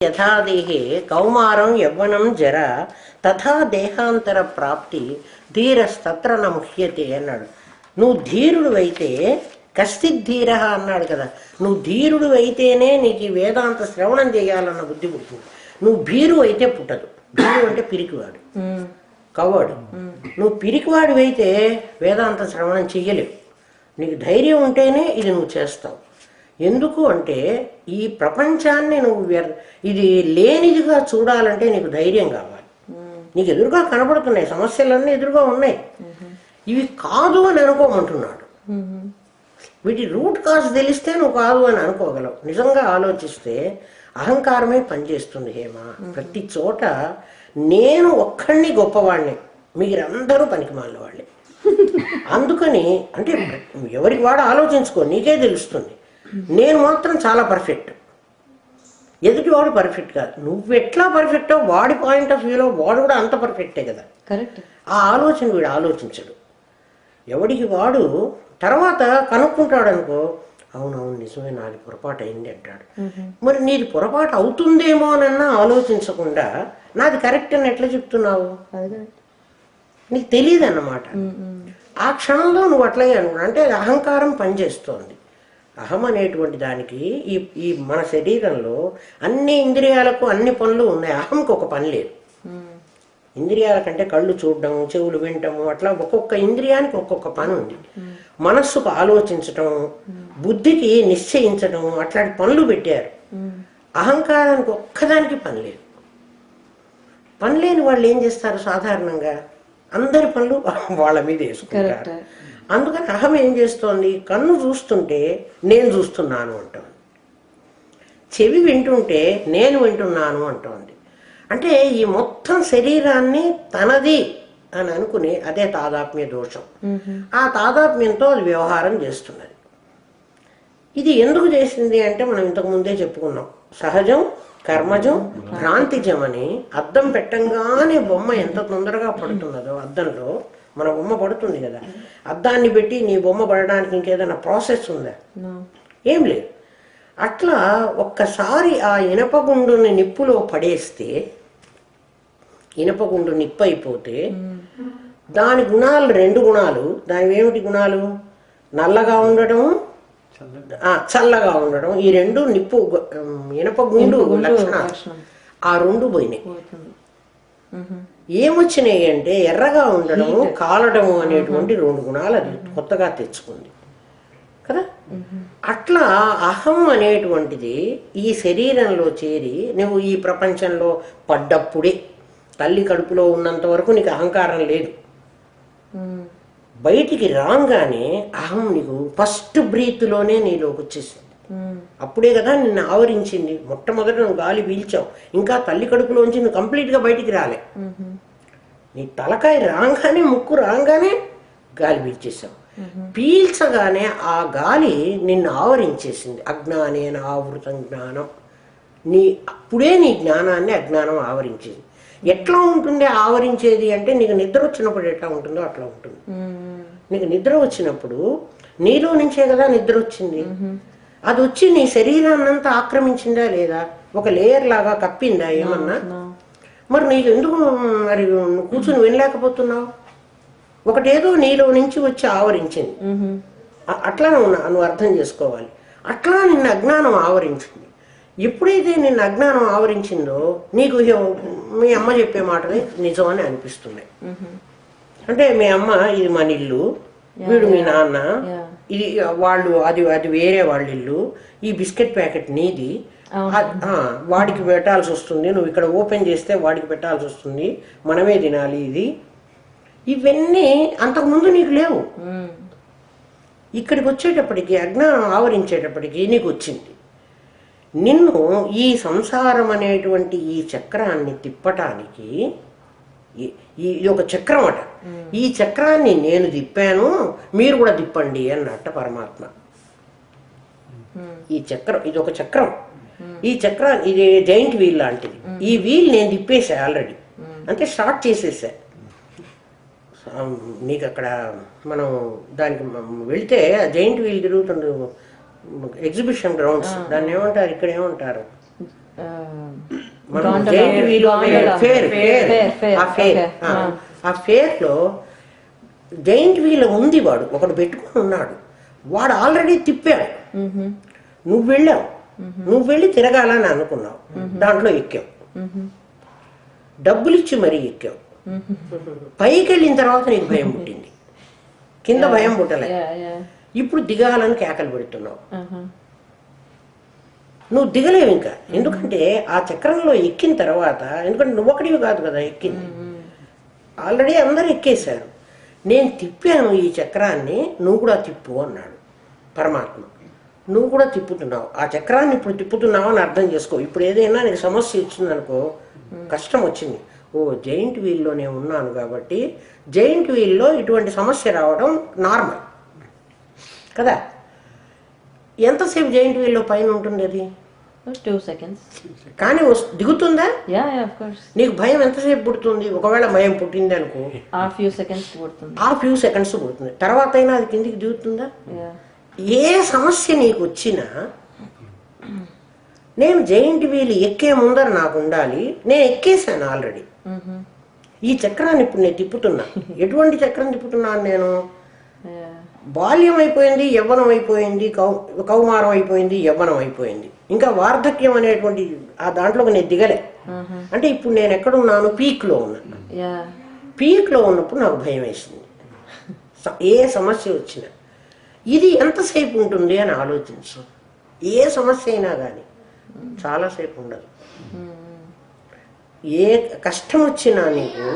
యథా దేహే కౌమారం యవ్వనం జర తథా దేహాంతర ప్రాప్తి ధీరస్తత్ర న ముహ్యతే అన్నాడు. నువ్వు ధీరుడు అయితే కశ్చిత్ ధీర అన్నాడు కదా. నువ్వు ధీరుడు అయితేనే నీకు ఈ వేదాంత శ్రవణం చేయాలన్న బుద్ధి పుట్టింది. నువ్వు భీరు అయితే పుట్టదు. భీరు అంటే పిరికివాడు, కవ్వాడు. నువ్వు పిరికివాడు అయితే వేదాంత శ్రవణం చెయ్యలేవు. నీకు ధైర్యం ఉంటేనే ఇది నువ్వు చేస్తావు. ఎందుకు అంటే ఈ ప్రపంచాన్ని నువ్వు ఇది లేనిదిగా చూడాలంటే నీకు ధైర్యం కావాలి. నీకు ఎదురుగా కనబడుతున్నాయి, సమస్యలన్నీ ఎదురుగా ఉన్నాయి, ఇవి కాదు అని అనుకోమంటున్నాడు. వీటి రూట్ కాజ్ తెలిస్తే నువ్వు కాదు అని అనుకోగలవు. నిజంగా ఆలోచిస్తే అహంకారమే పనిచేస్తుంది హేమ. ప్రతి చోట నేను ఒక్కడిని గొప్పవాడిని, మీరందరూ పనికిమాలిన వాళ్ళే. అందుకని అంటే ఎవరికి వాడు ఆలోచించుకో, నీకే తెలుస్తుంది. నేను మాత్రం చాలా పర్ఫెక్ట్, ఎదుటివాడు పర్ఫెక్ట్ కాదు. నువ్వు ఎట్లా పర్ఫెక్టో వాడి పాయింట్ ఆఫ్ వ్యూలో వాడు కూడా అంత పర్ఫెక్టే కదా. కరెక్ట్. ఆ ఆలోచన వీడు ఆలోచించడు. ఎవడికి వాడు తర్వాత కనుక్కుంటాడు అనుకో, అవునవును నిజమే, నాది పొరపాటు అయింది అంటాడు. మరి నీది పొరపాటు అవుతుందేమోనన్నా ఆలోచించకుండా నాది కరెక్ట్ అని ఎట్లా చెప్తున్నావు? నీకు తెలియదు అన్నమాట. ఆ క్షణంలో నువ్వు అట్లాగే అనుకున్నా అంటే అహంకారం పనిచేస్తోంది. అహం అనేటువంటి దానికి ఈ మన శరీరంలో అన్ని ఇంద్రియాలకు అన్ని పనులు ఉన్నాయి. అహంకి ఒక పని లేదు. ఇంద్రియాల కంటే కళ్ళు చూడడం, చెవులు వినటము, అట్లా ఒక్కొక్క ఇంద్రియానికి ఒక్కొక్క పని ఉంది. మనస్సుకు ఆలోచించటం, బుద్ధికి నిశ్చయించడం, అట్లాంటి పనులు పెట్టారు. అహంకారానికి ఒక్కదానికి పని లేదు. పని లేని వాళ్ళు ఏం చేస్తారు? సాధారణంగా అందరి పనులు వాళ్ళ మీద వేసుకుంటారు. అందుకని అహం ఏం చేస్తోంది? కన్ను చూస్తుంటే నేను చూస్తున్నాను అంటోంది, చెవి వింటుంటే నేను వింటున్నాను అంటోంది. అంటే ఈ మొత్తం శరీరాన్ని తనది అని అనుకుని అదే తాదాత్మ్య దోషం. ఆ తాదాత్మ్యంతో అది వ్యవహారం చేస్తున్నది. ఇది ఎందుకు చేసింది అంటే మనం ఇంతకు ముందే చెప్పుకున్నాం. సహజం, కర్మజం, భ్రాంతిజం అని. అద్దం పెట్టంగానే బొమ్మ ఎంత తొందరగా పడుతున్నదో, అద్దంలో మన బొమ్మ పడుతుంది కదా, అద్దాన్ని పెట్టి నీ బొమ్మ పడడానికి ఇంకేదైనా ప్రాసెస్ ఉందా? ఏం లేదు. అట్లా ఒక్కసారి ఆ ఇనపగుండుని నిప్పులో పడేస్తే, ఇనపగుండు నిప్పు అయిపోతే దాని గుణాలు రెండు గుణాలు. దాని ఏమిటి గుణాలు? నల్లగా ఉండడం, చల్లగా ఉండడం. ఈ రెండు నిప్పు ఇనపగుండు లక్షణాలు. ఆ రెండు పోయినాయి. ఏమొచ్చినాయి అంటే ఎర్రగా ఉండడము, కాలడము అనేటువంటి రెండు గుణాలు అది కొత్తగా తెచ్చుకుంది కదా. అట్లా అహం అనేటువంటిది ఈ శరీరంలో చేరి నువ్వు ఈ ప్రపంచంలో పడ్డప్పుడే, తల్లి కడుపులో ఉన్నంత వరకు నీకు అహంకారం లేదు. బయటికి రాగానే అహం నీకు ఫస్ట్ బ్రీత్లోనే నీలోకి వచ్చేసింది. అప్పుడే కదా నిన్ను ఆవరించింది. మొట్టమొదట నువ్వు గాలి పీల్చావు, ఇంకా తల్లి కడుపులోంచి నువ్వు కంప్లీట్గా బయటికి రాలే. నీ తలకాయ రాగానే, ముక్కు రాగానే గాలి పీల్చేసావు. పీల్చగానే ఆ గాలి నిన్ను ఆవరించేసింది. అజ్ఞానేన ఆవృతం జ్ఞానం. అప్పుడే నీ జ్ఞానాన్ని అజ్ఞానం ఆవరించేది. ఎట్లా ఉంటుంది ఆవరించేది అంటే, నీకు నిద్ర వచ్చినప్పుడు ఎట్లా ఉంటుందో అట్లా ఉంటుంది. నీకు నిద్ర వచ్చినప్పుడు నీలో నుంచే కదా నిద్ర వచ్చింది. అది వచ్చి నీ శరీరాన్నంతా ఆక్రమించిందా లేదా? ఒక లేయర్ లాగా కప్పిందా ఏమన్నా? మరి నీకు ఎందుకు మరి కూర్చుని వినలేకపోతున్నావు? ఒకటేదో నీలో నుంచి వచ్చి ఆవరించింది. అట్లా నువ్వు అర్థం చేసుకోవాలి. అట్లా నిన్ను అజ్ఞానం ఆవరించింది. ఎప్పుడైతే నిన్ను అజ్ఞానం ఆవరించిందో నీకు మీ అమ్మ చెప్పే మాటలే నిజం అని అనిపిస్తున్నాయి. అంటే మీ అమ్మ ఇది మన ఇల్లు, వీడు మీ నాన్న, ఇది వాళ్ళు, అది వేరే వాళ్ళ ఇల్లు, ఈ బిస్కెట్ ప్యాకెట్ నీది, వాడికి పెట్టాల్సి వస్తుంది, నువ్వు ఇక్కడ ఓపెన్ చేస్తే వాడికి పెట్టాల్సి వస్తుంది, మనమే తినాలి ఇది. ఇవన్నీ అంతకుముందు నీకు లేవు. ఇక్కడికి వచ్చేటప్పటికి అజ్ఞానం ఆవరించేటప్పటికి నీకు వచ్చింది. నిన్ను ఈ సంసారం అనేటువంటి ఈ చక్రాన్ని తిప్పటానికి, ఇది ఒక చక్రం అట, ఈ చక్రాన్ని నేను తిప్పాను, మీరు కూడా తిప్పండి అన్నట్ట పరమాత్మ. ఈ చక్రం, ఇది ఒక చక్రం. ఈ చక్రం ఇది జైంట్ వీల్ లాంటిది. ఈ వీల్ నేను తిప్పేసా ఆల్రెడీ, అంటే స్టార్ట్ చేసేసా. నీకు అక్కడ మనం దానికి వెళ్తే ఆ జైంట్ వీల్ తిరుగుతుంది, ఎగ్జిబిషన్ గ్రౌండ్స్, దాన్ని ఏమంటారు, ఇక్కడ ఏమంటారు, జైంట్ వీల్ ఆ ఫేర్లో జైంట్ వీల్ ఉంది, వాడు ఒకడు పెట్టుకుని ఉన్నాడు, వాడు ఆల్రెడీ తిప్పాడు, నువ్వు వెళ్ళావు, నువ్వు వెళ్ళి తిరగాలని అనుకున్నావు, దాంట్లో ఎక్కావు, డబ్బులు ఇచ్చి మరీ ఎక్కావు, పైకి వెళ్ళిన తర్వాత నీకు భయం పుట్టింది, కింద భయం పుట్టలే, ఇప్పుడు దిగాలని కేకలు పెడుతున్నావు, నువ్వు దిగలేవు ఇంకా. ఎందుకంటే ఆ చక్రంలో ఎక్కిన తర్వాత, ఎందుకంటే నువ్వొక్కడివి కాదు కదా ఎక్కింది, ఆల్రెడీ అందరూ ఎక్కేశారు, నేను తిప్పాను ఈ చక్రాన్ని, నువ్వు కూడా తిప్పు అన్నాడు పరమాత్మ. నువ్వు కూడా తిప్పుతున్నావు, ఆ చక్రాన్ని ఇప్పుడు తిప్పుతున్నావు అని అర్థం చేసుకో. ఇప్పుడు ఏదైనా నీకు సమస్య వచ్చిందనుకో, కష్టం వచ్చింది, ఓ జైంట్ వీల్లోనే ఉన్నాను కాబట్టి జైంట్ వీల్లో ఇటువంటి సమస్య రావడం నార్మల్ కదా. ఎంతసేపు జైంట్ వీల్లో పైన ఉంటుంది అది? 2 seconds. కానీ దిగుతుందా? నీకు భయం ఎంతసేపు పుడుతుంది? ఒకవేళ భయం పుట్టింది అనుకో, ఆ ఫ్యూ సెకండ్స్ పుడుతుంది, తర్వాత అయినా అది కిందికి దిగుతుందా? ఏ సమస్య నీకు వచ్చినా నేను జైంట్ వీల్ ఎక్కే ముందర నాకు ఉండాలి, నేను ఎక్కేసాను ఆల్రెడీ, ఈ చక్రాన్ని ఇప్పుడు నేను తిప్పుతున్నా. ఎటువంటి చక్రం తిప్పుతున్నాను నేను? బాల్యం అయిపోయింది, యవ్వనం అయిపోయింది, కౌమారం అయిపోయింది, యవ్వనం అయిపోయింది, ఇంకా వార్ధక్యం అనేటువంటి ఆ దాంట్లోకి నేను దిగలే. అంటే ఇప్పుడు నేను ఎక్కడున్నాను? పీక్లో ఉన్నాను. పీక్లో ఉన్నప్పుడు నాకు భయం వేసింది. ఏ సమస్య వచ్చినా ఇది ఎంతసేపు ఉంటుంది అని ఆలోచించు. ఏ సమస్య అయినా కానీ చాలాసేపు ఉండదు. ఏ కష్టం వచ్చినా నీకు,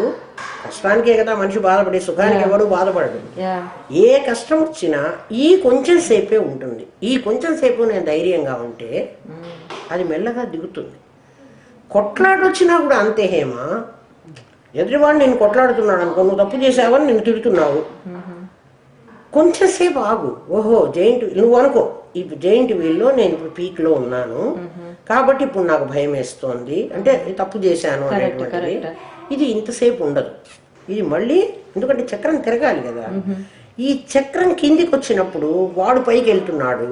కష్టానికే కదా మనిషి బాధపడే, సుఖానికి ఎవడు బాధపడడు. ఏ కష్టం వచ్చినా ఈ కొంచెం సేపే ఉంటుంది. ఈ కొంచెం సేపు నేను ధైర్యంగా ఉంటే అది మెల్లగా దిగుతుంది. కొట్లాట వచ్చినా కూడా అంతే హేమా. ఎదుటివాడు నేను కొట్లాడుతున్నాడు అనుకో, నువ్వు తప్పు చేసావని నేను తిడుతున్నావు, కొంచెం సేపు ఆగు. ఓహో జైంట్ నువ్వు అనుకో, ఇప్పుడు జైంట్ వీల్లో నేను ఇప్పుడు పీక్లో ఉన్నాను కాబట్టి ఇప్పుడు నాకు భయం వేస్తోంది, అంటే తప్పు చేశాను అనేటువంటిది. ఇది ఇంతసేపు ఉండదు, ఇది మళ్ళీ, ఎందుకంటే చక్రం తిరగాలి కదా. ఈ చక్రం కిందికి వచ్చినప్పుడు వాడు పైకి వెళ్తున్నాడు,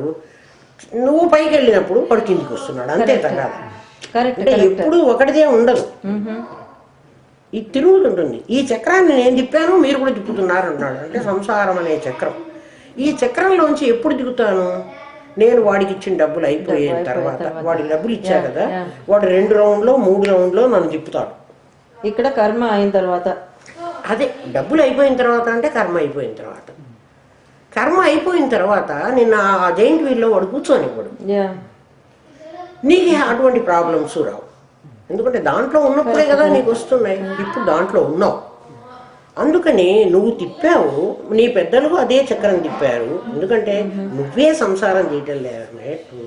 నువ్వు పైకి వెళ్ళినప్పుడు వాడు కిందికి వస్తున్నాడు, అంతే తగాదా. అంటే ఎప్పుడు ఒకటిదే ఉండదు, ఇది తిరుగుతుంటుంది. ఈ చక్రాన్ని నేను తిప్పాను, మీరు కూడా తిప్పుతున్నారు అన్నాడు. అంటే సంసారం అనే చక్రం. ఈ చక్రంలోంచి ఎప్పుడు దిగుతాను? నేను వాడికి ఇచ్చిన డబ్బులు అయిపోయిన తర్వాత, వాడికి డబ్బులు ఇచ్చా కదా, వాడు 2 రౌండ్లో 3 రౌండ్లో నన్ను తిప్పుతాడు. ఇక్కడ కర్మ అయిన తర్వాత, అదే డబ్బులు అయిపోయిన తర్వాత అంటే కర్మ అయిపోయిన తర్వాత. కర్మ అయిపోయిన తర్వాత నిన్న ఆ జైంట్ వీల్లో వాడు కూర్చోనివ్వడు, నీకు అటువంటి ప్రాబ్లమ్స్ రావు. ఎందుకంటే దాంట్లో ఉన్నప్పుడే కదా నీకు వస్తున్నాయి, ఇప్పుడు దాంట్లో ఉన్నావు. అందుకని నువ్వు తిప్పావు, నీ పెద్దలు అదే చక్రం తిప్పారు. ఎందుకంటే నువ్వే సంసారం చేయటం లేదు.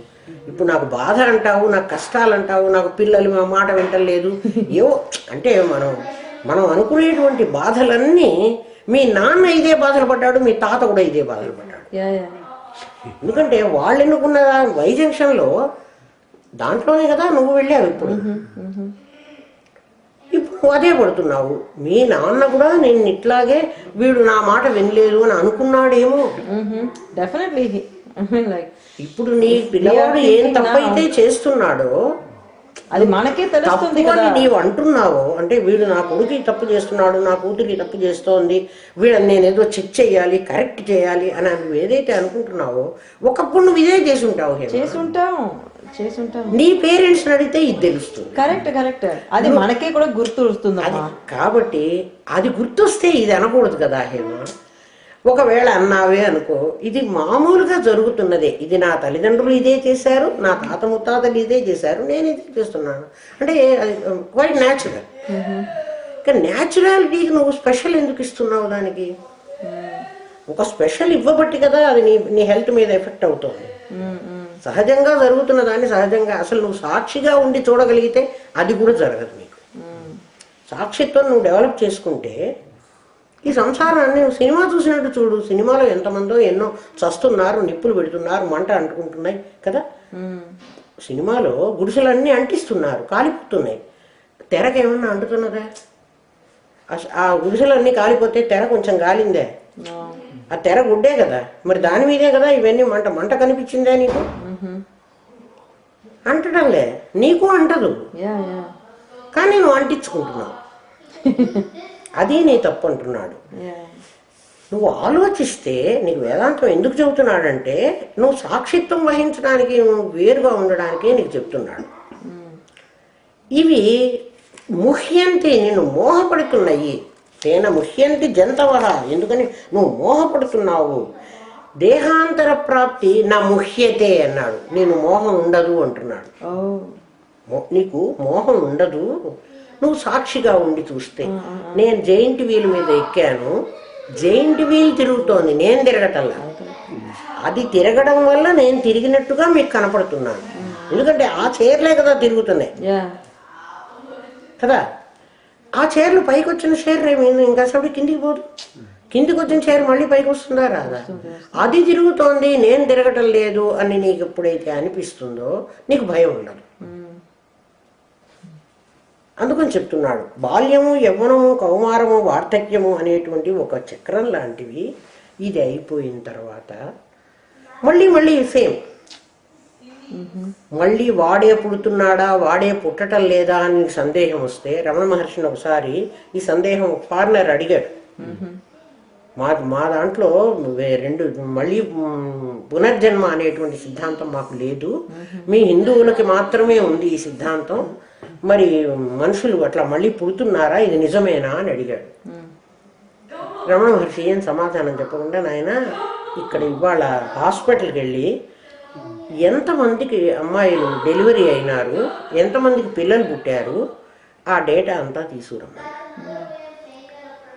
ఇప్పుడు నాకు బాధ అంటావు, నాకు కష్టాలు అంటావు, నాకు పిల్లలు మా మాట వింటలేదు, ఏవో అంటే మనం అనుకునేటువంటి బాధలన్నీ, మీ నాన్న ఇదే బాధలు పడ్డాడు, మీ తాత కూడా ఇదే బాధలు పడ్డాడు. ఎందుకంటే వాళ్ళు ఎన్నుకున్న వై జంక్షన్లో దాంట్లోనే కదా నువ్వు వెళ్ళావు. ఇప్పుడు అదే పడుతున్నావు. మీ నాన్న కూడా నేను ఇట్లాగే, వీడు నా మాట వినలేదు అని అనుకున్నాడేమో. ఇప్పుడు నీ పిల్లవాడు ఏం తప్పైతే చేస్తున్నాడో అది మనకే తెలుస్తుంది కదా. నీవు అంటున్నావు అంటే వీడు నా కొడుకు తప్పు చేస్తున్నాడు, నా కూతురికి తప్పు చేస్తోంది, వీళ్ళని నేను ఏదో చెక్ చేయాలి, కరెక్ట్ చేయాలి అని నువ్వు ఏదైతే అనుకుంటున్నావో, ఒకప్పుడు నువ్వు ఇదే చేసుంటావు. నీ పేరెంట్స్ అడిగితే ఇది తెలుస్తుంది. కరెక్ట్. అది మనకే కూడా గుర్తు వస్తుంది. కాబట్టి అది గుర్తొస్తే ఇది అనకూడదు కదా హేమ. ఒకవేళ అన్నావే అనుకో, ఇది మామూలుగా జరుగుతున్నదే, ఇది నా తల్లిదండ్రులు ఇదే చేశారు, నా తాత ముత్తాతలు ఇదే చేశారు, నేను ఇదే చేస్తున్నాను అంటే అది క్వైట్ న్యాచురల్. కానీ న్యాచురాలిటీకి నువ్వు స్పెషల్ ఎందుకు ఇస్తున్నావు? దానికి ఒక స్పెషల్ ఇవ్వబట్టి కదా అది నీ హెల్త్ మీద ఎఫెక్ట్ అవుతుంది. సహజంగా జరుగుతున్న దాన్ని సహజంగా, అసలు నువ్వు సాక్షిగా ఉండి చూడగలిగితే అది కూడా జరగదు నీకు. సాక్షిత్వం నువ్వు డెవలప్ చేసుకుంటే ఈ సంసారాన్ని సినిమా చూసినట్టు చూడు. సినిమాలో ఎంతమందో ఎన్నో చస్తున్నారు, నిప్పులు పెడుతున్నారు, మంట అంటుకుంటున్నాయి కదా. సినిమాలో గుడిసెలన్నీ అంటిస్తున్నారు, కాలిపోతున్నాయి. తెరకేమన్నా అంటుతున్నదా? ఆ గుడిసెలన్నీ కాలిపోతే తెర కొంచెం కాలిందే, ఆ తెర గుడ్డే కదా, మరి దాని మీదే కదా ఇవన్నీ మంట కనిపించిందా నీకు? అంటడంలే, నీకు అంటదు, యా యా కానీ నువ్వు అంటించుకుంటున్నావు. అది నీ తప్పు అంటున్నాడు. యా నువ్వు ఆలోచిస్తే నీకు వేదాంతం ఎందుకు చెబుతున్నాడంటే నువ్వు సాక్షిత్వం వహించడానికి, నువ్వు వేరుగా ఉండడానికే నీకు చెప్తున్నాడు. ఇవి ముహ్యంతి, నిన్ను మోహపడుతున్నాయి. తేన ముహ్యంతి జంతవః, ఎందుకని నువ్వు మోహపడుతున్నావు. దేహాంతర ప్రాప్తి నా ముహ్యతే అన్నాడు, నేను మోహం ఉండదు అంటున్నాడు. నీకు మోహం ఉండదు, నువ్వు సాక్షిగా ఉండి చూస్తే. నేను జైంట్ వీల్ మీద ఎక్కాను, జైంట్ వీల్ తిరుగుతోంది, నేను తిరగటల్లా. అది తిరగడం వల్ల నేను తిరిగినట్టుగా మీకు కనపడుతున్నాను. ఎందుకంటే ఆ చైర్లే కదా తిరుగుతున్నాయి కదా. ఆ చైర్లు పైకి వచ్చిన చైర్ ఏమైంది, ఇంకా అసలు కిందికి పోదు. కిందికి వచ్చిన చైర్ మళ్ళీ పైకి వస్తుందా రాదా? అది తిరుగుతోంది, నేను తిరగటం లేదు అని నీకు ఎప్పుడైతే అనిపిస్తుందో నీకు భయం ఉండదు. అందుకని చెప్తున్నాడు, బాల్యము, యవ్వనము, కౌమారము, వార్ధక్యము అనేటువంటి ఒక చక్రం లాంటివి. ఇది అయిపోయిన తర్వాత మళ్ళీ మళ్ళీ సేమ్. మళ్ళీ వాడే పుడుతున్నాడా, వాడే పుట్టటం లేదా అని సందేహం వస్తే రమణ మహర్షిని ఒకసారి ఈ సందేహం ఫారినర్ అడిగాడు. మా దాంట్లో రెండు మళ్ళీ పునర్జన్మ అనేటువంటి సిద్ధాంతం మాకు లేదు, మీ హిందువులకి మాత్రమే ఉంది ఈ సిద్ధాంతం, మరి మనుషులు అట్లా మళ్ళీ పుడుతున్నారా, ఇది నిజమేనా అని అడిగాడు. రమణ మహర్షి ఏం సమాధానం చెప్పకుండా, నాయన ఇక్కడ ఇవాళ హాస్పిటల్కి వెళ్ళి ఎంతమందికి అమ్మాయిలు డెలివరీ అయినారు, ఎంతమందికి పిల్లలు పుట్టారు, ఆ డేటా అంతా తీసుకురమ్మని.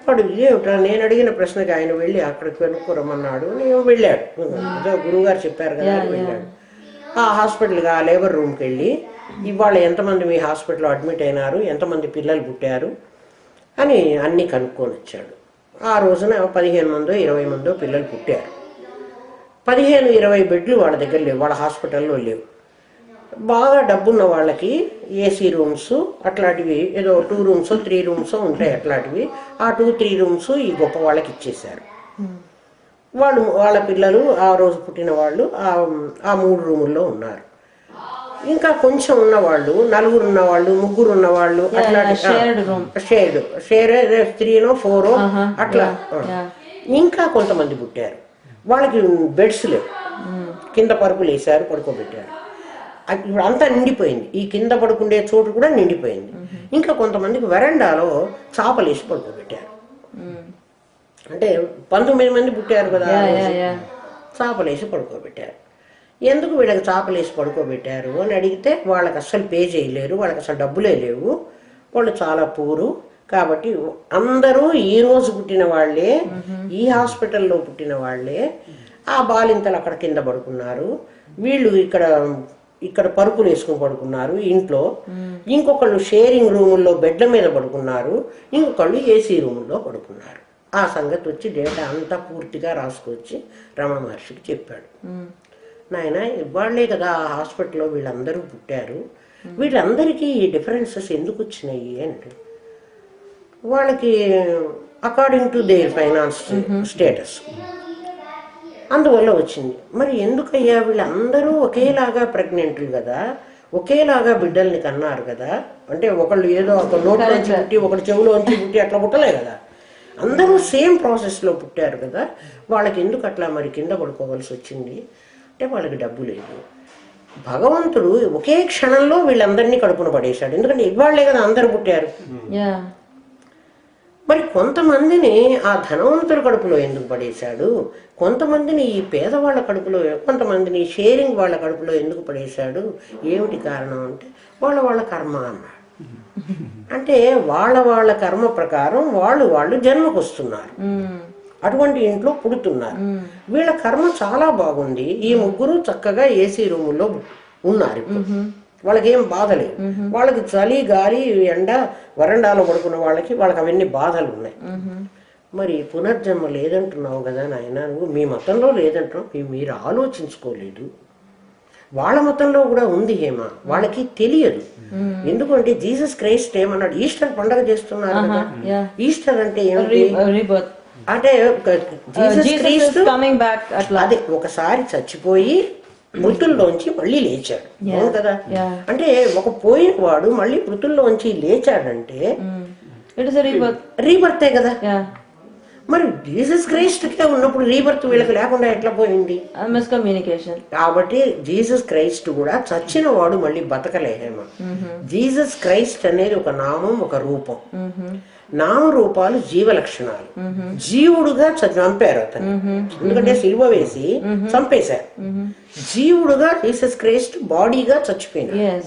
వాడు ఇదేమిటా, నేను అడిగిన ప్రశ్నకి ఆయన వెళ్ళి అక్కడికి వెళ్ళుకోరమ్మన్నాడు. నేను వెళ్ళాడు, గురువుగారు చెప్పారు కదా అని వెళ్ళాడు. ఆ హాస్పిటల్కి, ఆ లేబర్ రూమ్కి వెళ్ళి ఇవాళ ఎంతమంది మీ హాస్పిటల్లో అడ్మిట్ అయినారు, ఎంతమంది పిల్లలు పుట్టారు అని అన్నీ కనుక్కొని వచ్చాడు. ఆ రోజున 15 మందో 20 మందో పిల్లలు పుట్టారు. 15-20 బెడ్లు వాళ్ళ దగ్గర లేవు, వాళ్ళ హాస్పిటల్లో లేవు. బాగా డబ్బున్న వాళ్ళకి ఏసీ రూమ్స్ అట్లాంటివి ఏదో 2 రూమ్స్ 3 రూమ్స్ ఉంటాయి, అట్లాంటివి ఆ 2-3 రూమ్స్ ఈ గొప్ప వాళ్ళకి ఇచ్చేశారు. వాళ్ళ పిల్లలు ఆ రోజు పుట్టిన వాళ్ళు ఆ 3 రూముల్లో ఉన్నారు. ఇంకా కొంచెం ఉన్నవాళ్ళు, 4 ఉన్నవాళ్ళు, 3 ఉన్నవాళ్ళు, అట్లాంటి షేర్ 3నో 4 అట్లా. ఇంకా కొంతమంది పుట్టారు, వాళ్ళకి బెడ్స్ లేవు, కింద పరుపులు వేసారు, పడుకోబెట్టారు. ఇప్పుడు అంతా నిండిపోయింది, ఈ కింద పడుకునే చోటు కూడా నిండిపోయింది. ఇంకా కొంతమందికి వరండాలో చాపలేసి పడుకోబెట్టారు. అంటే 19 మంది పుట్టారు కదా, చాపలేసి పడుకోబెట్టారు. ఎందుకు వీళ్ళకి చాపలేసి పడుకోబెట్టారు అని అడిగితే వాళ్ళకి అస్సలు పే చేయలేరు, వాళ్ళకి అసలు డబ్బులే లేవు, వాళ్ళు చాలా పూరు. కాబట్టి అందరూ ఈ రోజు పుట్టిన వాళ్ళే, ఈ హాస్పిటల్లో పుట్టిన వాళ్ళే. ఆ బాలింతలు అక్కడ కింద పడుకున్నారు, వీళ్ళు ఇక్కడ పరుపులు వేసుకుని పడుకున్నారు ఇంట్లో. ఇంకొకళ్ళు షేరింగ్ రూముల్లో బెడ్ల మీద పడుకున్నారు, ఇంకొకళ్ళు ఏసీ రూముల్లో పడుకున్నారు. ఆ సంగతి వచ్చి డేటా అంతా పూర్తిగా రాసుకొచ్చి రమణ మహర్షికి చెప్పాడు. నాయన ఇవాళ్లే కదా ఆ హాస్పిటల్లో వీళ్ళందరూ పుట్టారు, వీళ్ళందరికీ ఈ డిఫరెన్సెస్ ఎందుకు వచ్చినాయి అంటే వాళ్ళకి according to their finance status అందువల్ల వచ్చింది. మరి ఎందుకయ్యా, వీళ్ళందరూ ఒకేలాగా ప్రెగ్నెంట్లు కదా, ఒకేలాగా బిడ్డల్ని కన్నారు కదా, అంటే ఒకళ్ళు ఏదో ఒక నోట్లోంచి పుట్టి ఒకటి చెవులోంచి పుట్టి అట్లా పుట్టలే కదా, అందరూ సేమ్ ప్రాసెస్లో పుట్టారు కదా, వాళ్ళకి ఎందుకు అట్లా మరి కింద పడుకోవాల్సి వచ్చింది అంటే వాళ్ళకి డబ్బు లేదు. భగవంతుడు ఒకే క్షణంలో వీళ్ళందరినీ కడుపున పడేశాడు, ఎందుకంటే ఇవాళ్లే కదా అందరు పుట్టారు. మరి కొంతమందిని ఆ ధనవంతుల కడుపులో ఎందుకు పడేశాడు, కొంతమందిని ఈ పేదవాళ్ళ కడుపులో, కొంతమందిని షేరింగ్ వాళ్ళ కడుపులో ఎందుకు పడేశాడు, ఏమిటి కారణం అంటే వాళ్ళ కర్మ అన్నాడు. అంటే వాళ్ళ కర్మ ప్రకారం వాళ్ళు జన్మకు వస్తున్నారు, అటువంటి ఇంట్లో పుడుతున్నారు. వీళ్ళ కర్మ చాలా బాగుంది, ఈ ముగ్గురు చక్కగా ఏసీ రూముల్లో ఉన్నారు. వాళ్ళకి ఏం బాధ లేదు, వాళ్ళకి చలి గాలి ఎండ వరండాలో పడుకున్న వాళ్ళకి అవన్నీ బాధలు ఉన్నాయి. మరి పునర్జన్మ లేదంటున్నావు కదా నాయన, నువ్వు మీ మతంలో లేదంటున్నావు, మీరు ఆలోచించుకోలేదు. వాళ్ళ మతంలో కూడా ఉంది హేమ, వాళ్ళకి తెలియదు. ఎందుకంటే జీసస్ క్రైస్ట్ ఏమన్నాడు, ఈస్టర్ పండుగ చేస్తున్నారు కదా. ఈస్టర్ అంటే ఏమిటి అంటే జీసస్ క్రీస్తు అదే ఒకసారి చచ్చిపోయి మృతుల్లోంచి మళ్ళీ లేచాడు. అవును కదా? Yeah. అంటే ఒక పోయిన వాడు మళ్ళీ మృతుల్లోంచి లేచాడంటే ఇట్ ఇస్ రీబర్త్. రీబర్తే కదా. యా, మరి జీసస్ క్రైస్ట్కే ఉన్నప్పుడు రీబర్త్ వీళ్ళకి లేకుండా ఎట్లా పోయింది? మిస్కమ్యూనికేషన్. కాబట్టి జీసస్ క్రైస్ట్ కూడా చచ్చిన వాడు మళ్ళీ బతకలేహేమ. జీసస్ క్రైస్ట్ అనేది ఒక నామం, ఒక రూపం. నామరూపాలు జీవ లక్షణాలు. జీవుడుగా చంపారు అతను, ఎందుకంటే సిలువ వేసి చంపేశారు. జీవుడుగా జీసస్ క్రైస్ట్ బాడీగా చచ్చిపోయినాడు. yes.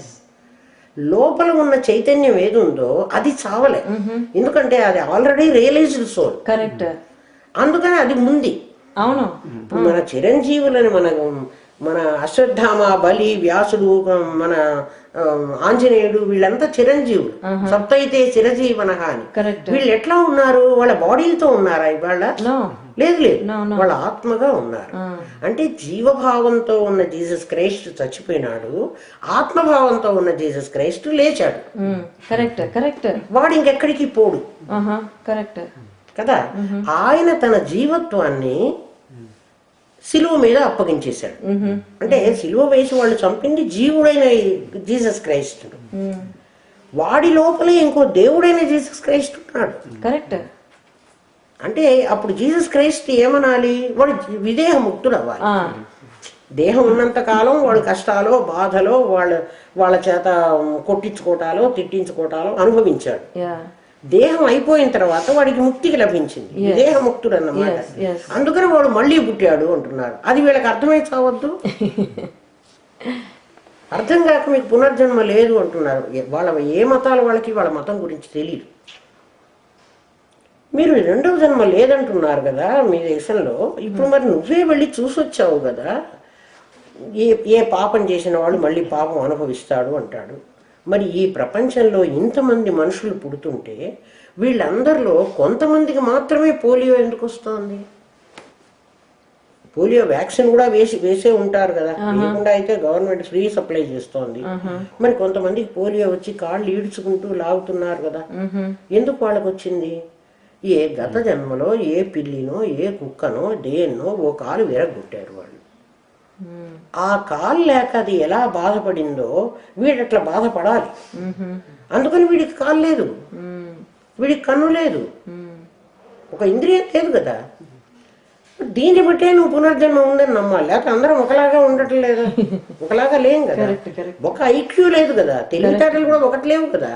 లోపల ఉన్న చైతన్యం ఏది ఉందో అది చావలే, ఎందుకంటే అది ఆల్రెడీ రియలైజ్డ్ సోల్. కరెక్ట్. అందుకని అది ఉంది. అవును. ఇప్పుడు మన చిరంజీవులని మన అశ్వత్థామ, బలి, వ్యాసుడు, మన ఆంజనేయుడు వీళ్ళంతా చిరంజీవులు. సప్తైతే చిరజీవన అని. వీళ్ళు ఎట్లా ఉన్నారు? వాళ్ళ బాడీలతో ఉన్నారా ఇవాళ? లేదు లేదు, వాళ్ళ ఆత్మగా ఉన్నారు. అంటే జీవభావంతో ఉన్న జీసస్ క్రైస్ట్ చచ్చిపోయినాడు, ఆత్మభావంతో ఉన్న జీసస్ క్రైస్ట్ లేచాడు. Correct correct. వాడు ఇంకెక్కడికి పోడు. కరెక్ట్ కదా. ఆయన తన జీవత్వాన్ని సిలువ మీద అప్పగించేశాడు. అంటే సిలువ వేసి వాళ్ళు చంపింది జీవుడైన జీసస్ క్రైస్ట్. వాడి లోపలే ఇంకో దేవుడైన జీసస్ క్రైస్ట్ ఉన్నాడు. కరెక్ట్. అంటే అప్పుడు జీసస్ క్రైస్ట్ ఏమనాలి? వాడు విదేహ ముక్తుడు అవ్వాలి. దేహం ఉన్నంత కాలం వాడు కష్టాలో, బాధలో, వాళ్ళ చేత కొట్టించుకోవటాలో, తిట్టించుకోవటాలో అనుభవించాడు. దేహం అయిపోయిన తర్వాత వాడికి ముక్తికి లభించింది, దేహ ముక్తుడు అన్నమాట. అందుకని వాడు మళ్ళీ పుట్టాడు అంటున్నారు. అది వీళ్ళకి అర్థమై చావద్దు. అర్థం కాక మీకు పునర్జన్మ లేదు అంటున్నారు. వాళ్ళ ఏ మతాలు వాళ్ళకి వాళ్ళ మతం గురించి తెలియదు. మీరు రెండవ జన్మ లేదంటున్నారు కదా మీ దేశంలో. ఇప్పుడు మరి నువ్వే వెళ్ళి చూసొచ్చావు కదా. ఏ పాపం చేసిన వాడు మళ్ళీ పాపం అనుభవిస్తాడు అంటాడు. మరి ఈ ప్రపంచంలో ఇంతమంది మనుషులు పుడుతుంటే వీళ్ళందరిలో కొంతమందికి మాత్రమే పోలియో ఎందుకు వస్తుంది? పోలియో వ్యాక్సిన్ కూడా వేసే ఉంటారు కదా. లేకుండా అయితే గవర్నమెంట్ ఫ్రీ సప్లై చేస్తోంది. మరి కొంతమందికి పోలియో వచ్చి కాళ్ళు ఈడ్చుకుంటూ లాగుతున్నారు కదా. ఎందుకు వాళ్ళకి వచ్చింది? ఏ గత జన్మలో ఏ పిల్లినో, ఏ కుక్కనో, దేన్నో ఓ కాలు విరగొట్టారు వాళ్ళు. ఆ కాలు లేక అది ఎలా బాధపడిందో వీడట్లా బాధపడాలి. అందుకని వీడికి కాలు లేదు, వీడికి కన్ను లేదు, ఒక ఇంద్రియం లేదు కదా. దీన్ని బట్టే నువ్వు పునర్జన్మ ఉందని నమ్మాలి. లేకపోతే అందరం ఒకలాగా ఉండటం లేదు, ఒకలాగా లేం కదా. ఒక ఐక్యూ లేదు కదా, తెలివితేటలు కూడా ఒకటి లేవు కదా.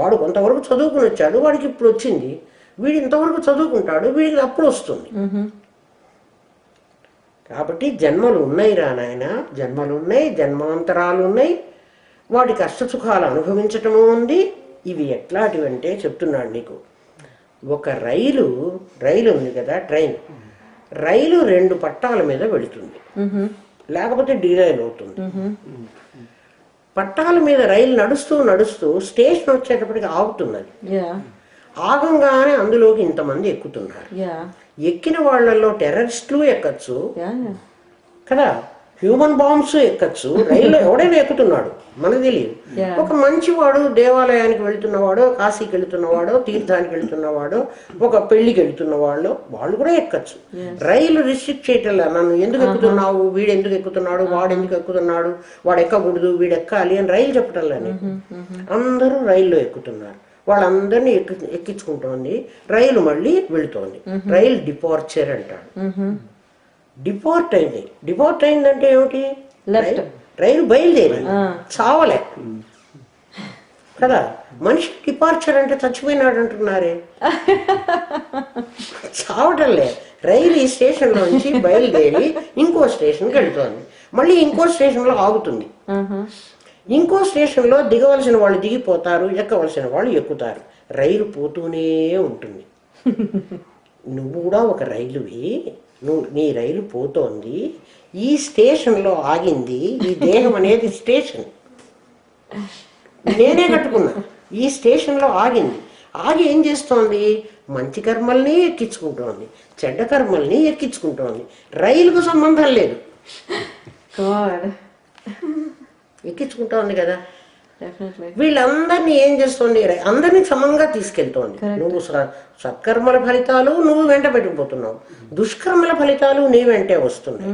వాడు కొంతవరకు చదువుకుని వచ్చాడు, వాడికి ఇప్పుడు వచ్చింది. వీడు ఇంతవరకు చదువుకుంటాడు, వీడికి అప్పుడు వస్తుంది. కాబట్టి జన్మలు ఉన్నాయి రా నాయన, జన్మలు ఉన్నాయి, జన్మాంతరాలు ఉన్నాయి. వాటి కష్టసుఖాలు అనుభవించటము ఉంది. ఇవి ఎట్లాంటివంటే చెప్తున్నాడు నీకు. ఒక రైలు ఉంది కదా, ట్రైన్. రైలు 2 పట్టాల మీద వెళుతుంది, లేకపోతే డీరైల్ అవుతుంది. పట్టాల మీద రైలు నడుస్తూ నడుస్తూ స్టేషన్ వచ్చేటప్పటికి ఆగుతున్నది. ఆగంగానే అందులోకి ఇంతమంది ఎక్కుతున్నారు. ఎక్కిన వాళ్ళల్లో టెర్రరిస్టులు ఎక్కచ్చు కదా, హ్యూమన్ బాంబ్స్ ఎక్కచ్చు. రైల్లో ఎవడైనా ఎక్కుతున్నాడు, మనకు తెలియదు. ఒక మంచివాడు, దేవాలయానికి వెళుతున్నవాడో, కాశీకి వెళుతున్నవాడో, తీర్థానికి వెళుతున్నవాడో, ఒక పెళ్లికి వెళుతున్నవాళ్ళు, వాళ్ళు కూడా ఎక్కచ్చు. రైలు రిస్ట్రిక్ట్ చేయటం, నన్ను ఎందుకు ఎక్కుతున్నావు, వీడు ఎందుకు ఎక్కుతున్నాడు, వాడు ఎందుకు ఎక్కుతున్నాడు, వాడు ఎక్కకూడదు, వీడు ఎక్కాలి అని రైలు చెప్పటంలోనే. అందరూ రైల్లో ఎక్కుతున్నారు. వాళ్ళందరినీ ఎక్కించుకుంటోంది. రైలు మళ్ళీ వెళుతోంది. రైలు డిపార్చర్ అంటాడు. డిపార్ట్ అయింది. డిపార్ట్ అయిందంటే ఏమిటి? రైలు బయలుదేరి చావలే కదా. మనిషి డిపార్చర్ అంటే చచ్చిపోయినాడు అంటున్నారే, చావటంలే. రైలు ఈ స్టేషన్ నుంచి బయలుదేరి ఇంకో స్టేషన్కి వెళుతోంది, మళ్ళీ ఇంకో స్టేషన్ లో ఆగుతుంది. ఇంకో స్టేషన్లో దిగవలసిన వాళ్ళు దిగిపోతారు, ఎక్కవలసిన వాళ్ళు ఎక్కుతారు. రైలు పోతూనే ఉంటుంది. నువ్వు కూడా ఒక రైలువి, నీ రైలు పోతోంది, ఈ స్టేషన్లో ఆగింది. ఈ దేహం అనేది స్టేషన్, నేనే కట్టుకున్నా. ఈ స్టేషన్లో ఆగింది. ఆగి ఏం చేస్తోంది? మంచి కర్మల్ని ఎక్కించుకుంటోంది, చెడ్డ కర్మల్ని ఎక్కించుకుంటోంది. రైలుకు సంబంధం లేదు, ఎక్కించుకుంటోంది కదా. వీళ్ళందరినీ ఏం చేస్తోంది? అందరినీ సమంగా తీసుకెళ్తోంది. నువ్వు సత్కర్మల ఫలితాలు నువ్వు వెంట పెట్టుకుపోతున్నావు, దుష్కర్మల ఫలితాలు నీ వెంటే వస్తున్నాయి.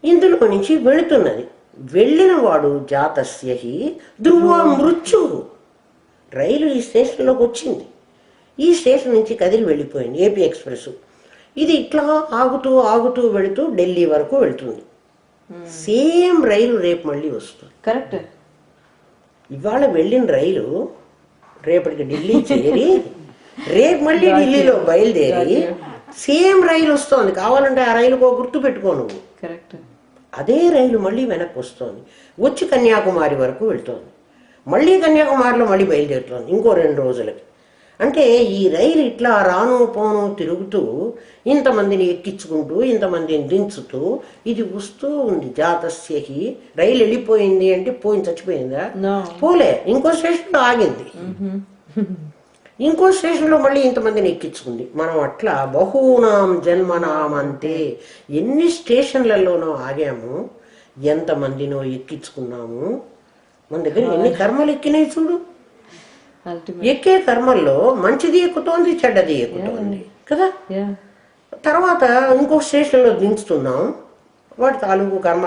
ఇందులో నుంచి వెళుతున్నది. వెళ్ళిన వాడు జాతస్య హి ధ్రువ మృత్యు. రైలు ఈ స్టేషన్లోకి వచ్చింది, ఈ స్టేషన్ నుంచి కదిలి వెళ్ళిపోయింది ఏపీ ఎక్స్ప్రెస్. ఇది ఇట్లా ఆగుతూ ఆగుతూ వెళుతూ ఢిల్లీ వరకు వెళ్తుంది. సేమ్ రైలు రేపు మళ్ళీ వస్తుంది. కరెక్ట్. ఇవాళ వెళ్ళిన రైలు రేపటికి ఢిల్లీ చేరి రేపు మళ్ళీ ఢిల్లీలో బయలుదేరి సేమ్ రైలు వస్తుంది. కావాలంటే ఆ రైలుకు గుర్తు పెట్టుకో నువ్వు. కరెక్ట్. అదే రైలు మళ్ళీ వెనక్కి వస్తుంది, వచ్చి కన్యాకుమారి వరకు వెళ్తోంది, మళ్ళీ కన్యాకుమారిలో మళ్ళీ బయలుదేరుతోంది ఇంకో 2 రోజులకి. అంటే ఈ రైలు ఇట్లా రాను పోను తిరుగుతూ ఇంతమందిని ఎక్కించుకుంటూ ఇంతమందిని దించుతూ ఇది వస్తూ ఉంది. జాతస్యహి. రైలు వెళ్ళిపోయింది అంటే పోయి చచ్చిపోయిందా? పోలే, ఇంకో స్టేషన్లో ఆగింది, ఇంకో స్టేషన్లో మళ్ళీ ఇంతమందిని ఎక్కించుకుంది. మనం అట్లా బహూనాం జన్మనాం అంతే, ఎన్ని స్టేషన్లలోనో ఆగాము, ఎంతమందినో ఎక్కించుకున్నాము, మన దగ్గర ఎన్ని కర్మలు ఎక్కినాయి చూడు. ఎక్కే కర్మల్లో మంచిది ఎక్కుతోంది, చెడ్డది ఎక్కుతోంది కదా. తర్వాత ఇంకో స్టేషన్లో దించుతున్నాం, వాడి తాలూకు కర్మ.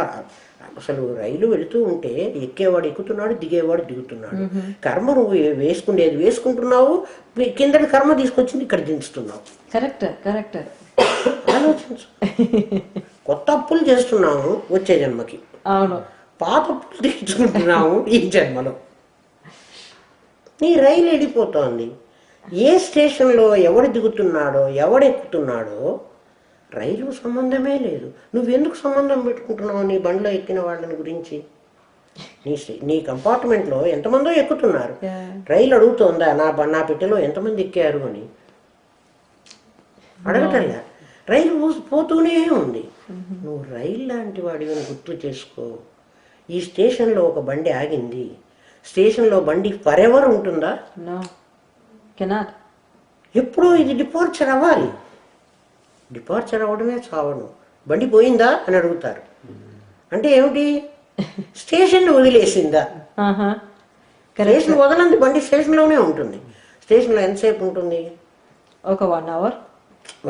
అసలు రైలు వెళుతూ ఉంటే ఎక్కేవాడు ఎక్కుతున్నాడు, దిగేవాడు దిగుతున్నాడు. కర్మ నువ్వు వేసుకునేది వేసుకుంటున్నావు, కిందటి కర్మ తీసుకొచ్చింది ఇక్కడ దించుతున్నావు. కరెక్ట్. కరెక్ట్. ఆలోచించు. కొత్త అప్పులు చేస్తున్నాము వచ్చే జన్మకి, అవును, పాత అప్పులు తీర్చుకుంటున్నాము ఈ జన్మలో. నీ రైలు వెళ్ళిపోతోంది, ఏ స్టేషన్లో ఎవడు దిగుతున్నాడో ఎవడెక్కుతున్నాడో రైలు సంబంధమే లేదు. నువ్వెందుకు సంబంధం పెట్టుకుంటున్నావు నీ బండిలో ఎక్కిన వాళ్ళని గురించి? నీ కంపార్ట్మెంట్లో ఎంతమందో ఎక్కుతున్నారు, రైలు అడుగుతోందా నా పెట్టెలో ఎంతమంది ఎక్కారు అని? అడగటల్లా, రైలు పోతూనే ఉంది. నువ్వు రైలు లాంటి వాడిని గుర్తు చేసుకో. ఈ స్టేషన్లో ఒక బండి ఆగింది, స్టేషన్లో బండి ఫరెవర్ ఉంటుందా? ఎప్పుడో ఇది డిపార్చర్ అవ్వాలి. డిపార్చర్ అవ్వడమే చావను. బండి పోయిందా అని అడుగుతారు. అంటే ఏమిటి? స్టేషన్ వదిలేసిందా? స్టేషన్ వదలంది, బండి స్టేషన్లోనే ఉంటుంది. స్టేషన్లో ఎంతసేపు ఉంటుంది? ఒక 1 అవర్.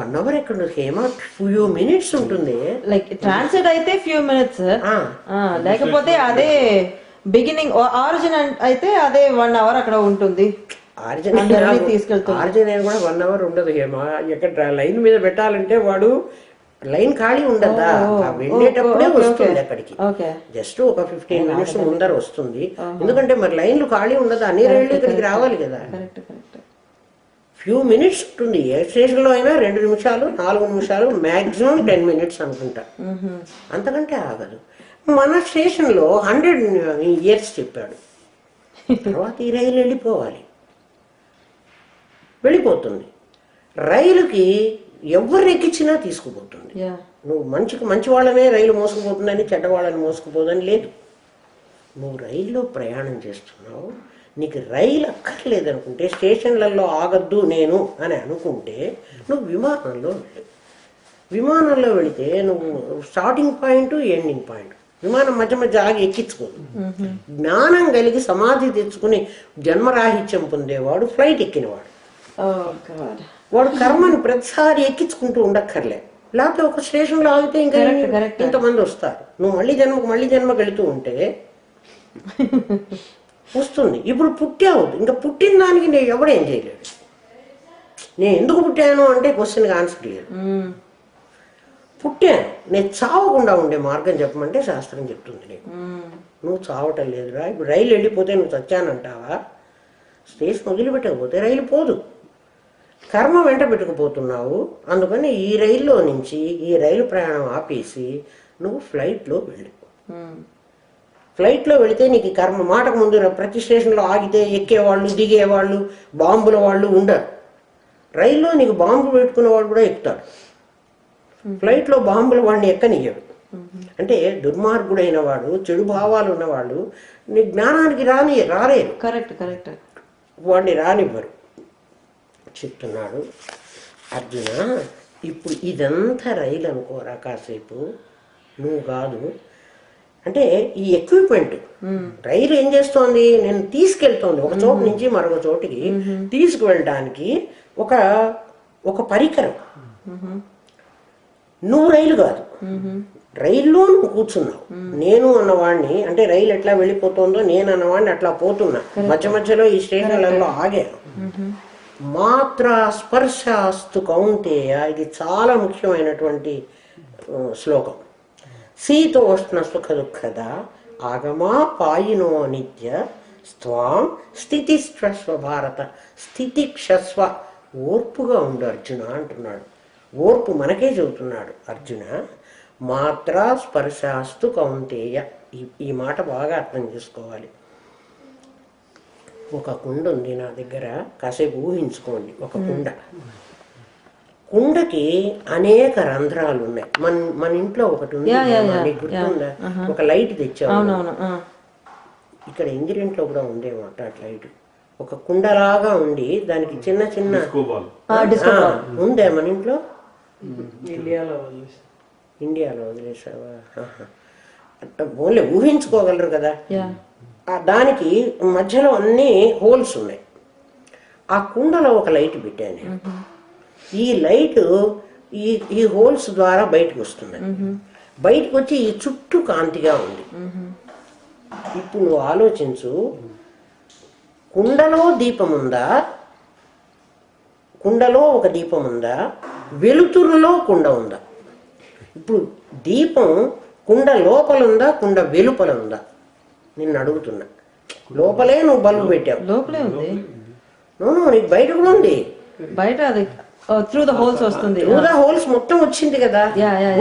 1 అవర్ ఎక్కడ హేమా, ఫ్యూ మినిట్స్ ఉంటుంది. లైక్ ట్రాన్సిట్ అయితే ఫ్యూ మినిట్స్, లేకపోతే అదే బిగినింగ్ ఆరిజిన్ అయితే అదే 1 అవర్ అక్కడ ఉంటుంది. ఆరిజిన్ కూడా 1 అవర్ ఉండదు హేమా. ఎక్కడ లైన్ మీద పెట్టాలంటే వాడు లైన్ ఖాళీ ఉండదా, వెళ్ళేటప్పుడే వస్తుంది అక్కడికి. జస్ట్ ఒక 15 మినిట్స్ ముందర వస్తుంది. ఎందుకంటే మరి లైన్లు ఖాళీ ఉండదు, అన్ని రైళ్లు ఇక్కడికి రావాలి కదా. ఫ్యూ మినిట్స్ ఉంటుంది. ఏ స్టేషన్లో అయినా 2 నిమిషాలు 4 నిమిషాలు, మ్యాక్సిమం 10 మినిట్స్ అనుకుంటా, అంతకంటే ఆగదు. మన స్టేషన్లో 100 ఇయర్స్ చెప్పాడు. తర్వాత ఈ రైలు వెళ్ళిపోతుంది. రైలుకి ఎవరు ఎక్కించినా తీసుకుపోతుంది. నువ్వు మంచి వాళ్ళనే రైలు మోసుకుపోతుందని, చెడ్డవాళ్ళని మోసుకుపోదని లేదు. నువ్వు రైల్లో ప్రయాణం చేస్తున్నావు, నీకు రైలు అక్కర్లేదనుకుంటే, స్టేషన్లలో ఆగద్దు నేను అని అనుకుంటే నువ్వు విమానంలో వెళితే నువ్వు స్టార్టింగ్ పాయింట్ ఎండింగ్ పాయింట్, విమానం మధ్య మధ్య ఆగి ఎక్కించుకోదు. జ్ఞానం కలిగి సమాధి తెచ్చుకుని జన్మరాహిత్యం పొందేవాడు ఫ్లైట్ ఎక్కినవాడు. వాడు కర్మని ప్రతిసారి ఎక్కించుకుంటూ ఉండక్కర్లే. లేకపోతే ఒక స్టేషన్లో ఆగితే ఇంకా ఇంతమంది వస్తారు. నువ్వు మళ్ళీ జన్మకి వెళుతూ ఉంటే వస్తుంది. ఇప్పుడు పుట్టావు, ఇంకా పుట్టిన దానికి నేను ఎవడేం చేయలేడు. నేను ఎందుకు పుట్టాను అంటే క్వశ్చన్కి ఆన్సర్ లేదు. పుట్టాను, నేను చావకుండా ఉండే మార్గం చెప్పమంటే శాస్త్రం చెప్తుంది నీకు. నువ్వు చావటం లేదురా. ఇప్పుడు రైలు వెళ్ళిపోతే నువ్వు చచ్చానంటావా? స్టేషన్ వదిలిపెట్టకపోతే రైలు పోదు. కర్మ వెంట పెట్టుకుపోతున్నావు. అందుకని ఈ రైల్లో నుంచి ఈ రైలు ప్రయాణం ఆపేసి నువ్వు ఫ్లైట్లో వెళ్ళు. ఫ్లైట్లో వెళితే నీకు కర్మ మాటకు ముందు ప్రతి స్టేషన్లో ఆగితే ఎక్కేవాళ్ళు, దిగేవాళ్ళు, బాంబుల వాళ్ళు ఉండరు. రైల్లో నీకు బాంబు పెట్టుకునేవాడు కూడా ఎక్కుతాడు. ఫ్లైట్లో బాంబుల వాడిని ఎక్కనియ్యడు. అంటే దుర్మార్గుడైన వాడు, చెడు భావాలు ఉన్నవాళ్ళు నీ జ్ఞానానికి రాలేరు. కరెక్ట్. వాడిని రానివ్వరు. చెప్తున్నాడు అర్జున, ఇప్పుడు ఇదంతా రైలు అనుకోరా కాసేపు, నువ్వు కాదు. అంటే ఈ ఎక్విప్మెంట్ రైలు ఏం చేస్తోంది? నేను తీసుకెళ్తోంది ఒక చోటు నుంచి మరొక చోటికి తీసుకువెళ్ళడానికి ఒక పరికరం. నువ్వు రైలు కాదు, రైల్లో నువ్వు కూర్చున్నావు, నేను అన్నవాడిని, అంటే రైలు ఎట్లా వెళ్ళిపోతుందో నేను అన్నవాడిని అట్లా పోతున్నా, మధ్య మధ్యలో ఈ స్టేషన్లలో ఆగాను. మాత్ర స్పర్శాస్తు కౌంతేయ, ఇది చాలా ముఖ్యమైనటువంటి శ్లోకం. శీతోష్ణ సుఖ దుఃఖద ఆగమా పాయినో నిత్య స్వాం స్థితిక్షస్వ భారత, స్థితిక్షస్వ, ఓర్పుగా ఉండు అర్జున అంటున్నాడు. ఓర్పు మనకే చెబుతున్నాడు అర్జున. మాత్ర స్పర్శాస్తు కౌంతేయ, ఈ మాట బాగా అర్థం చేసుకోవాలి. ఒక కుండ ఉంది నా దగ్గర, కాసేపు ఊహించుకోండి. ఒక కుండకి అనేక రంధ్రాలు ఉన్నాయి. మన ఇంట్లో ఒకటి ఉంది, నీకు గుర్తుందా? ఒక లైట్ తెచ్చావు, ఇక్కడ ఇందిరింట్లో కూడా ఉండేమాట లైట్. ఒక కుండలాగా ఉండి దానికి చిన్న చిన్న ఉందే మన ఇంట్లో. ఇండియాలో వదిలేసావా? ఓన్లీ ఊహించుకోగలరు కదా. దానికి మధ్యలో అన్ని హోల్స్ ఉన్నాయి. ఆ కుండలో ఒక లైట్ పెట్టాను. ఈ లైట్ ఈ హోల్స్ ద్వారా బయటకు వస్తుంది. బయటకు వచ్చి ఈ చుట్టూ కాంతిగా ఉంది. ఇప్పుడు నువ్వు ఆలోచించు, కుండలో దీపం ఉందా, కుండలో ఒక దీపం ఉందా, వెలుతురులో కుండ ఉందా? ఇప్పుడు దీపం కుండ లోపల ఉందా, కుండ వెలుపల ఉందా? నిన్ను అడుగుతున్నా. లోపలే నువ్వు బల్బు పెట్టావు, లోపలే ఉంది. నీకు బయట కూడా ఉంది. బయట అది త్రూ ద హోల్స్ వస్తుంది. త్రూ ద హోల్స్ మొత్తం వచ్చింది కదా.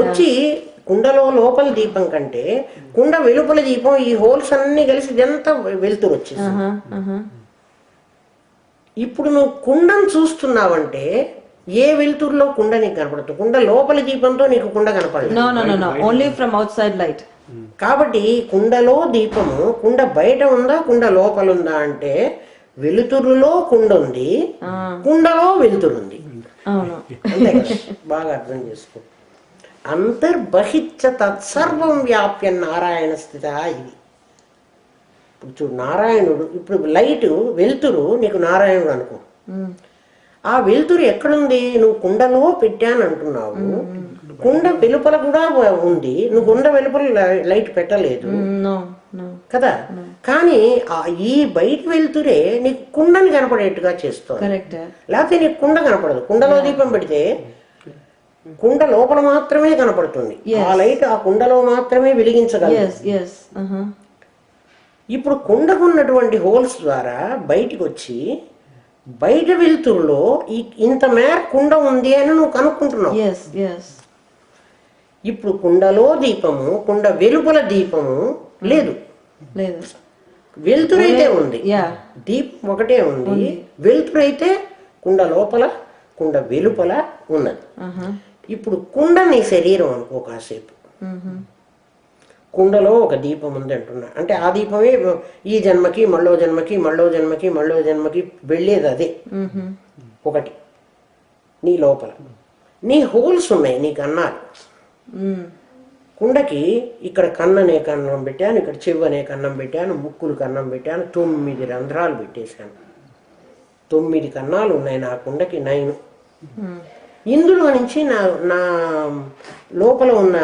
వచ్చి కుండలో లోపల దీపం కంటే కుండ వెలుపల దీపం, ఈ హోల్స్ అన్ని కలిసి ఇదంతా వెలుతురు వచ్చేసి. ఇప్పుడు నువ్వు కుండను చూస్తున్నావంటే ఏ వెలుతురులో కుండ నీకు కనపడుతుంది? కుండ లోపల దీపంతో నీకు కుండ కనపడదు. Only from out side light. కాబట్టి కుండలో దీపము, కుండ బయట ఉందా, కుండ లోపల ఉందా అంటే వెలుతురులో కుండ ఉంది, కుండలో వెలుతురు ఉంది. అంతే కదా, బాగా అర్థం చేసుకో. అంతర్బహిచ్చ తత్సర్వం వ్యాప్య నారాయణ స్థిత. ఇది ఇప్పుడు చూడు, నారాయణుడు, ఇప్పుడు లైట్ వెలుతురు నీకు నారాయణుడు అనుకో. ఆ వెలుతురు ఎక్కడుంది? నువ్వు కుండలో పెట్టాను అంటున్నావు, కుండ వెలుపల కూడా ఉంది, నువ్వు కుండ వెలుపల లైట్ పెట్టలేదు కదా. కానీ ఈ బయట వెలుతురే నీకు కుండని కనపడేట్టుగా చేస్తుంది. లేకపోతే నీకు కుండ కనపడదు. కుండలో దీపం పెడితే కుండ లోపల మాత్రమే కనపడుతుంది, ఆ లైట్ ఆ కుండలో మాత్రమే వెలిగించగలదు. ఇప్పుడు కుండకున్నటువంటి హోల్స్ ద్వారా బయటికి వచ్చి బయట వెలుతురులో ఇంత మేర కుండ ఉంది అని నువ్వు కనుక్కుంటున్నావు. ఇప్పుడు కుండలో దీపము, కుండ వెలుపల దీపము లేదు. వెలుతురైతే ఉంది, దీపం ఒకటే ఉంది. వెలుతురైతే కుండ లోపల కుండ వెలుపల ఉన్నది. ఇప్పుడు కుండ నీ శరీరం అనుకో. కాసేపు కుండలో ఒక దీపం ఉంది అంటున్నా, అంటే ఆ దీపమే ఈ జన్మకి మళ్ళో జన్మకి మళ్ళో జన్మకి మళ్ళో జన్మకి వెళ్ళేది అదే. ఒకటి నీ లోపల నీ హోల్స్ ఉన్నాయి, నీ కన్నాలు. కుండకి ఇక్కడ కన్ననే కన్నం పెట్టాను, ఇక్కడ చెవు అనే కన్నం పెట్టాను, ముక్కులు కన్నం పెట్టాను, 9 రంధ్రాలు పెట్టేశాను. 9 కన్నాలు ఉన్నాయి నా కుండకి, 9. ఇందులో నుంచి నా లోపల ఉన్న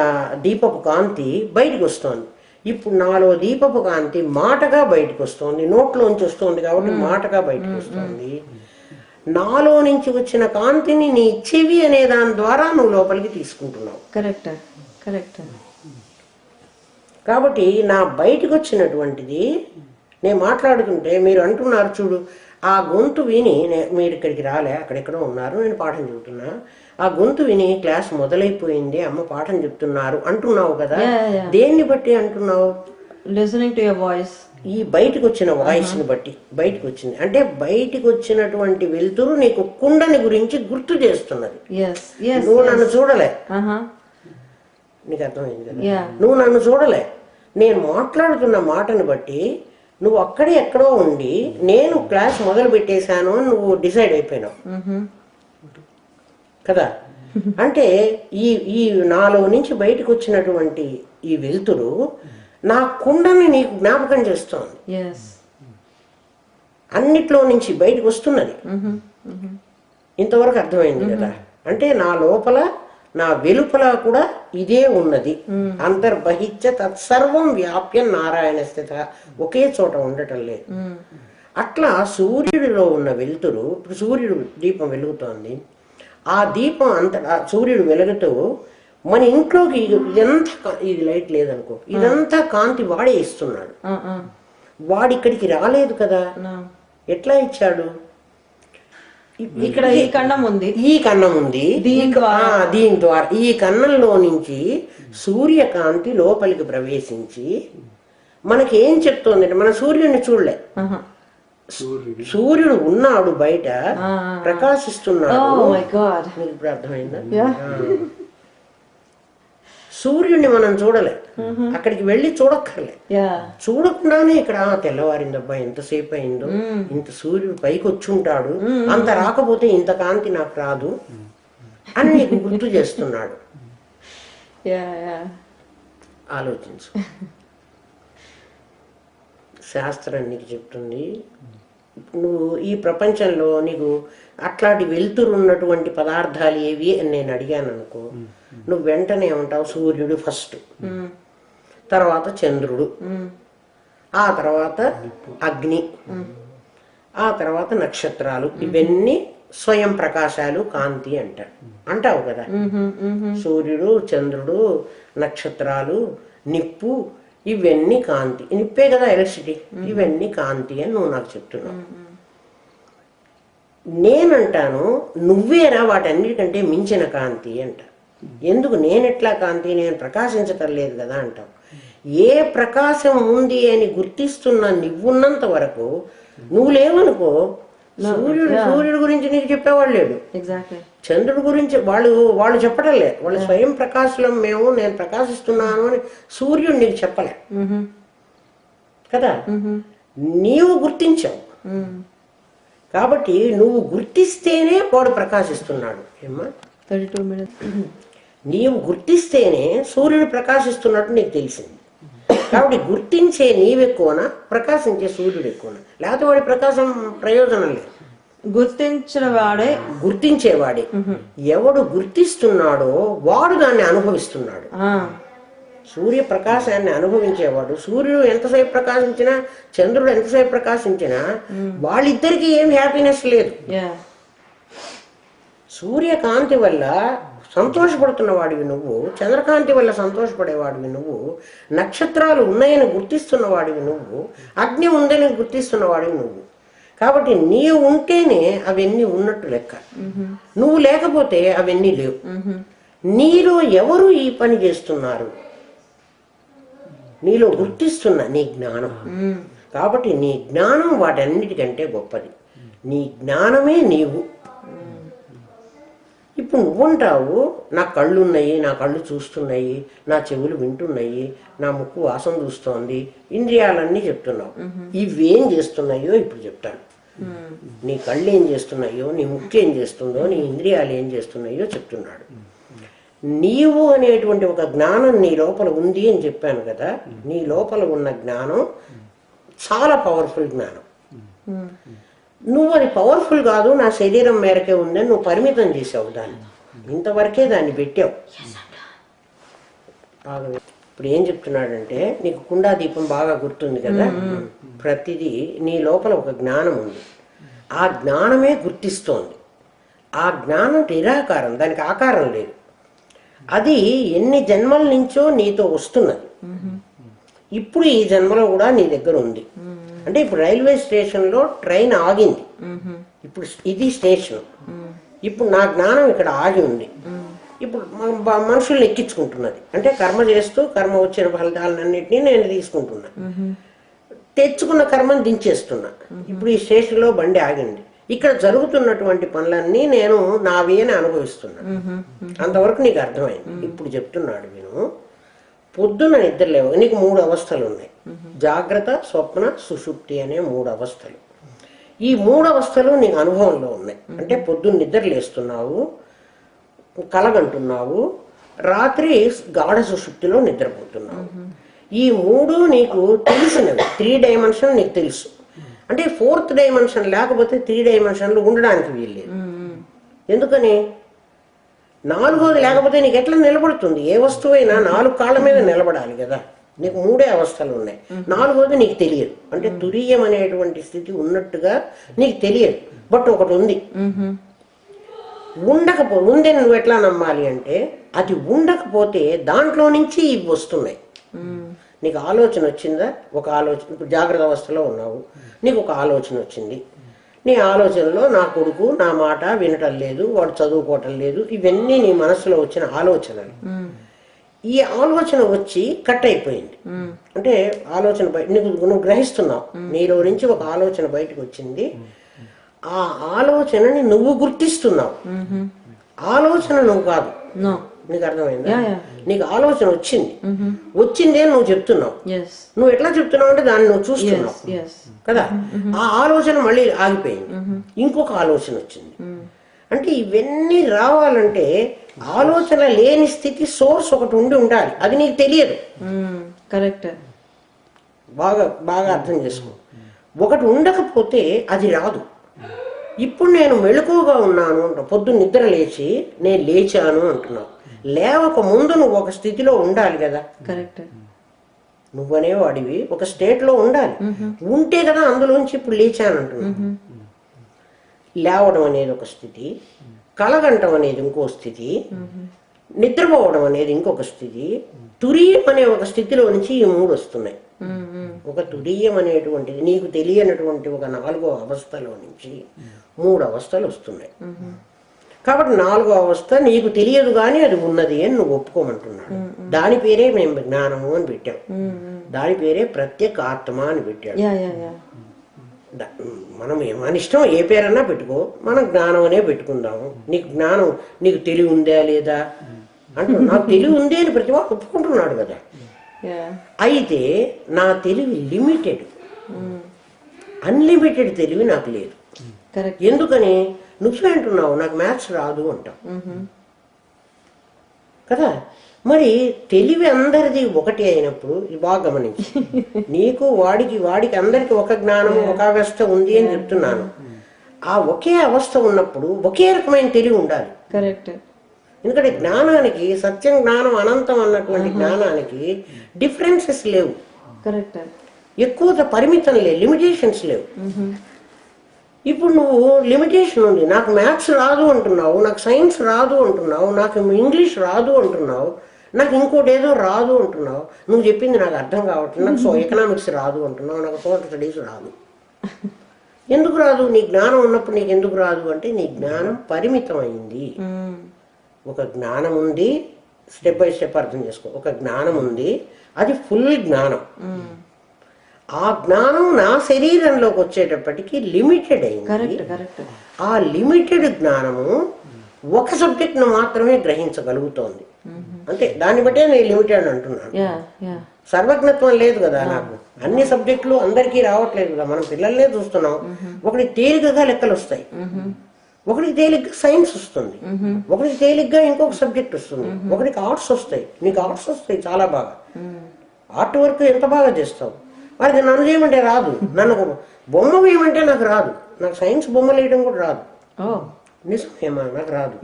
దీపపు కాంతి బయటకు వస్తుంది. ఇప్పుడు నాలో దీపపు కాంతి మాటగా బయటకు వస్తుంది, నోట్లోంచి వస్తుంది కాబట్టి మాటగా బయటకు వస్తుంది. నాలో నుంచి వచ్చిన కాంతిని నీ చెవి అనే దాని ద్వారా నువ్వు లోపలికి తీసుకుంటున్నావు. కరెక్ట్. కాబట్టి నా బయటకు వచ్చినటువంటిది నేను మాట్లాడుతుంటే మీరు అంటున్నారు చూడు, ఆ గొంతు విని మీరు ఇక్కడికి రాలే, అక్కడెక్కడో ఉన్నారు, నేను పాఠం చెబుతున్నా, ఆ గొంతు విని క్లాస్ మొదలైపోయింది, అమ్మ పాఠం చెప్తున్నారు అంటున్నావు కదా. దేన్ని బట్టి అంటున్నావు? Listening to your voice. ఈ బయటకు వచ్చిన వాయిస్ ని బట్టి బయటకు వచ్చింది. అంటే బయటకు వచ్చినటువంటి వెలుతురు నీకు కుండని గురించి గుర్తు చేస్తున్నది. నువ్వు నన్ను చూడలే, నీకు అర్థమైంది కదా. నువ్వు నన్ను చూడలే, నేను మాట్లాడుతున్న మాటను బట్టి నువ్వు అక్కడే ఎక్కడో ఉండి నేను క్లాస్ మొదలు పెట్టేశాను అని నువ్వు డిసైడ్ అయిపోయినావు కదా. అంటే ఈ నాలో నుంచి బయటకు వచ్చినటువంటి ఈ వెలుతురు నా కుండని నీకు జ్ఞాపకం చేస్తోంది. అన్నిట్లో నుంచి బయటకు వస్తున్నది. ఇంతవరకు అర్థమైంది కదా. అంటే నా లోపల నా వెలుపల కూడా ఇదే ఉన్నది. అంతర్బహిత్య తత్సర్వం వ్యాప్య నారాయణ స్థిత, ఒకే చోట ఉండటం లేదు. అట్లా సూర్యుడిలో ఉన్న వెలుతురు, ఇప్పుడు సూర్యుడు దీపం వెలుగుతోంది, ఆ దీపం అంతటా సూర్యుడు వెలుగుతూ మన ఇంట్లోకి ఇదంతా, ఇది లైట్ లేదనుకో, ఇదంతా కాంతి వాడే ఇస్తున్నాడు. వాడిక్కడికి రాలేదు కదా, ఎట్లా ఇచ్చాడు? ఇక్కడ ఈ కన్నం ఉంది, ఈ కన్నం ఉంది, దీని ద్వారా ఈ కన్నంలో నుంచి సూర్యకాంతి లోపలికి ప్రవేశించి మనకి ఏం చెప్తోంది అంటే, మన సూర్యుడిని చూడలే, సూర్యుడు ఉన్నాడు బయట ప్రకాశిస్తున్నాడు. మీకు ఇప్పుడు అర్థమైందా? సూర్యుడిని మనం చూడలే, అక్కడికి వెళ్ళి చూడక్కర్లే, చూడకుండానే ఇక్కడ తెల్లవారిందబ్బా, ఎంతసేపు అయిందో, ఇంత సూర్యుడు పైకి వచ్చి ఉంటాడు, అంత రాకపోతే ఇంత కాంతి నాకు రాదు అని నీకు గుర్తు చేస్తున్నాడు. ఆలోచించు. శాస్త్రం నీకు చెప్తుంది, నువ్వు ఈ ప్రపంచంలో నీకు అట్లాంటి వెలుతురు ఉన్నటువంటి పదార్థాలు ఏవి అని నేను అడిగాను అనుకో, నువ్వు వెంటనే ఉంటావు సూర్యుడు ఫస్ట్, తర్వాత చంద్రుడు, ఆ తర్వాత అగ్ని, ఆ తర్వాత నక్షత్రాలు. ఇవన్నీ స్వయం ప్రకాశాలు, కాంతి అంటావు కదా. సూర్యుడు, చంద్రుడు, నక్షత్రాలు, నిప్పు, ఇవన్నీ కాంతి. నిప్పే కదా ఎలక్ట్రిసిటీ, ఇవన్నీ కాంతి అని నువ్వు నాకు చెప్తున్నావు. నేనంటాను నువ్వేరా వాటన్నిటికంటే మించిన కాంతి అంట. ఎందుకు నేనెట్లా కాంతి, నేను ప్రకాశించటం లేదు కదా అంటావు. ఏ ప్రకాశం ఉంది అని గుర్తిస్తున్న నువ్వున్నంత వరకు, నువ్వు లేవనుకో, సూర్యుడు గురించి నీకు చెప్పేవాళ్ళు లేడు, చంద్రుడి గురించి వాళ్ళు చెప్పడం లేదు. వాళ్ళు స్వయం ప్రకాశం, నేను ప్రకాశిస్తున్నాను అని సూర్యుడు నీకు చెప్పలే కదా, నీవు గుర్తించావు. కాబట్టి నువ్వు గుర్తిస్తేనే వాడు ప్రకాశిస్తున్నాడు. ఏమ్మా 32 minutes. నీవు గుర్తిస్తేనే సూర్యుడు ప్రకాశిస్తున్నట్టు నీకు తెలిసింది. కాబట్టి గుర్తించే నీవెక్కువనా, ప్రకాశించే సూర్యుడు ఎక్కువనా? లేకపోతే వాడి ప్రకాశం ప్రయోజనం లేదు. గుర్తించేవాడే. ఎవడు గుర్తిస్తున్నాడో వాడు దాన్ని అనుభవిస్తున్నాడు. సూర్య ప్రకాశాన్ని అనుభవించేవాడు, సూర్యుడు ఎంతసేపు ప్రకాశించినా, చంద్రుడు ఎంతసేపు ప్రకాశించినా వాళ్ళిద్దరికీ ఏం హ్యాపీనెస్ లేదు. సూర్యకాంతి వల్ల సంతోషపడుతున్న వాడివి నువ్వు, చంద్రకాంతి వల్ల సంతోషపడేవాడివి నువ్వు, నక్షత్రాలు ఉన్నాయని గుర్తిస్తున్న వాడివి నువ్వు, అగ్ని ఉందని గుర్తిస్తున్న వాడివి నువ్వు. కాబట్టి నీవు ఉంటేనే అవన్నీ ఉన్నట్టు లెక్క, నువ్వు లేకపోతే అవన్నీ లేవు. నీలో ఎవరు ఈ పని చేస్తున్నారు? నీలో గుర్తిస్తున్న నీ జ్ఞానం. కాబట్టి నీ జ్ఞానం వాటన్నిటికంటే గొప్పది. నీ జ్ఞానమే నీవు. ఇప్పుడు నువ్వుంటావు, నా కళ్ళు ఉన్నాయి, నా కళ్ళు చూస్తున్నాయి, నా చెవులు వింటున్నాయి, నా ముక్కు వాసన చూస్తోంది, ఇంద్రియాలన్నీ చెప్తున్నావు. ఇవేం చేస్తున్నాయో ఇప్పుడు చెప్తాను. నీ కళ్ళు ఏం చేస్తున్నాయో, నీ ముక్కు ఏం చేస్తుందో, నీ ఇంద్రియాలు ఏం చేస్తున్నాయో చెప్తున్నాడు. నీవు అనేటువంటి ఒక జ్ఞానం నీ లోపల ఉంది అని చెప్పాను కదా. నీ లోపల ఉన్న జ్ఞానం చాలా పవర్ఫుల్ జ్ఞానం. నువ్వు అది పవర్ఫుల్ కాదు, నా శరీరం మేరకే ఉందని నువ్వు పరిమితం చేసావు దాన్ని, ఇంతవరకే దాన్ని పెట్టావు. బాగా ఇప్పుడు ఏం చెప్తున్నాడంటే, నీకు కుండా దీపం బాగా గుర్తుంది కదా. ప్రతిదీ నీ లోపల ఒక జ్ఞానం ఉంది, ఆ జ్ఞానమే గుర్తిస్తోంది. ఆ జ్ఞానం నిరాకారం, దానికి ఆకారం లేదు. అది ఎన్ని జన్మల నుంచో నీతో వస్తున్నది. ఇప్పుడు ఈ జన్మలో కూడా నీ దగ్గర ఉంది. అంటే ఇప్పుడు రైల్వే స్టేషన్లో ట్రైన్ ఆగింది, ఇప్పుడు ఇది స్టేషన్. ఇప్పుడు నా జ్ఞానం ఇక్కడ ఆగి ఉంది. ఇప్పుడు మనుషుల్ని ఎక్కించుకుంటున్నది. అంటే కర్మ చేస్తూ కర్మ వచ్చిన ఫలితాలన్నింటినీ నేను తీసుకుంటున్నా, తెచ్చుకున్న కర్మను దించేస్తున్నా. ఇప్పుడు ఈ స్టేషన్లో బండి ఆగింది, ఇక్కడ జరుగుతున్నటువంటి పనులన్నీ నేను నావి అని అనుభవిస్తున్నా. అంతవరకు నీకు అర్థమైంది. ఇప్పుడు చెప్తున్నాడు విను. పొద్దున నిద్రలేవు, నీకు 3 అవస్థలు ఉన్నాయి. జాగ్రత్త, స్వప్న, సుషుప్తి అనే 3 అవస్థలు. ఈ 3 అవస్థలు నీకు అనుభవంలో ఉన్నాయి. అంటే పొద్దున్న నిద్ర లేస్తున్నావు, కలగంటున్నావు, రాత్రి గాఢ సుషుప్తిలో నిద్రపోతున్నావు. ఈ 3 నీకు తెలిసినవి. 3 డైమెన్షన్ నీకు తెలుసు. అంటే 4th డైమెన్షన్ లేకపోతే 3 డైమెన్షన్లు ఉండడానికి వీల్లేదు. ఎందుకని? నాలుగోది లేకపోతే నీకు ఎట్లా నిలబడుతుంది? ఏ వస్తువైనా 4 కాళ్ళ మీద నిలబడాలి కదా. నీకు 3 అవస్థలు ఉన్నాయి. నాలుగోది నీకు తెలియదు. అంటే తురీయం అనేటువంటి స్థితి ఉన్నట్టుగా నీకు తెలియదు. బట్ ఒకటి ఉంది. ఉందని నువ్వు ఎట్లా నమ్మాలి అంటే, అది ఉండకపోతే దాంట్లో నుంచి ఇవి వస్తున్నాయి. నీకు ఆలోచన వచ్చిందా? ఒక ఆలోచన, ఇప్పుడు జాగ్రత్త అవస్థలో ఉన్నావు, నీకు ఒక ఆలోచన వచ్చింది. నీ ఆలోచనలో నా కొడుకు నా మాట వినటం లేదు, వాడు చదువుకోవటం లేదు, ఇవన్నీ నీ మనసులో వచ్చిన ఆలోచనలు. ఈ ఆలోచన వచ్చి కట్ అయిపోయింది. అంటే ఆలోచన నువ్వు గ్రహిస్తున్నావు, నీలో నుంచి ఒక ఆలోచన బయటకు వచ్చింది. ఆ ఆలోచనని నువ్వు గుర్తిస్తున్నావు. ఆలోచన నువ్వు కాదు. నీకు అర్థమైందా? నీకు ఆలోచన వచ్చింది అని నువ్వు చెప్తున్నావు. నువ్వు ఎట్లా చెప్తున్నావు అంటే దాన్ని నువ్వు చూస్తున్నావు కదా. ఆ ఆలోచన మళ్ళీ ఆగిపోయింది, ఇంకొక ఆలోచన వచ్చింది. అంటే ఇవన్నీ రావాలంటే ఆలోచన లేని స్థితి, సోర్స్ ఒకటి ఉండాలి. అది నీకు తెలియదు. కరెక్ట్. బాగా బాగా అర్థం చేసుకో. ఒకటి ఉండకపోతే అది రాదు. ఇప్పుడు నేను మెలకువగా ఉన్నాను అంట, పొద్దున్న నిద్ర లేచి నేను లేచాను అంటున్నావు. లేవక ముందు నువ్వు ఒక స్థితిలో ఉండాలి కదా. కరెక్ట్. నువ్వనే వాడివి ఒక స్టేట్ లో ఉండాలి. ఉంటే కదా అందులోంచి ఇప్పుడు లేచాను అంటున్నావు. లేవడం అనేది ఒక స్థితి, కలగంటం అనేది ఇంకో స్థితి, నిద్రపోవడం అనేది ఇంకొక స్థితి, తురీయం అనే ఒక స్థితిలో నుంచి ఈ 3 వస్తున్నాయి. ఒక తురీయం అనేటువంటిది నీకు తెలియనటువంటి ఒక 4వ అవస్థలో నుంచి 3 అవస్థలు వస్తున్నాయి. కాబట్టి 4వ అవస్థ నీకు తెలియదు కానీ అది ఉన్నది అని నువ్వు ఒప్పుకోమంటున్నాడు. దాని పేరే మేము జ్ఞానము అని పెట్టాం. దాని పేరే ప్రత్యేక ఆత్మ అని పెట్టాడు. మనం మన ఇష్టం ఏ పేరన్నా పెట్టుకో, మనం జ్ఞానం అనే పెట్టుకుందాము. నీకు జ్ఞానం, నీకు తెలివి ఉందా లేదా అంటూ, నాకు తెలివి ఉంది అని ప్రతి వాడు ఒప్పుకుంటున్నాడు కదా. అయితే నా తెలివి లిమిటెడ్, అన్లిమిటెడ్ తెలివి నాకు లేదు. ఎందుకని? నువ్వే అంటున్నావు నాకు మ్యాథ్స్ రాదు అంటావు కదా. మరి తెలివి అందరిది ఒకటి అయినప్పుడు, ఇది బాగా గమనించి, నీకు వాడికి అందరికి ఒక జ్ఞానము ఒక అవస్థ ఉంది అని చెప్తున్నాను. ఆ ఒకే అవస్థ ఉన్నప్పుడు ఒకే రకమైన తెలివి ఉండాలి. కరెక్ట్. ఎందుకంటే జ్ఞానానికి, సత్యం జ్ఞానం అనంతం అన్నటువంటి జ్ఞానానికి డిఫరెన్సెస్ లేవు. కరెక్ట్. ఎక్కువ పరిమితం లేవు, లిమిటేషన్స్ లేవు. ఇప్పుడు నువ్వు లిమిటేషన్ ఉంది, నాకు మ్యాథ్స్ రాదు అంటున్నావు, నాకు సైన్స్ రాదు అంటున్నావు, నాకు ఇంగ్లీష్ రాదు అంటున్నావు, నాకు ఇంకోటి ఏదో రాదు అంటున్నావు. నువ్వు చెప్పింది నాకు అర్థం కావట్లేదు. నాకు ఎకనామిక్స్ రాదు అంటున్నావు, నాకు సోషల్ స్టడీస్ రాదు. ఎందుకు రాదు? నీ జ్ఞానం ఉన్నప్పుడు నీకు ఎందుకు రాదు అంటే, నీ జ్ఞానం పరిమితం అయింది. ఒక జ్ఞానం ఉంది, స్టెప్ బై స్టెప్ అర్థం చేసుకో. ఒక జ్ఞానం ఉంది, అది ఫుల్ జ్ఞానం. ఆ జ్ఞానం నా శరీరంలోకి వచ్చేటప్పటికి లిమిటెడ్ అయింది. ఆ లిమిటెడ్ జ్ఞానము ఒక సబ్జెక్ట్ ను మాత్రమే గ్రహించగలుగుతోంది. అంతే. దాన్ని బట్టే నేను లిమిటెడ్ అంటున్నాను. సర్వజ్ఞత్వం లేదు కదా నాకు. అన్ని సబ్జెక్టులు అందరికీ రావట్లేదు కదా. మనం పిల్లల్నే చూస్తున్నాం. ఒకటి తేలికగా లెక్కలు వస్తాయి, ఒకటికి తేలిగ్గా సైన్స్ వస్తుంది, ఒకటికి తేలిగ్గా ఇంకొక సబ్జెక్ట్ వస్తుంది, ఒకటికి ఆర్ట్స్ వస్తాయి. నీకు ఆర్ట్స్ వస్తాయి చాలా బాగా, ఆర్ట్ వర్క్ ఎంత బాగా చేస్తావు. వాడికి నన్ను చేయమంటే రాదు, నన్ను బొమ్మ వేయమంటే నాకు రాదు, నాకు సైన్స్ బొమ్మలు వేయడం కూడా రాదు. నిజమేమా, నాకు రాదు.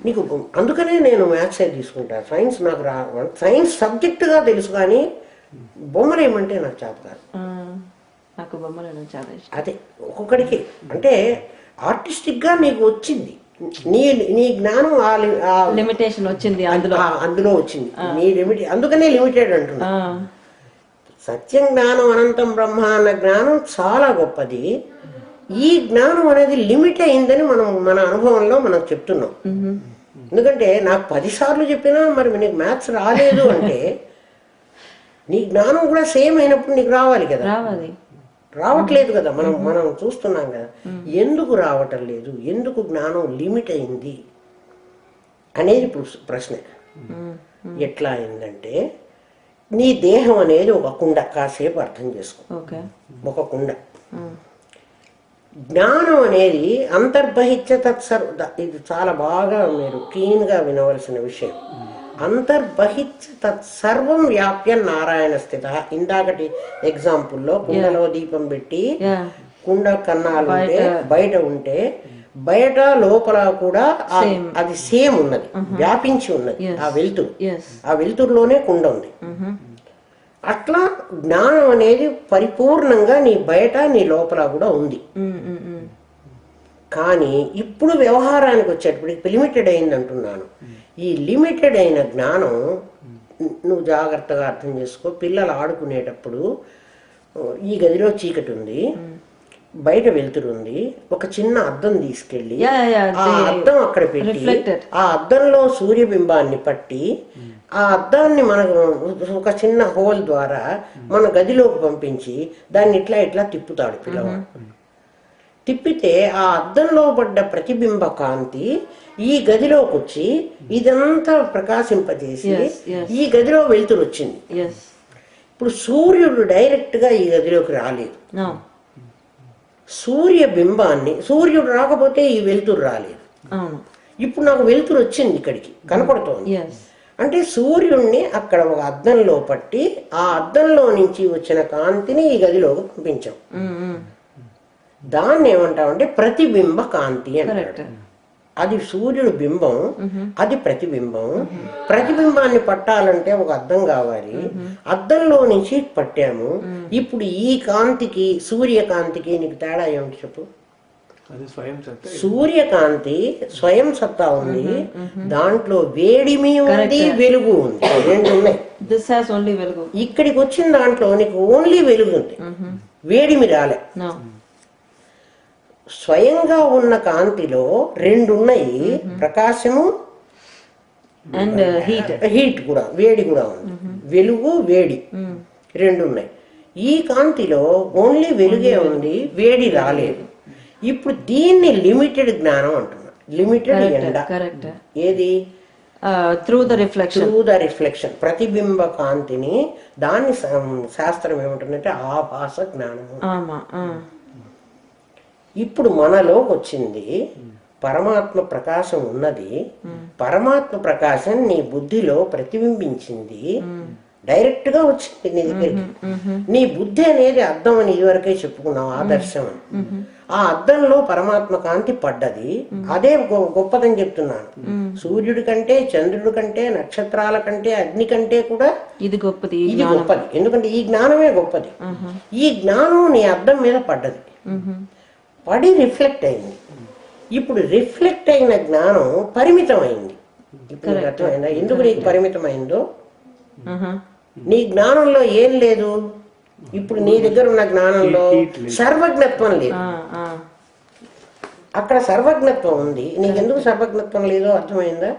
నీకు అందుకనే నేను మ్యాథ్స్ తీసుకుంటాను. సైన్స్ నాకు సైన్స్ సబ్జెక్టుగా తెలుసు కానీ బొమ్మలు వేయమంటే నాకు చేత కాదు. అదే ఒక్కొక్కడికి. అంటే ఆర్టిస్టిక్గా నీకు వచ్చింది, నీ జ్ఞానం లిమిటేషన్ వచ్చింది, అందులో వచ్చింది నీ లిమిట్. అందుకనే లిమిటెడ్ అంటున్నా. సత్యం జ్ఞానం అనంతం బ్రహ్మ అన్న జ్ఞానం చాలా గొప్పది. ఈ జ్ఞానం అనేది లిమిట్ అయిందని మనం మన అనుభవంలో మనం చెప్తున్నాం. ఎందుకంటే నాకు 10 సార్లు చెప్పినా మరి నీకు మ్యాథ్స్ రాలేదు అంటే నీ జ్ఞానం కూడా సేమ్ అయినప్పుడు నీకు రావాలి కదా. రావట్లేదు కదా. మనం చూస్తున్నాం కదా. ఎందుకు రావటం లేదు, ఎందుకు జ్ఞానం లిమిట్ అయింది అనేది ఇప్పుడు ప్రశ్న. ఎట్లా అయిందంటే, నీ దేహం అనేది ఒక కుండ. కాసేపు అర్థం చేసుకో. ఒక కుండ. జ్ఞానం అనేది అంతర్బహిత్య తత్సర్వ. ఇది చాలా బాగా మీరు క్లీన్గా వినవలసిన విషయం. అంతర్బహిత్య తత్సర్వం వ్యాప్య నారాయణ స్థిత. ఇందాకటి ఎగ్జాంపుల్లో కుండలో దీపం పెట్టి కుండ కన్నాలు ఉంటే బయట ఉంటే బయట లోపల కూడా అది సేమ్ ఉన్నది, వ్యాపించి ఉన్నది. ఆ వెలుతురు, ఆ వెలుతురులోనే కుండ ఉంది. అట్లా జ్ఞానం అనేది పరిపూర్ణంగా నీ బయట నీ లోపల కూడా ఉంది. కానీ ఇప్పుడు వ్యవహారానికి వచ్చేటప్పటికి లిమిటెడ్ అయింది అంటున్నాను. ఈ లిమిటెడ్ అయిన జ్ఞానం నువ్వు జాగ్రత్తగా అర్థం చేసుకో. పిల్లలు ఆడుకునేటప్పుడు ఈ గదిలో చీకటి ఉంది, బయట వెలుతురు ఉంది, ఒక చిన్న అద్దం తీసుకెళ్ళి ఆ అద్దం అక్కడ పెట్టి ఆ అద్దంలో సూర్యబింబాన్ని పట్టి ఆ అద్దాన్ని మనకు ఒక చిన్న హోల్ ద్వారా మన గదిలోకి పంపించి దాన్ని ఇట్లా ఇట్లా తిప్పుతాడు పిల్లవాడు. తిప్పితే ఆ అద్దంలో పడ్డ ప్రతిబింబ కాంతి ఈ గదిలోకి వచ్చి ఇదంతా ప్రకాశింపజేసి ఈ గదిలో వెలుతురు వచ్చింది. ఇప్పుడు సూర్యుడు డైరెక్ట్ గా ఈ గదిలోకి రాలేదు. సూర్య బింబాన్ని, సూర్యుడు రాకపోతే ఈ వెలుతురు రాలేదు. ఇప్పుడు నాకు వెలుతురు వచ్చింది, ఇక్కడికి కనపడుతోంది. అంటే సూర్యుడిని అక్కడ ఒక అద్దంలో పట్టి ఆ అద్దంలో నుంచి వచ్చిన కాంతిని ఈ గదిలోకి పంపించాం. దాన్ని ఏమంటామంటే ప్రతిబింబ కాంతి అంటారు. అది సూర్యుడు బింబం, అది ప్రతిబింబం. ప్రతిబింబాన్ని పట్టాలంటే ఒక అద్దం కావాలి, అద్దంలో నుంచి పట్టాము. ఇప్పుడు ఈ కాంతికి సూర్యకాంతికి నీకు తేడా ఏమిటి చెప్పు? సూర్యకాంతి స్వయం సత్తా ఉంది, దాంట్లో వేడిమి ఉంది, వెలుగు ఉంది, రెండు ఉన్నాయి. ఇక్కడికి వచ్చిన దాంట్లో నీకు ఓన్లీ వెలుగు ఉంది, వేడిమి రాలే. స్వయంగా ఉన్న కాంతిలో రెండు ఉన్నాయి, ప్రకాశము అండ్ హీట్ కూడా, వేడి కూడా ఉంది. వెలుగు వేడి రెండు ఉన్నాయి. ఈ కాంతిలో ఓన్లీ వెలుగే ఉంది, వేడి రాలేదు. ఇప్పుడు దీన్ని లిమిటెడ్ జ్ఞానం అంటున్నా. లిమిటెడ్ ఎండ ఏది? త్రూ ద రిఫ్లెక్షన్, ప్రతిబింబ కాంతిని. దాన్ని శాస్త్రం ఏమంటుందంటే ఆభాస జ్ఞానము. ఇప్పుడు మనలోకి వచ్చింది పరమాత్మ ప్రకాశం ఉన్నది. పరమాత్మ ప్రకాశం నీ బుద్ధిలో ప్రతిబింబించింది, డైరెక్ట్ గా వచ్చింది నీ దగ్గరికి. నీ బుద్ధి అనేది అద్దం అని ఇదివరకే చెప్పుకున్నావు, ఆదర్శం అని. ఆ అద్దంలో పరమాత్మ కాంతి పడ్డది, అదే గొప్పదని చెప్తున్నాను. సూర్యుడి కంటే, చంద్రుడి కంటే, నక్షత్రాల కంటే, అగ్ని కంటే కూడా ఇది గొప్పది. ఎందుకంటే ఈ జ్ఞానమే గొప్పది. ఈ జ్ఞానం నీ అద్దం మీద పడ్డది, పడి రిఫ్లెక్ట్ అయింది. ఇప్పుడు రిఫ్లెక్ట్ అయిన జ్ఞానం పరిమితమైంది. ఇప్పుడు అర్థమైందా ఎందుకు నీకు పరిమితమైందో? నీ జ్ఞానంలో ఏం లేదు. ఇప్పుడు నీ దగ్గర ఉన్న జ్ఞానంలో సర్వజ్ఞత్వం లేదు, అక్కడ సర్వజ్ఞత్వం ఉంది. నీకెందుకు సర్వజ్ఞత్వం లేదో అర్థమైందా?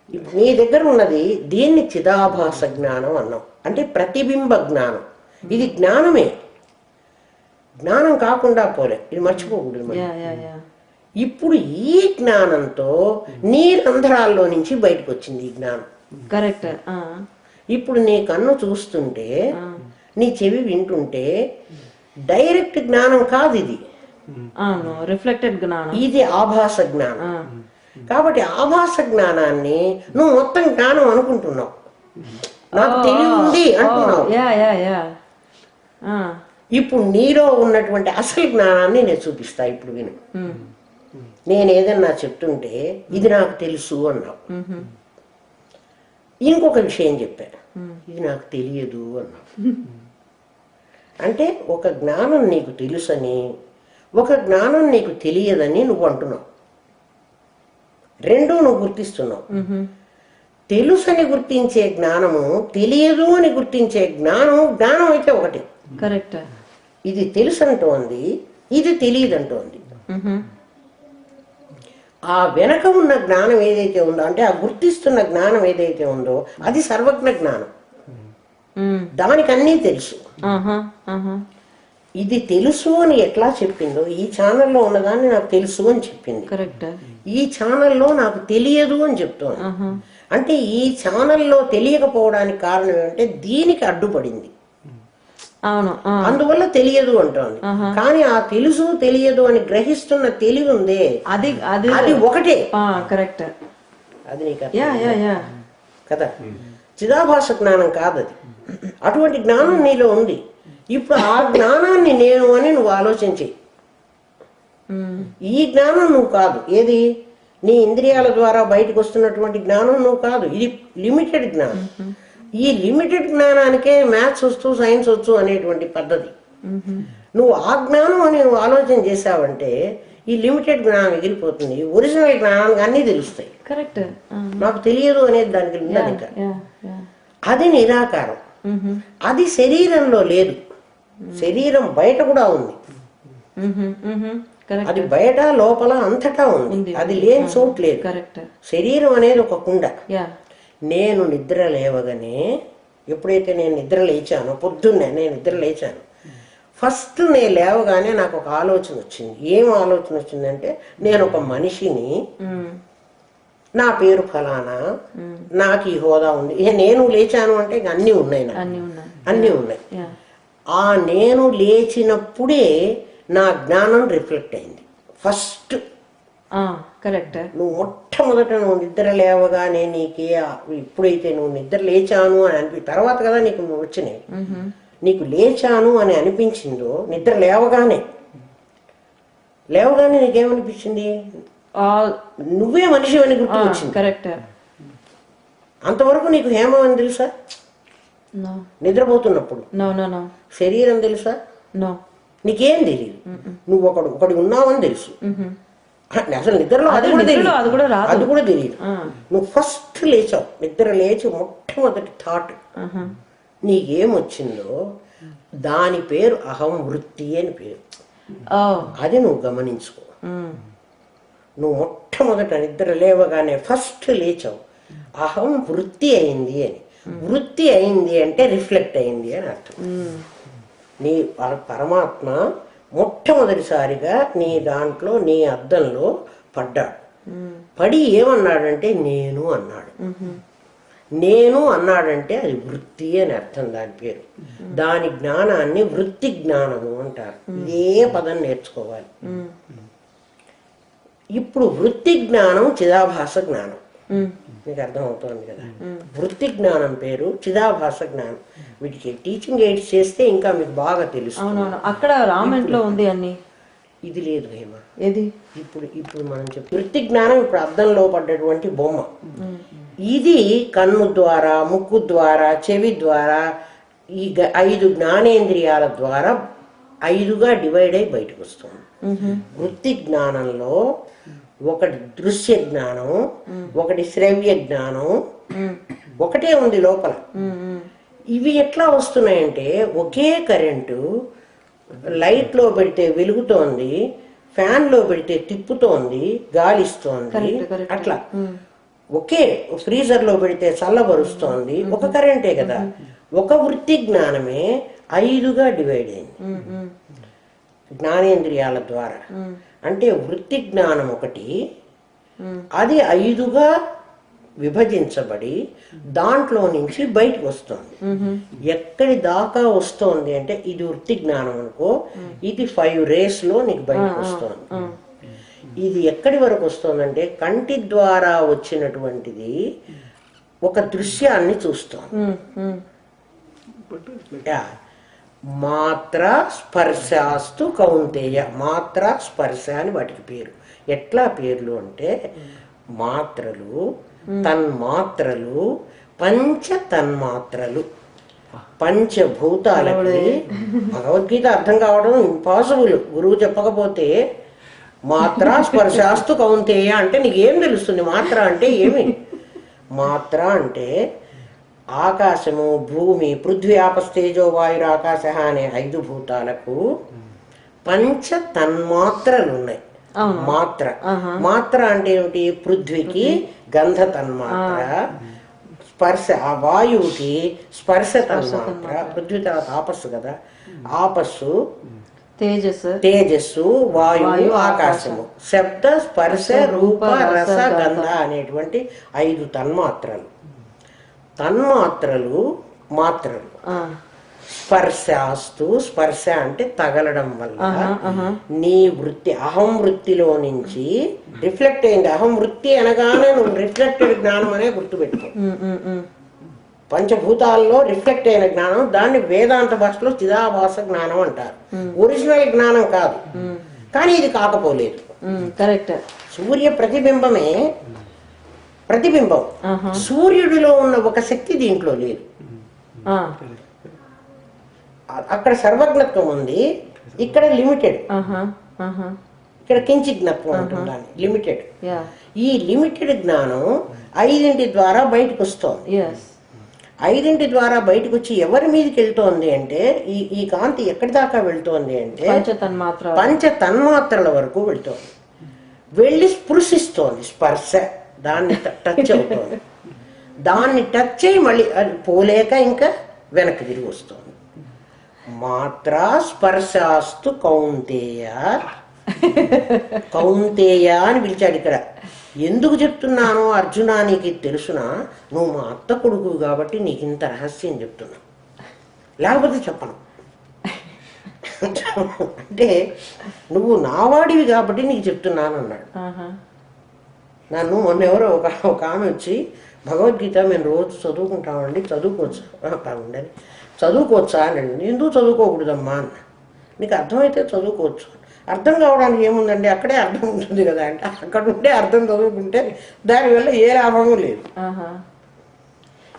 ఇప్పుడు నీ దగ్గర ఉన్నది దీన్ని చిదాభాస జ్ఞానం అన్నాం, అంటే ప్రతిబింబ జ్ఞానం. ఇది జ్ఞానమే, జ్ఞానం కాకుండా పోలే, ఇది మర్చిపోకూడదు. ఇప్పుడు ఈ జ్ఞానంతో నీ రంధ్రాల్లో నుంచి బయటకు వచ్చింది ఈ జ్ఞానం. కరెక్ట్. ఇప్పుడు నీ కన్ను చూస్తుంటే, నీ చెవి వింటుంటే డైరెక్ట్ జ్ఞానం కాదు ఇది, రిఫ్లెక్టెడ్ జ్ఞానం. ఇది ఆభాస జ్ఞానం. కాబట్టి ఆభాస జ్ఞానాన్ని నువ్వు మొత్తం జ్ఞానం అనుకుంటున్నావు, నాకు తెలియంది అంటున్నావు. ఇప్పుడు నీలో ఉన్నటువంటి అసలు జ్ఞానాన్ని నేను చూపిస్తా. ఇప్పుడు విను, నేను ఏదన్నా చెప్తుంటే ఇది నాకు తెలుసు అన్నావు, ఇంకొక విషయం చెప్పా, ఇది నాకు తెలియదు అన్నావు. అంటే ఒక జ్ఞానం నీకు తెలుసని, ఒక జ్ఞానం నీకు తెలియదని నువ్వు అంటున్నావు. రెండూ నువ్వు గుర్తిస్తున్నావు. తెలుసని గుర్తించే జ్ఞానము, తెలియదు అని గుర్తించే జ్ఞానం, జ్ఞానం అయితే ఒకటి. కరెక్ట్. ఇది తెలుసు అంటోంది, ఇది తెలియదు అంటోంది. ఆ వెనక ఉన్న జ్ఞానం ఏదైతే ఉందో, అంటే ఆ గుర్తిస్తున్న జ్ఞానం ఏదైతే ఉందో అది సర్వజ్ఞ జ్ఞానం, దానికి అన్నీ తెలుసు. ఇది తెలుసు అని ఎట్లా చెప్పిందో, ఈ ఛానల్లో ఉన్నదాన్ని నాకు తెలుసు అని చెప్పింది. ఈ ఛానల్లో నాకు తెలియదు అని చెప్తోంది. అంటే ఈ ఛానల్లో తెలియకపోవడానికి కారణం ఏమంటే దీనికి అడ్డుపడింది, అందువల్ల తెలియదు అంటోంది. కానీ ఆ తెలుసు తెలియదు అని గ్రహిస్తున్న తెలివి ఉందే, అది ఒకటే. కరెక్ట్. అది నీకు కదా, చిదాభాస జ్ఞానం కాదు అది. అటువంటి జ్ఞానం నీలో ఉంది. ఇప్పుడు ఆ జ్ఞానాన్ని నేను అని నువ్వు ఆలోచించి, ఈ జ్ఞానం నువ్వు కాదు. ఏది? నీ ఇంద్రియాల ద్వారా బయటకు వస్తున్నటువంటి జ్ఞానం నువ్వు కాదు. ఇది లిమిటెడ్ జ్ఞానం. ఈ లిమిటెడ్ జ్ఞానానికే మ్యాథ్స్ వచ్చు, సైన్స్ వచ్చు అనేటువంటి పద్ధతి. నువ్వు ఆ జ్ఞానం అని నువ్వు ఆలోచన చేసావంటే ఈ లిమిటెడ్ జ్ఞానం ఎగిరిపోతుంది. ఒరిజినల్ జ్ఞానానికి అన్నీ తెలుస్తాయి. కరెక్ట్. నాకు తెలియదు అనేది దానికి ఉండదు. ఇంకా అది నిరాకారం. అది శరీరంలో లేదు. శరీరం బయట కూడా ఉంది. అది బయట లోపల అంతటా ఉంది. అది లేని చోటు లేదు. శరీరం అనేది ఒక కుండ. నేను నిద్ర లేవగానే, ఎప్పుడైతే నేను నిద్ర లేచానో, పొద్దున్నే నేను నిద్ర లేచాను, ఫస్ట్ నేను లేవగానే నాకు ఒక ఆలోచన వచ్చింది. ఏం ఆలోచన వచ్చిందంటే, నేను ఒక మనిషిని, నా పేరు ఫలానా, నాకు ఈ హోదా ఉంది. నేను లేచాను అంటే ఇక అన్నీ ఉన్నాయి, అన్నీ ఉన్నాయి. ఆ నేను లేచినప్పుడే నా జ్ఞానం రిఫ్లెక్ట్ అయింది. First correct. నువ్వు మొట్టమొదట నువ్వు నిద్ర లేవగానే నీకే, ఇప్పుడైతే నువ్వు నిద్ర లేచాను అని అనిపి తర్వాత కదా నీకు నువ్వు వచ్చినాయి. నీకు లేచాను అని అనిపించిందో నిద్ర లేవగానే నీకేమనిపించింది? నువ్వే మనిషి అని గుర్తు వచ్చింది. కరెక్ట్. అంతవరకు నీకు హేమం అని తెలుసా? నిద్రపోతున్నప్పుడు శరీరం తెలుసా? నీకేం తెలియదు. నువ్వు ఒకటి ఉన్నావని తెలుసు. అసలు నిద్రలో అది కూడా తెలియదు. నువ్వు ఫస్ట్ లేచావు. నిద్ర లేచి మొట్టమొదటి థాట్ నీకేమొచ్చిందో దాని పేరు అహం వృత్తి అని పేరు. అది నువ్వు గమనించుకో. నువ్వు మొట్టమొదట నిద్ర లేవగానే ఫస్ట్ లేచావు, అహం వృత్తి అయింది అని. వృత్తి అయింది అంటే రిఫ్లెక్ట్ అయింది అని అర్థం. నీ పరమాత్మ మొట్టమొదటిసారిగా నీ దాంట్లో, నీ అద్దంలో పడ్డాడు. పడి ఏమన్నాడంటే నేను అన్నాడు. నేను అన్నాడంటే అది వృత్తి అని అర్థం. దాని పేరు, దాని జ్ఞానాన్ని వృత్తి జ్ఞానము అంటారు. ఇదే పదం నేర్చుకోవాలి. ఇప్పుడు వృత్తి జ్ఞానం చిదాభాస జ్ఞానం. మీకు అర్థమవుతోంది కదా? వృత్తి జ్ఞానం పేరు చిదాభాస జ్ఞానం. వీటికి టీచింగ్ ఎయిడ్స్ చేస్తే ఇంకా మీకు బాగా తెలుసు. అక్కడ రామెంట్లో ఉంది అన్ని. ఇది లేదు హేమ. ఏది? ఇప్పుడు మనం చెప్పి వృత్తి జ్ఞానం ఇప్పుడు అద్దంలో పడ్డటువంటి బొమ్మ. ఇది కన్ను ద్వారా, ముక్కు ద్వారా, చెవి ద్వారా, ఈ 5 జ్ఞానేంద్రియాల ద్వారా 5గా డివైడ్ అయి బయటకు వస్తుంది. వృత్తి జ్ఞానంలో ఒకటి దృశ్య జ్ఞానం, ఒకటి శ్రవ్య జ్ఞానం, ఒకటే ఉంది లోపల. ఇవి ఎట్లా వస్తున్నాయంటే, ఒకే కరెంటు లైట్ లో పెడితే వెలుగుతోంది, ఫ్యాన్ లో పెడితే తిప్పుతోంది, గాలిస్తోంది. అట్లా ఒకే ఫ్రీజర్ లో పెడితే చల్లబరుస్తోంది. ఒక కరెంటే కదా. ఒక వృత్తి జ్ఞానమే 5గా డివైడ్ అయింది జ్ఞానేంద్రియాల ద్వారా. అంటే వృత్తి జ్ఞానం ఒకటి, అది 5గా విభజించబడి దాంట్లో నుంచి బయటకు వస్తుంది. ఎక్కడి దాకా వస్తోంది అంటే, ఇది వృత్తి జ్ఞానం అనుకో, ఇది 5 rays లో నీకు బయటకు వస్తుంది. ఇది ఎక్కడి వరకు వస్తుందంటే, కంటి ద్వారా వచ్చినటువంటిది ఒక దృశ్యాన్ని చూస్తోంది. మాత్ర స్పర్శాస్తు కౌంతేయ. మాత్ర స్పర్శ అని వాటికి పేరు. ఎట్లా పేర్లు అంటే, మాత్రలు, తన్మాత్రలు, పంచ తన్మాత్రలు. పంచభూతాలకి భగవద్గీత అర్థం కావడం ఇంపాసిబుల్. గురువు చెప్పకపోతే మాత్ర స్పర్శాస్తు కౌంతేయ అంటే నీకేం తెలుస్తుంది? మాత్ర అంటే ఏమి? మాత్ర అంటే ఆకాశము, భూమి, పృథ్వీ, ఆపస్తేజో, వాయురు, ఆకాశ అనే 5 భూతాలకు పంచ తన్మాత్రలు ఉన్నాయి. మాత్ర మాత్ర అంటే ఏమిటి? పృథ్వీకి గంధ తన్మాత్ర, స్పర్శ, ఆ వాయువుకి స్పర్శ తన్మాత్ర. పృథ్వీ తర్వాత ఆపస్సు కదా, ఆపస్సు, తేజస్సు, వాయువు, ఆకాశము. శబ్ద, స్పర్శ, రూప, రస, గంధ అనేటువంటి 5 తన్మాత్రలు. తన్మాత్రలు మాత్రలు. స్పర్శాస్తు, స్పర్శ అంటే తగలడం వల్ల నీ వృత్తి, అహం వృత్తిలో నుంచి రిఫ్లెక్ట్ అయింది. అహం వృత్తి అనగానే నువ్వు రిఫ్లెక్టెడ్ జ్ఞానం అనే గుర్తుపెట్టుకో. పంచభూతాల్లో రిఫ్లెక్ట్ అయిన జ్ఞానం, దాన్ని వేదాంత భాషలో చిదాభాస జ్ఞానం అంటారు. ఒరిజినల్ జ్ఞానం కాదు. కానీ ఇది కాకపోలేదు. కరెక్ట్. సూర్య ప్రతిబింబమే ప్రతిబింబం. సూర్యుడిలో ఉన్న ఒక శక్తి దీంట్లో లేదు. అక్కడ సర్వజ్ఞత్వం ఉంది, ఇక్కడ లిమిటెడ్, ఇక్కడ కించిజ్ఞత్వం ఉంటుంది, లిమిటెడ్. ఈ లిమిటెడ్ జ్ఞానం 5 ద్వారా బయటకు వస్తోంది. 5 ద్వారా బయటకు వచ్చి ఎవరి మీదకి వెళ్తోంది అంటే ఈ కాంతి ఎక్కడి దాకా వెళ్తోంది అంటే పంచ తన్మాత్రల వరకు వెళ్తోంది. వెళ్ళి స్పృశిస్తోంది, స్పర్శ, దాన్ని టచ్ అవుతోంది. దాన్ని టచ్ అయ్యి మళ్ళీ అది పోలేక ఇంకా వెనక్కి తిరిగి వస్తుంది. మాత్రా స్పర్శాస్తు కౌంతేయ, కౌంతేయ అని పిలిచాడు ఇక్కడ. ఎందుకు చెప్తున్నానో అర్జునా నీకు తెలుసునా, నువ్వు మా అత్త కొడుకు కాబట్టి నీకు ఇంత రహస్యం చెప్తున్నా, లేకపోతే చెప్పను. అంటే నువ్వు నావాడివి కాబట్టి నీకు చెప్తున్నాను అన్నాడు. నన్ను మొన్న ఎవరో ఒక ఆమె వచ్చి, భగవద్గీత మేము రోజు చదువుకుంటామండి, చదువుకోవచ్చా ఉండని, చదువుకోవచ్చా అని అడిగింది. ఎందుకు చదువుకోకూడదమ్మా అన్న. నీకు అర్థమైతే చదువుకోవచ్చు. అర్థం కావడానికి ఏముందండి, అక్కడే అర్థం ఉంటుంది కదా అంటే, అక్కడ ఉంటే అర్థం చదువుకుంటే దానివల్ల ఏ లాభము లేదు.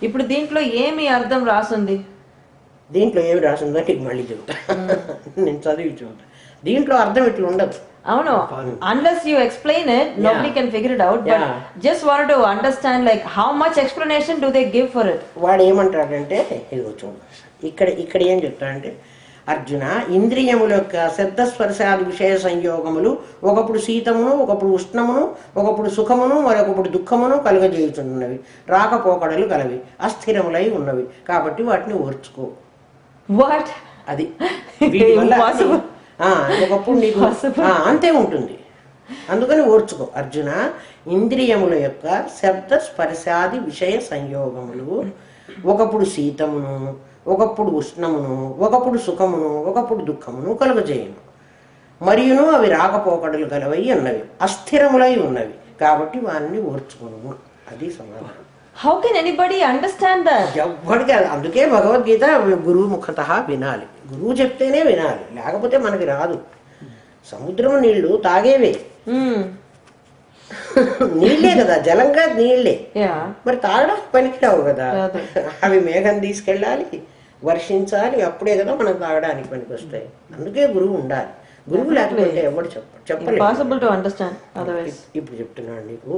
ఇప్పుడు దీంట్లో ఏమి అర్థం రాసింది? దీంట్లో ఏమి రాసిందో నీకు మళ్ళీ చెబుతా, నేను చదివి చెబుతా. దీంట్లో అర్థం ఇట్లా ఉండదు. అవును, unless you explain it, nobody can figure it out. But just wanted to understand, like, how much explanation do they give for it? వాడు ఏమంటాడంటే, ఇదిగో చూడు, ఇక్కడ ఏం చెప్తాడంటే, అర్జున, ఇంద్రియముల యొక్క శబ్దస్పర్శాది విషయ సంయోగములు ఒకప్పుడు శీతమును, ఒకప్పుడు ఉష్ణమును, ఒకప్పుడు సుఖమును, మరొకప్పుడు దుఃఖమును కలుగజేయుచున్నవి, రాకపోకడలు కలవి, అస్థిరములై ఉన్నవి, కాబట్టి వాటిని ఓర్చుకో. వాట్ అది ఒకప్పుడు నీకు అంతే ఉంటుంది, అందుకని ఓర్చుకో. అర్జున, ఇంద్రియముల యొక్క శబ్ద స్పర్శాది విషయ సంయోగములు ఒకప్పుడు శీతమును, ఒకప్పుడు ఉష్ణమును, ఒకప్పుడు సుఖమును, ఒకప్పుడు దుఃఖమును కలుగజేయును, మరియును అవి రాకపోకడలు కలవై ఉన్నవి, అస్థిరములై ఉన్నవి, కాబట్టి వారిని ఓర్చుకోను. అది సమాధానం. How can anybody understand that? ఎవ్వడికి. అందుకే భగవద్గీత గురువు ముఖతః వినాలి, గురువు చెప్తేనే వినాలి, లేకపోతే మనకి రాదు. సముద్రం నీళ్లు తాగేవే, నీళ్లే కదా, జలంగా నీళ్లే, మరి తాగడానికి పనికిరావు కదా. అవి మేఘం తీసుకెళ్ళాలి, వర్షించాలి, అప్పుడే కదా మనం తాగడానికి పనికి వస్తాయి. అందుకే గురువు ఉండాలి. గురువు లేకపోతే ఎవడు చెప్పలేదు. ఇప్పుడు చెప్తున్నాను నీకు,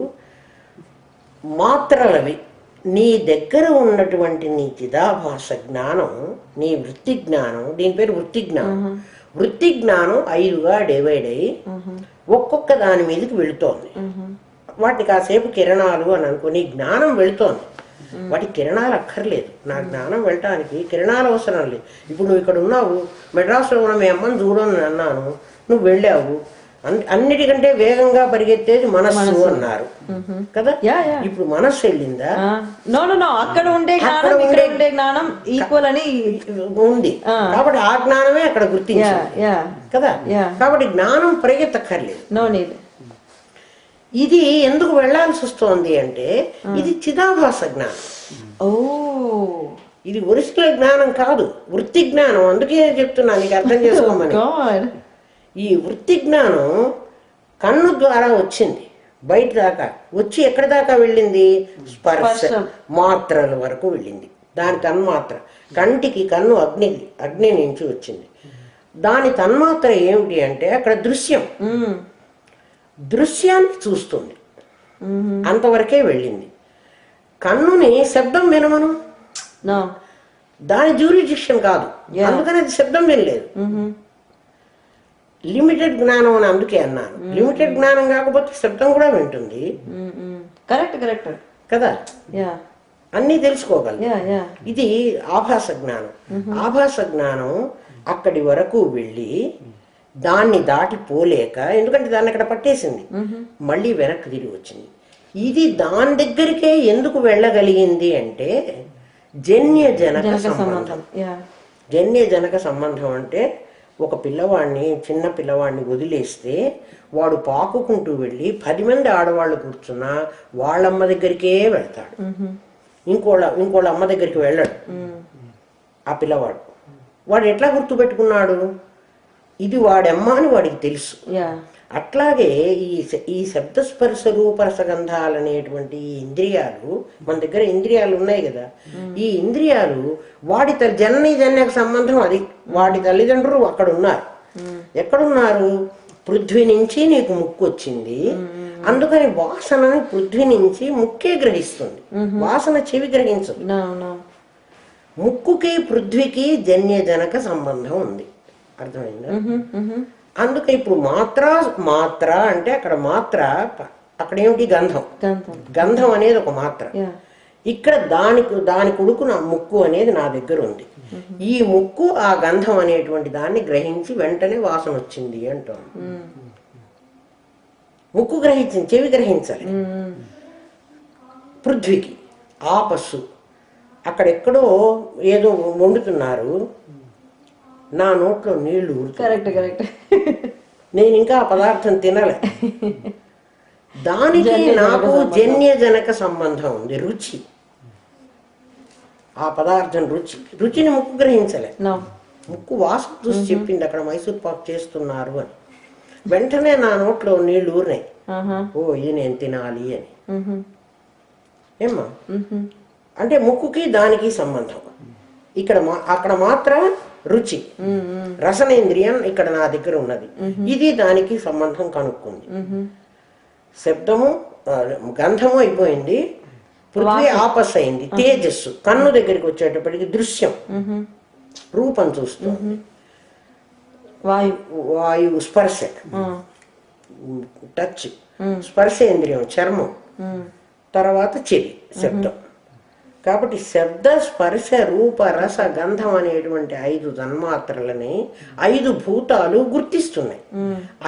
మాత్రలవి నీ దగ్గర ఉన్నటువంటి నీ చిదాభాస జ్ఞానం, నీ వృత్తి జ్ఞానం, దీని పేరు వృత్తి జ్ఞానం. వృత్తి జ్ఞానం 5గా డివైడ్ అయ్యి ఒక్కొక్క దాని మీదకి వెళుతోంది. వాటిని కాసేపు కిరణాలు అని అనుకో, నీ జ్ఞానం వెళుతోంది, వాటికి కిరణాలు అక్కర్లేదు. నా జ్ఞానం వెళ్ళటానికి కిరణాలు అవసరం లేదు. ఇప్పుడు నువ్వు ఇక్కడ ఉన్నావు, మెడ్రాస్లో ఉన్న మీ అమ్మని చూడని అన్నాను, నువ్వు వెళ్ళావు. అన్నిటికంటే వేగంగా పరిగెత్తేది మనస్సు అన్నారు కదా. ఇప్పుడు మనస్సు వెళ్ళిందా? అక్కడ ఉండే జ్ఞానం ఈక్వల్ అని ఉంది కాబట్టి ఆ జ్ఞానమే అక్కడ గుర్తించింది కదా. కాబట్టి జ్ఞానం పరిగెత్తక్కర్లేదు. ఇది ఎందుకు వెళ్లాల్సి వస్తోంది అంటే, ఇది చిదాభాస జ్ఞానం. ఇది ఒరిజినల్ జ్ఞానం కాదు, వృత్తి జ్ఞానం. అందుకే చెప్తున్నా నీకు అర్థం చేసుకోమని. ఈ వృత్తి జ్ఞానం కన్ను ద్వారా వచ్చింది, బయట దాకా వచ్చి ఎక్కడి దాకా వెళ్ళింది? స్పర్శ మాత్రల వరకు వెళ్ళింది. దాని తన్మాత్ర, కంటికి కన్ను అగ్ని నుంచి వచ్చింది. దాని తన్మాత్ర ఏమిటి అంటే అక్కడ దృశ్యం, దృశ్యాన్ని చూస్తుంది, అంతవరకే వెళ్ళింది. కన్నుని శబ్దం వినమను, దాని జ్యూరిడిక్షన్ కాదు, అందుకని అది శబ్దం వినలేదు. లిమిటెడ్ జ్ఞానం అని అందుకే అన్నాను. లిమిటెడ్ జ్ఞానం కాకపోతే శబ్దం కూడా వింటుంది. కరెక్ట్ కదా, అన్నీ తెలుసుకోగలరు. ఇది ఆభాస జ్ఞానం. ఆభాస జ్ఞానం అక్కడి వరకు వెళ్ళి దాన్ని దాటిపోలేక, ఎందుకంటే దాన్ని అక్కడ పట్టేసింది, మళ్ళీ వెనక్కి తిరిగి వచ్చింది. ఇది దాని దగ్గరికే ఎందుకు వెళ్ళగలిగింది అంటే జన్య జనక సంబంధం. జన్య జనక సంబంధం అంటే ఒక పిల్లవాడిని, చిన్న పిల్లవాడిని వదిలేస్తే వాడు పాకుకుంటూ వెళ్ళి 10 మంది ఆడవాళ్ళు కూర్చున్నా వాళ్ళమ్మ దగ్గరికే వెళ్తాడు, ఇంకోళ్ళ అమ్మ దగ్గరికి వెళ్ళాడు ఆ పిల్లవాడు. వాడు ఎట్లా గుర్తుపెట్టుకున్నాడు? ఇది వాడెమ్మ అని వాడికి తెలుసు. Yeah. అట్లాగే ఈ శబ్దస్పర్శ రూపరసగంధాలు అనేటువంటి ఈ ఇంద్రియాలు, మన దగ్గర ఇంద్రియాలు ఉన్నాయి కదా, ఈ ఇంద్రియాలు వాడి జన్యకు సంబంధం అది. వాడి తల్లిదండ్రులు అక్కడ ఉన్నారు. ఎక్కడున్నారు? పృథ్వీ నుంచి నీకు ముక్కు వచ్చింది, అందుకని వాసనని పృథ్వీ నుంచి ముక్కే గ్రహిస్తుంది, వాసన చెవి గ్రహించదు. ముక్కుకి పృథ్వీకి జన్యజనక సంబంధం ఉంది, అర్థమైందా? అందుకే ఇప్పుడు మాత్ర అంటే అక్కడ మాత్ర, అక్కడ ఏమిటి? గంధం. గంధం అనేది ఒక మాత్ర. ఇక్కడ దాని కొడుకు నా ముక్కు అనేది నా దగ్గర ఉంది. ఈ ముక్కు ఆ గంధం అనేటువంటి దాన్ని గ్రహించి వెంటనే వాసన వచ్చింది అంటాం. ముక్కు గ్రహించింది, చెవి గ్రహించాలి. పృథ్వీకి ఆపస్సు, అక్కడెక్కడో ఏదో వండుతున్నారు, నా నోట్లో నీళ్లు ఊరుతాయి, నేను ఇంకా ఆ పదార్థం తినలే. దానికి నాకు జన్యజనక సంబంధం ఉంది, రుచి. ఆ పదార్థం రుచిని ముక్కు గ్రహించలే. ముక్కు వాసన చూసి చెప్పింది అక్కడ మైసూర్ పాక్ చేస్తున్నారు అని. వెంటనే నా నోట్లో నీళ్లు ఊరినాయి, ఓ ఇది నేను తినాలి అని. ఏమ్మా అంటే ముక్కుకి దానికి సంబంధం. అక్కడ మాత్రం రుచి, రసనేంద్రియం ఇక్కడ నా దగ్గర ఉన్నది, ఇది దానికి సంబంధం కనుక్కుంది. శబ్దము గంధము అయిపోయింది, పృథ్వీ ఆపస్ అయింది, తేజస్సు కన్ను దగ్గరికి వచ్చేటప్పటికి దృశ్యం, రూపం చూస్తుంది, వాయువు స్పర్శ, టచ్, స్పర్శేంద్రియం చర్మం, తర్వాత చెవి, శబ్దం. కాబట్టి శబ్ద స్పర్శ రూప రస గంధం అనేటువంటి 5 తన్మాత్రలని 5 భూతాలు గుర్తిస్తున్నాయి.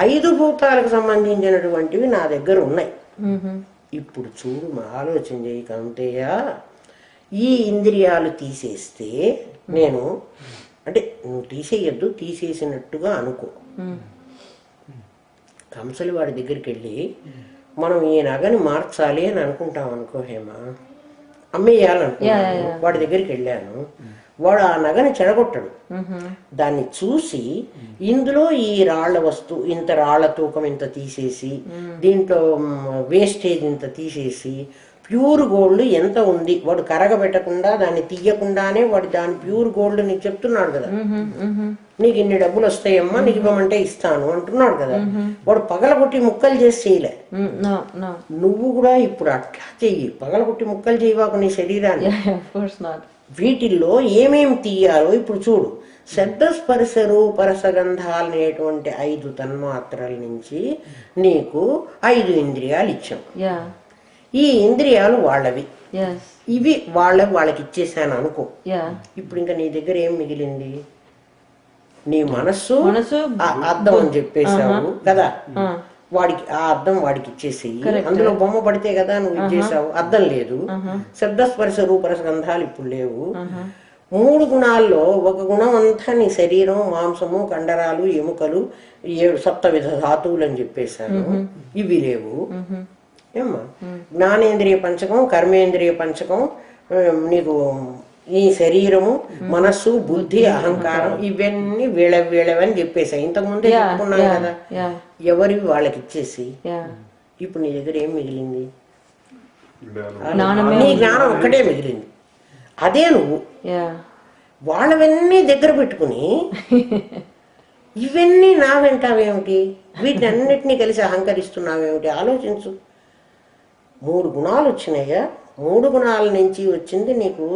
5 భూతాలకు సంబంధించినటువంటివి నా దగ్గర ఉన్నాయి. ఇప్పుడు చూడు, ఆలోచన చేయి కౌంతేయ, ఈ ఇంద్రియాలు తీసేస్తే నేను అంటే నువ్వు తీసేయద్దు, తీసేసినట్టుగా అనుకో. కంసలి వాడి దగ్గరికి వెళ్ళి మనం ఈ నగని మార్చాలి అని అనుకుంటాం అనుకో హేమా, అమ్మేయాలనుకున్నాను, వాడి దగ్గరికి వెళ్ళాను, వాడు ఆ నగని చెడగొట్టడు. దాన్ని చూసి ఇందులో ఈ రాళ్ల వస్తువు, ఇంత రాళ్ల తూకం ఇంత తీసేసి, దీంట్లో వేస్టేజ్ ఇంత తీసేసి, ప్యూర్ గోల్డ్ ఎంత ఉంది, వాడు కరగబెట్టకుండా దాన్ని తీయకుండానే వాడు దాని ప్యూర్ గోల్డ్ నీకు చెప్తున్నాడు కదా, నీకు ఇన్ని డబ్బులు వస్తాయమ్మా, నీకు ఇవ్వమంటే ఇస్తాను అంటున్నాడు కదా. వాడు పగలగొట్టి ముక్కలు చేసి చేయలే. నువ్వు కూడా ఇప్పుడు అట్లా చెయ్యి, పగలగొట్టి ముక్కలు చేయవాకు నీ శరీరాన్ని. వీటిల్లో ఏమేమి తీయాలో ఇప్పుడు చూడు. శబ్దస్పర్శ రూపరసగంధాలు అనేటువంటి 5 తన్మాత్రల నుంచి నీకు 5 ఇంద్రియాలు ఇచ్చాం. ఈ ఇంద్రియాలు వాళ్ళవి, ఇవి వాళ్ళకి ఇచ్చేసాను అనుకో. ఇప్పుడు ఇంకా నీ దగ్గర ఏం మిగిలింది? నీ మనస్సు అర్థం అని చెప్పేశావు కదా, వాడికి ఆ అర్థం వాడికి ఇచ్చేసి, అందులో బొమ్మ పడితే కదా నువ్వు ఇచ్చేసావు, అర్థం లేదు. శబ్దస్పర్శ రూపరసగంధాలు ఇప్పుడు లేవు. 3 గుణాల్లో ఒక గుణం అంతా నీ శరీరం, మాంసము, కండరాలు, ఎముకలు, 7 సప్తవిధ ధాతువులు అని చెప్పేశాను, ఇవి లేవు. ఏమ్మా జ్ఞానేంద్రియ పంచకం, కర్మేంద్రియ పంచకం, నీకు ఈ శరీరము, మనస్సు, బుద్ధి, అహంకారం, ఇవన్నీ వీళ్ళవని చెప్పేసా. ఇంతకుముందే చెప్పుకున్నాను కదా, ఎవరివి వాళ్ళకి ఇచ్చేసి. ఇప్పుడు నీ దగ్గర ఏం మిగిలింది? నీ జ్ఞానం ఒక్కటే మిగిలింది, అదే నువ్వు. వాళ్ళవన్నీ దగ్గర పెట్టుకుని ఇవన్నీ నా వెంటావేమిటి, వీటిని అన్నిటినీ కలిసి అహంకరిస్తున్నావేమిటి? ఆలోచించు. 3 గుణాలు వచ్చినాయా? 3 గుణాల నుంచి వచ్చింది నీకు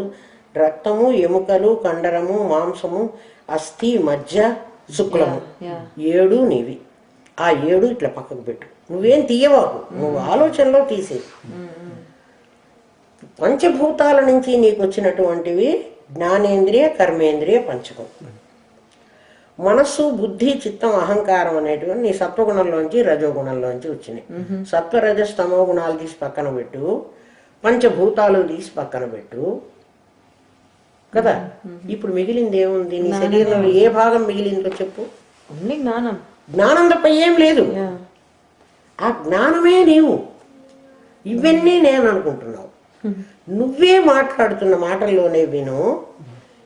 రక్తము, ఎముకలు, కండరము, మాంసము, అస్థి, మజ్జ, శుక్లము, 7 నీవి. ఆ 7 ఇట్లా పక్కకు పెట్టు, నువ్వేం తీయవాకు, నువ్వు ఆలోచనలో తీసే. పంచభూతాల నుంచి నీకు వచ్చినటువంటివి జ్ఞానేంద్రియ, కర్మేంద్రియ పంచకం. మనస్సు, బుద్ధి, చిత్తం, అహంకారం అనేటువంటి నీ సత్వగుణంలోంచి, రజోగుణంలోంచి వచ్చినాయి. సత్వ రజస్ తమో గుణాలు తీసి పక్కన పెట్టు, పంచభూతాలు తీసి పక్కన పెట్టు కదా. ఇప్పుడు మిగిలింది ఏముంది? నీ శరీరంలో ఏ భాగం మిగిలిందో చెప్పు. జ్ఞానం తప్ప ఏం లేదు. ఆ జ్ఞానమే నీవు. ఇవన్నీ నేను అనుకుంటున్నావు, నువ్వే మాట్లాడుతున్న మాటల్లోనే విను.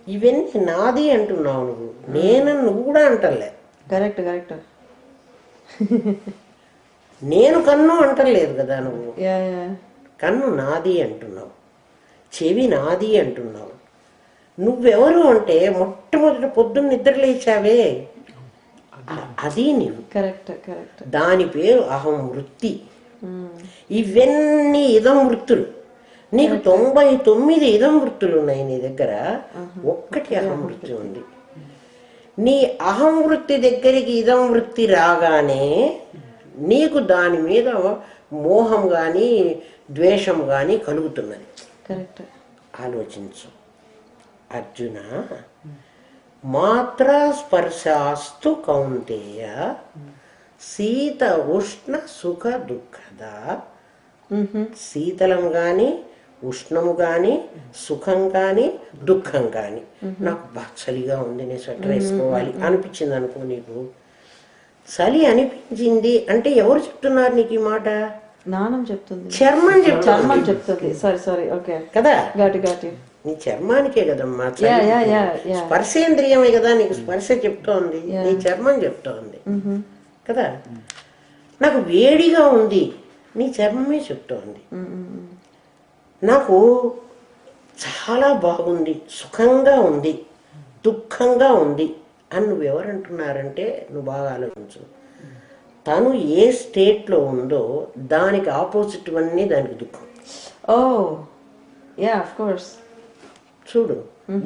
ఇవన్నీ నాది అంటున్నావు నువ్వు, నువ్వు కూడా అంటలే. Correct correct. నేను కన్ను అంటలేదు కదా నువ్వు. Yeah yeah. కన్ను నాది అంటున్నావు, చెవి నాది అంటున్నావు. నువ్వెవరు అంటే మొట్టమొదటి పొద్దున్న నిద్ర లేచావే అది నీవు. Correct correct. దాని పేరు అహం వృత్తి. ఇవన్నీ ఇదం వృత్తులు. నీకు 99 ఇదం వృత్తులు ఉన్నాయి నీ దగ్గర, ఒక్కటి అహం వృత్తి ఉంది. నీ అహం వృత్తి దగ్గరికి ఇదం వృత్తి రాగానే నీకు దాని మీద మోహం కానీ ద్వేషం కానీ కలుగుతున్నది. కరెక్ట్. ఆలోచించు అర్జున. మాత్రా స్పర్శాస్తు కౌంతేయ శీత ఉష్ణ సుఖ దుఃఖద. శీతలం కానీ ఉష్ణము కానీ సుఖం కానీ దుఃఖం కానీ. నాకు బాగా చలిగా ఉంది, నేను స్వెటర్ వేసుకోవాలి అనిపించింది అనుకో. నీకు చలి అనిపించింది అంటే ఎవరు చెప్తున్నారు నీకు ఈ మాట? నానం చెప్తుంది, చర్మం చర్మం చెప్తుంది. సారీ సారీ, ఓకే కదా. గాటి గాటి. నీ చర్మానికే కదమ్మా, Yeah. స్పర్శేంద్రియమే కదా నీకు స్పర్శ చెప్తోంది, నీ చర్మం చెప్తోంది కదా. నాకు వేడిగా ఉంది, నీ చర్మమే చెప్తోంది. నాకు చాలా బాగుంది, సుఖంగా ఉంది, దుఃఖంగా ఉంది అని నువ్వెవరంటున్నారంటే నువ్వు బాగా ఆలోచించు. తను ఏ స్టేట్లో ఉందో దానికి ఆపోజిట్ అన్నీ దానికి దుఃఖం. ఓ యా, ఆఫ్ కోర్స్. చూడు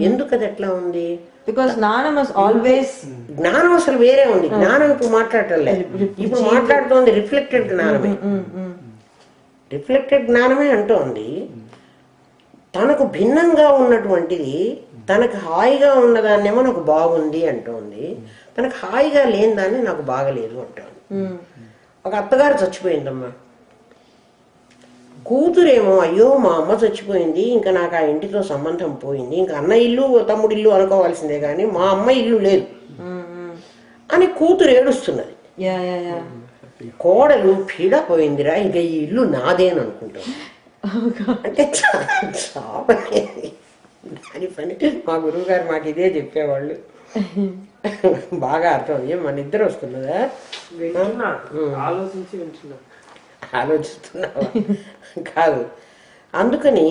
ఎందుకు అది ఎట్లా ఉంది. బికాస్ జ్ఞానం ఇస్ ఆల్వేస్, జ్ఞానం అసలు వేరే ఉంది. జ్ఞానం ఇప్పుడు మాట్లాడటం లేదు, ఇప్పుడు మాట్లాడుతోంది రిఫ్లెక్టెడ్ జ్ఞానమే. రిఫ్లెక్టెడ్ జ్ఞానమే అంటోంది. తనకు భిన్నంగా ఉన్నటువంటిది తనకు హాయిగా ఉన్నదాన్నేమో నాకు బాగుంది అంటోంది, తనకు హాయిగా లేని దాన్ని నాకు బాగలేదు అంటోంది. ఒక అత్తగారు చచ్చిపోయిందమ్మా, కూతురేమో అయ్యో మా అమ్మ చచ్చిపోయింది, ఇంకా నాకు ఆ ఇంటితో సంబంధం పోయింది, ఇంకా అన్న ఇల్లు తమ్ముడి ఇల్లు అనుకోవాల్సిందే కానీ మా అమ్మ ఇల్లు లేదు అని కూతురు ఏడుస్తున్నది. కోడలు పీడ పోయిందిరా, ఇంకా ఈ ఇల్లు నాదేని అనుకుంటాం. అంటే చావనేది దాని పని. మా గురువు గారు మాకు ఇదే చెప్పేవాళ్ళు, బాగా అర్థం. ఏం మన ఇద్దరు వస్తున్నదా? ఆలోచిస్తున్నావా? కాదు. అందుకని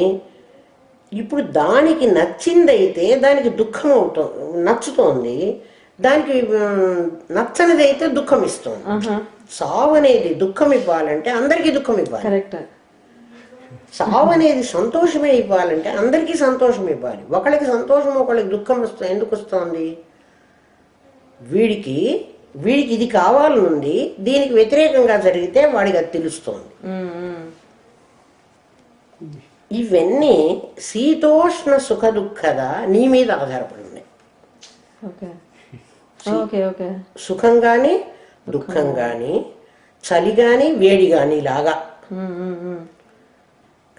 ఇప్పుడు దానికి నచ్చిందైతే దానికి దుఃఖం అవుతుంది, నచ్చుతోంది. దానికి నచ్చనిదైతే దుఃఖం ఇస్తుంది. సావు అనేది దుఃఖం ఇవ్వాలంటే అందరికీ దుఃఖం ఇవ్వాలి. సావు అనేది సంతోషమే ఇవ్వాలంటే అందరికీ సంతోషం ఇవ్వాలి. ఒకళ్ళకి సంతోషం ఒకళ్ళకి దుఃఖం వస్తుంది. ఎందుకు వస్తుంది? వీడికి ఇది కావాలనుంది, దీనికి వ్యతిరేకంగా జరిగితే వాడికి అది తెలుస్తోంది. ఇవన్నీ శీతోష్ణ సుఖ దుఃఖద నీ మీద ఆధారపడి ఉన్నాయి. సుఖం గాని దుఃఖం గాని చలి గాని వేడి గాని లాగా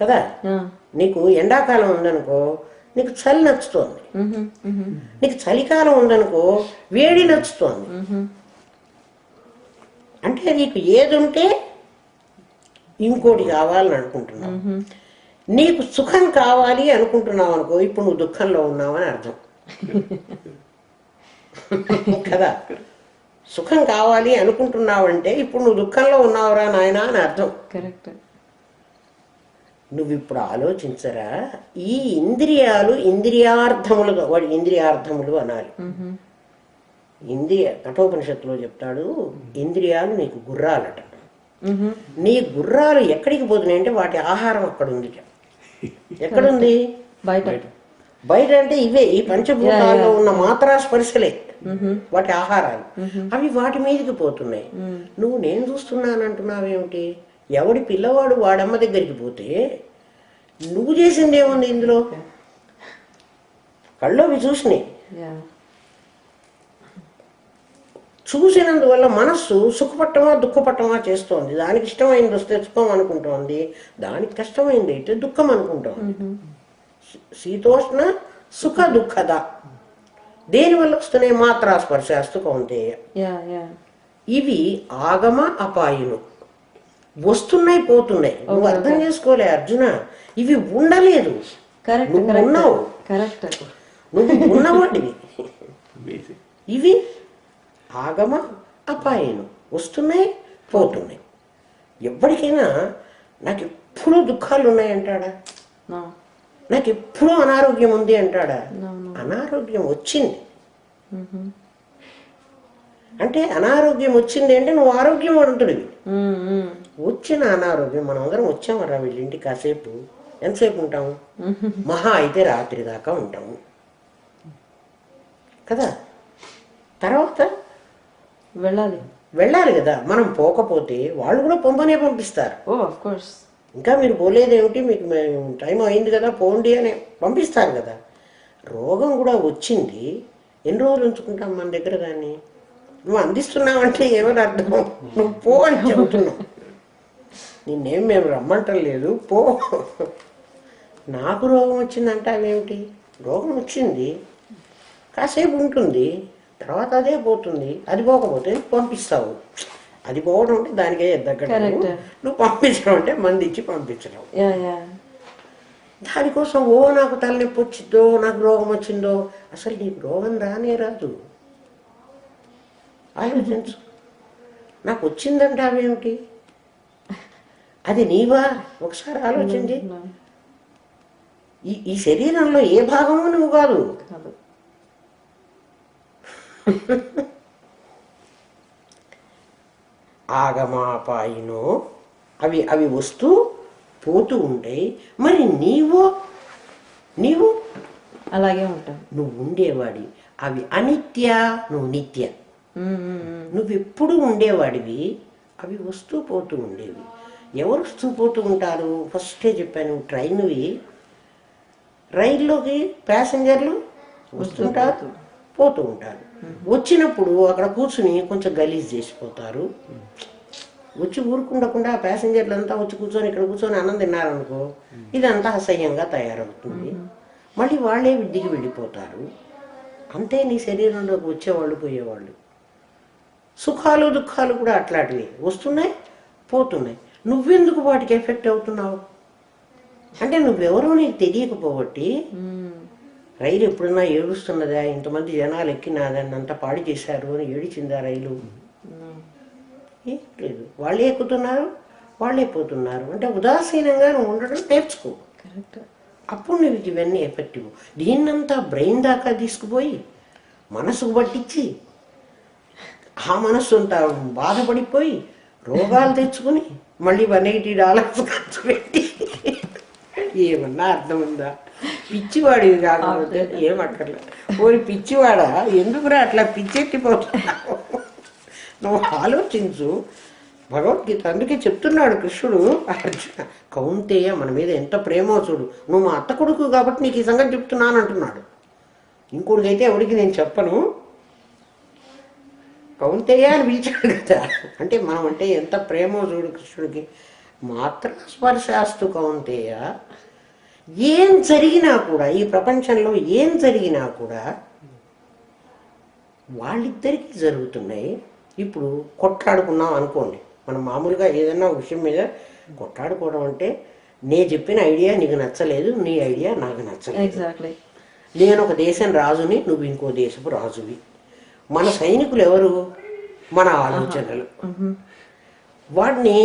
కదా. నీకు ఎండాకాలం ఉందనుకో నీకు చలి నచ్చుతోంది, నీకు చలికాలం ఉందనుకో వేడి నచ్చుతోంది. అంటే నీకు ఏది ఉంటే ఇంకోటి కావాలని అనుకుంటున్నావు. నీకు సుఖం కావాలి అనుకుంటున్నావు అనుకో, ఇప్పుడు నువ్వు దుఃఖంలో ఉన్నావని అర్థం కదా. సుఖం కావాలి అనుకుంటున్నావంటే ఇప్పుడు నువ్వు దుఃఖంలో ఉన్నావురా నాయనా అని అర్థం. కరెక్ట్. నువ్వు ఇప్పుడు ఆలోచించరా, ఈ ఇంద్రియాలు ఇంద్రియార్థములుగా, వాడు ఇంద్రియార్థములు అనాలి. కఠోపనిషత్తులో చెప్తాడు, ఇంద్రియాలు నీకు గుర్రాలట. నీ గుర్రాలు ఎక్కడికి పోతున్నాయి అంటే వాటి ఆహారం అక్కడ ఉంది. ఎక్కడుంది? బయట. బయట అంటే ఇవే ఈ పంచభూతాల్లో ఉన్న మాత్రా స్పర్శలే వాటి ఆహారాలు. అవి వాటి మీదకి పోతున్నాయి. నువ్వు నేను చూస్తున్నానంటున్నావేమిటి? ఎవడి పిల్లవాడు వాడమ్మ దగ్గరికి పోతే నువ్వు చేసింది ఏముంది ఇందులో? కళ్ళవి చూసినాయి. చూసినందువల్ల మనస్సు సుఖపట్టమా దుఃఖపట్టమా చేస్తోంది. దానికి ఇష్టమైంది వస్తే సుఖం అనుకుంటోంది, దానికి కష్టమైంది అయితే దుఃఖం అనుకుంటోంది. శీతోష్ణ సుఖ దుఃఖద దేనివల్ల వస్తున్నాయి? మాత్రా స్పర్శాస్తు కౌంతేయ. ఇవి ఆగమ అపాయులు, వస్తున్నాయి పోతున్నాయి. నువ్వు అర్థం చేసుకోలే అర్జున, ఇవి ఉండలేదు. నువ్వు ఉన్నావు, నువ్వు ఉన్నవాడివి. ఇవి ఆగమ అపాయను వస్తున్నాయి పోతున్నాయి. ఎప్పటికైనా నాకు ఎప్పుడూ దుఃఖాలు ఉన్నాయంటాడా? No. నాకు ఎప్పుడూ అనారోగ్యం ఉంది అంటాడా? No, no. అనారోగ్యం వచ్చింది Mhm. అంటే అనారోగ్యం వచ్చింది అంటే నువ్వు ఆరోగ్యవంతుడివి. Mm. వచ్చిన అనారోగ్యం మనం అందరం వచ్చామరా వీళ్ళింటి కాసేపు ఎంతసేపు ఉంటాము? మహా అయితే రాత్రి దాకా ఉంటాము కదా. తర్వాత వెళ్ళాలి కదా. మనం పోకపోతే వాళ్ళు కూడా పంపనే పంపిస్తారు. Oh, of course. ఇంకా మీరు పోలేదేమిటి, మీకు టైం అయింది కదా పోండి అని పంపిస్తారు కదా. రోగం కూడా వచ్చింది, ఎన్ని రోజులు ఉంచుకుంటాం మన దగ్గర? దాన్ని నువ్వు అందిస్తున్నావంటే ఏమని అర్థం? నువ్వు పో అని చెబుతున్నావు. నిన్నేం మేము రమ్మంటలేదు, పో. నాకు రోగం వచ్చిందంటే అవేమిటి? రోగం వచ్చింది కాసేపు ఉంటుంది, తర్వాత అదే పోతుంది. అది పోకపోతే పంపిస్తావు. అది పోవడం అంటే దానికే దగ్గర. నువ్వు పంపించడం అంటే మంది ఇచ్చి పంపించడం. దానికోసం నాకు తలనొప్పి వచ్చిందో, నాకు రోగం వచ్చిందో, అసలు నీకు రోగం రానే రాదు. ఆలోచించు. నాకు వచ్చిందంటే అవేమిటి? అది నీవా? ఒకసారి ఆలోచించి. ఈ శరీరంలో ఏ భాగము నువ్వు కాదు. ఆగమాపాయినో అవి అవి వస్తూ పోతూ ఉంటాయి. మరి నీవు అలాగే ఉంటావు. నువ్వు ఉండేవాడి. అవి అనిత్య, నువ్వు నిత్య. నువ్వెప్పుడు ఉండేవాడివి, అవి వస్తూ పోతూ ఉండేవి. ఎవరు వస్తూ పోతూ ఉంటారు? ఫస్టే చెప్పాను, ట్రైన్వి. రైల్లోకి ప్యాసింజర్లు వస్తుంటారు, పోతూ ఉంటారు. వచ్చినప్పుడు అక్కడ కూర్చుని కొంచెం గలీజ్ చేసిపోతారు. వచ్చి ఊరుకుండకుండా ప్యాసింజర్లు అంతా వచ్చి కూర్చొని ఇక్కడ కూర్చొని అన్నం తిన్నారనుకో, ఇదంతా అసహ్యంగా తయారవుతుంది. మళ్ళీ వాళ్ళే దిగి వెళ్ళిపోతారు. అంతే నీ శరీరంలోకి వచ్చేవాళ్ళు పోయేవాళ్ళు. సుఖాలు దుఃఖాలు కూడా అట్లాంటివి వస్తున్నాయి పోతున్నాయి. నువ్వెందుకు వాటికి ఎఫెక్ట్ అవుతున్నావు? అంటే నువ్వెవరో నీకు తెలియకపోబట్టి. రైలు ఎప్పుడన్నా ఏడుస్తున్నదా? ఇంతమంది జనాలు ఎక్కినాదని అంతా పాడి చేశారు అని ఏడిచిందా రైలు? ఏం లేదు. వాళ్ళే ఎక్కుతున్నారు, వాళ్ళే పోతున్నారు. అంటే ఉదాసీనంగా నువ్వు ఉండడం నేర్చుకో. అప్పుడు నువ్వు ఇవన్నీ ఎఫెక్టివ్. దీన్నంతా బ్రెయిన్ దాకా తీసుకుపోయి మనసుకు పట్టించి ఆ మనస్సు అంతా బాధపడిపోయి రోగాలు తెచ్చుకుని మళ్ళీ $180 ఖర్చు పెట్టి ఏమన్నా అర్థం ఉందా? పిచ్చివాడివి కాకపోతే ఏమక్కర్లేదు. ఓరి పిచ్చివాడా, ఎందుకురా అట్లా పిచ్చెక్కిపోతున్నావు? నువ్వు ఆలోచించు. భగవద్గీత అందుకే చెప్తున్నాడు కృష్ణుడు అర్జున, కౌంతేయ మన మీద ఎంత ప్రేమో చూడు. నువ్వు మా అత్త కొడుకు కాబట్టి నీకు ఈ సంగతి చెప్తున్నాను అంటున్నాడు. ఇంకొకటికైతే ఎవరికి నేను చెప్పను. కౌంతేయ అని పిలిచాడు కదా. అంటే మనం అంటే ఎంత ప్రేమో చూడు కృష్ణుడికి. మాత్ర స్పర్శాస్తు కౌంతేయ. ఏం జరిగినా కూడా, ఈ ప్రపంచంలో ఏం జరిగినా కూడా వాళ్ళిద్దరికీ జరుగుతున్నాయి. ఇప్పుడు కొట్లాడుకున్నాం అనుకోండి, మనం మామూలుగా ఏదైనా విషయం మీద కొట్లాడుకోవడం అంటే, నేను చెప్పిన ఐడియా నీకు నచ్చలేదు, నీ ఐడియా నాకు నచ్చలేదు. నేను ఒక దేశం రాజుని, నువ్వు ఇంకో దేశపు రాజువి. మన సైనికులు ఎవరు? మన ఆలోచనలు. వాడిని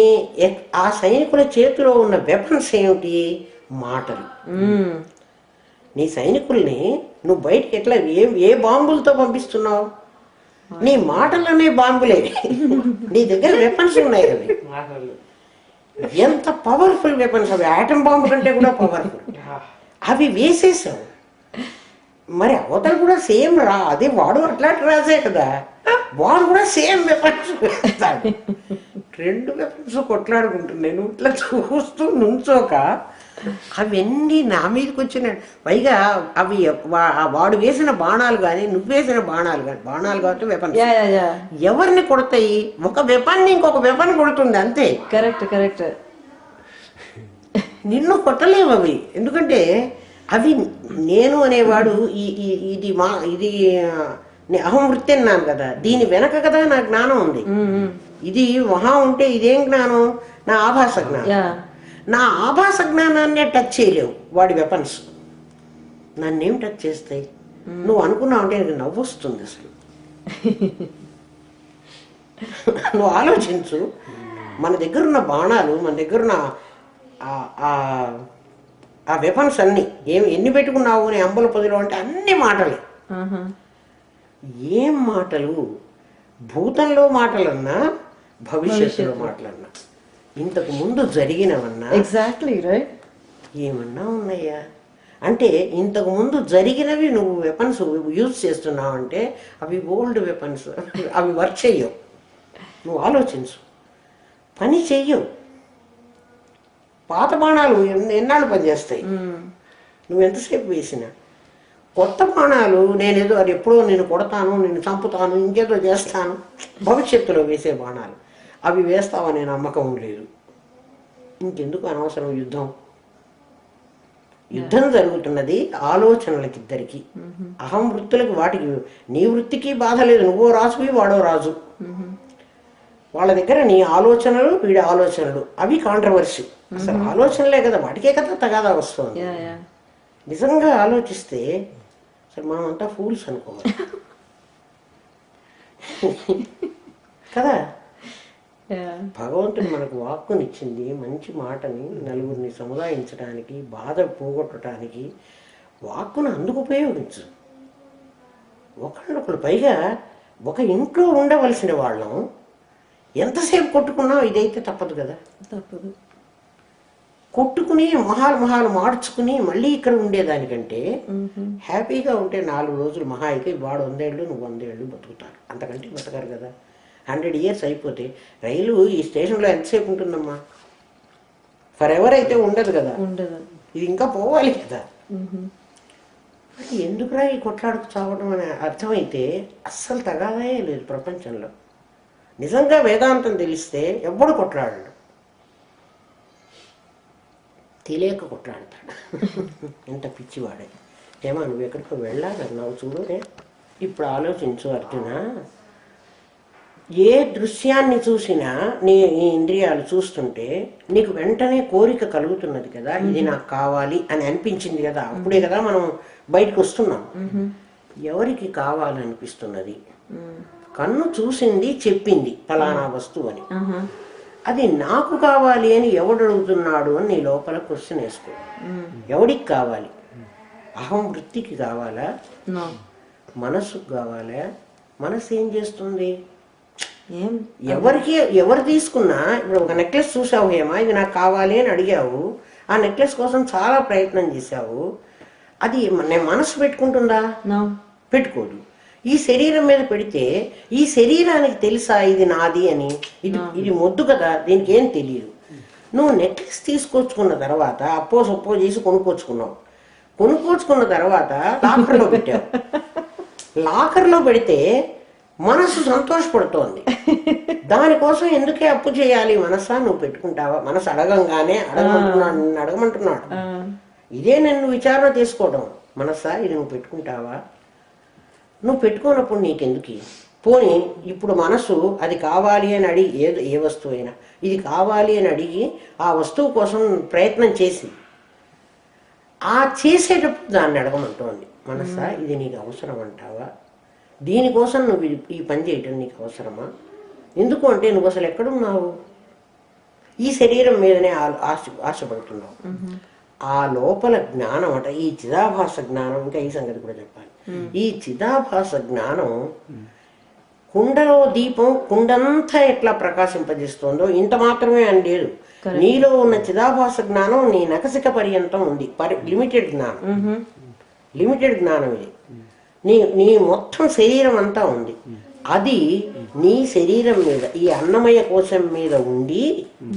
ఆ సైనికుల చేతిలో ఉన్న వెపన్స్ ఏమిటి? మాటలు. నీ సైనికుల్ని నువ్వు బయటికి ఎట్లా ఏ బాంబులతో పంపిస్తున్నావు? నీ మాటలనే బాంబులే. నీ దగ్గర వెపన్స్ ఉన్నాయి అవి. ఎంత పవర్ఫుల్ వెపన్స్ అవి! ఆటం బాంబు కంటే కూడా పవర్ఫుల్. అవి వేసేసావు. మరి అవతల కూడా సేమ్ అదే వాడు అట్లాంటి రాజే కదా, వాడు కూడా సేమ్ వెపన్స్ వేస్తాడు. 2 వెపన్స్ కొట్లాడుకుంటున్నాయి. నువ్వు ఇట్లా చూస్తూ నుంచోక అవన్నీ నా మీదకి వచ్చినాడు. పైగా అవి వాడు వేసిన బాణాలు కానీ, నువ్వు వేసిన బాణాలు కానీ, బాణాలు కాబట్టి వెపన్ ఎవరిని కొడతాయి? ఒక వెపన్ ఇంకొక వెపన్ కొడుతుంది అంతే. కరెక్ట్. నిన్ను కొట్టలేవు అవి. ఎందుకంటే అవి నేను అనేవాడు ఇది అహం వృత్తి అన్నాను కదా, దీని వెనక కదా నా జ్ఞానం ఉంది. ఇది మహా ఉంటే ఇదేం జ్ఞానం? నా ఆభాస జ్ఞానం. నా ఆభాస జ్ఞానాన్నే టచ్ చేయలేవు వాడి వెపన్స్. నన్నేం టచ్ చేస్తాయి? నువ్వు అనుకున్నావు అంటే నాకు నవ్వు వస్తుంది. అసలు నువ్వు ఆలోచించు, మన దగ్గర ఉన్న బాణాలు, మన దగ్గర ఉన్న ఆ వెపన్స్ అన్నీ ఎన్ని పెట్టుకున్నావు నీ అంబల పొదిలో అంటే అన్ని మాటలే. ఏం మాటలు, భూతంలో మాటలన్నా భవిష్యత్తులో మాటలన్నా ఇంతకు ముందు జరిగినవన్నా ఎగ్జాక్ట్లీ రైట్ ఏమన్నా ఉన్నాయా అంటే ఇంతకు ముందు జరిగినవి నువ్వు వెపన్స్ యూజ్ చేస్తున్నావు అంటే అవి ఓల్డ్ వెపన్స్, అవి వర్క్ చెయ్యవు. నువ్వు ఆలోచించు, పని చెయ్యవు. పాత బాణాలు ఎన్నాళ్ళు పనిచేస్తాయి నువ్వు ఎంతసేపు వేసినా. కొత్త బాణాలు నేనేదో అది ఎప్పుడో నేను కొడతాను, నేను చంపుతాను, ఇంకేదో చేస్తాను, భవిష్యత్తులో వేసే బాణాలు అవి వేస్తావనే నమ్మకం లేదు. ఇంకెందుకు అనవసరం యుద్ధం? యుద్ధం జరుగుతున్నది ఆలోచనలకిద్దరికి, అహం వృత్తులకి, వాటికి. నీ వృత్తికి బాధ లేదు, నువ్వో రాజువి వాడో రాజు. వాళ్ళ దగ్గర నీ ఆలోచనలు వీడి ఆలోచనలు అవి కాంట్రవర్సీ. అసలు ఆలోచనలే కదా, వాటికే కదా తగాదా వస్తుంది. నిజంగా ఆలోచిస్తే అసలు మనం అంతా ఫూల్స్ అనుకోవాలి కదా. భగవంతుడు మనకు వాక్కునిచ్చింది, మంచి మాటని, నలుగురిని సముదాయించడానికి, బాధ పోగొట్టడానికి. వాక్కును అందుకు ఉపయోగించు. ఒకళ్ళొకళ్ళు, పైగా ఒక ఇంట్లో ఉండవలసిన వాళ్ళం ఎంతసేపు కొట్టుకున్నావు, ఇదైతే తప్పదు కదా. తప్పదు. కొట్టుకుని మొహాలు మార్చుకుని మళ్ళీ ఇక్కడ ఉండేదానికంటే హ్యాపీగా ఉంటే 4 రోజులు మహా అయితే వాడు 100 ఏళ్ళు నువ్వు 100 ఏళ్ళు బతుకుతారు, అంతకంటే బతకారు కదా. 100 years అయిపోతే రైలు ఈ స్టేషన్లో ఎంతసేపు ఉంటుందమ్మా? ఫర్ ఎవర్ అయితే ఉండదు కదా, ఇది ఇంకా పోవాలి కదా. ఎందుకురా ఈ కొట్లాడుకు చావడం అని అర్థమైతే అస్సలు తగాదే లేదు ప్రపంచంలో. నిజంగా వేదాంతం తెలిస్తే ఎవ్వడు కొట్లాడాడు, తెలియక కొట్లాడతాడు. ఎంత పిచ్చివాడే. ఏమో నువ్వు ఎక్కడికో వెళ్ళాలన్నావు చూడు. ఇప్పుడు ఆలోచించు అర్జున, ఏ దృశ్యాన్ని చూసినా నీ ఇంద్రియాలు చూస్తుంటే నీకు వెంటనే కోరిక కలుగుతున్నది కదా, ఇది నాకు కావాలి అని అనిపించింది కదా, అప్పుడే కదా మనం బయటకు వస్తున్నాం. ఎవరికి కావాలనిపిస్తున్నది? కన్ను చూసింది, చెప్పింది ఫలానా వస్తువు అని. అది నాకు కావాలి అని ఎవడు అడుగుతున్నాడు అని నీ లోపల క్వశ్చన్ వేసుకో. ఎవడికి కావాలి? అహం వృత్తికి కావాలా, మనస్సుకు కావాలా? మనస్సు ఏం చేస్తుంది? ఎవరు తీసుకున్నా, ఇప్పుడు ఒక నెక్లెస్ చూసావు హేమా, ఇది నాకు కావాలి అని అడిగావు, ఆ నెక్లెస్ కోసం చాలా ప్రయత్నం చేశావు, అది మనస్సు పెట్టుకుంటుందా? పెట్టుకోదు. ఈ శరీరం మీద పెడితే ఈ శరీరానికి తెలుసా ఇది నాది అని? ఇది మొద్దు కదా, దీనికి ఏం తెలియదు. నువ్వు నెక్లెస్ తీసుకొచ్చుకున్న తర్వాత అప్పో చేసి కొనుక్కొచ్చుకున్నావు. కొనుక్కొచ్చుకున్న తర్వాత లాకర్లో పెట్టావు. లాకర్లో పెడితే మనసు సంతోషపడుతోంది. దానికోసం ఎందుకే అప్పు చేయాలి? మనసా నువ్వు పెట్టుకుంటావా? మనసు అడగంగానే అడగమంటున్నాడు. ఇదే నేను విచారణ తీసుకోవడం. మనసా ఇది నువ్వు పెట్టుకుంటావా? నువ్వు పెట్టుకున్నప్పుడు నీకెందుకు? పోనీ ఇప్పుడు మనసు అది కావాలి అని అడిగి, ఏ వస్తువు అయినా ఇది కావాలి అని అడిగి ఆ వస్తువు కోసం ప్రయత్నం చేసి ఆ చేసేటప్పుడు దాన్ని అడగమంటోంది. మనసా ఇది నీకు అవసరం అంటావా? దీనికోసం నువ్వు ఈ పని చేయటం నీకు అవసరమా? ఎందుకు అంటే నువ్వు అసలు ఎక్కడున్నావు? ఈ శరీరం మీదనే ఆశపడుతున్నావు. ఆ లోపల జ్ఞానం అట, ఈ చిదాభాస జ్ఞానం. ఇంకా ఈ సంగతి కూడా చెప్పాలి. ఈ చిదాభాస జ్ఞానం కుండలో దీపం కుండంతా ఎట్లా ప్రకాశింపజేస్తుందో ఇంత మాత్రమే అని లేదు. నీలో ఉన్న చిదాభాస జ్ఞానం నీ నకసిక పర్యంతం ఉంది. లిమిటెడ్ జ్ఞానం ఇది. నీ మొత్తం శరీరం అంతా ఉంది. అది నీ శరీరం మీద, ఈ అన్నమయ కోశం మీద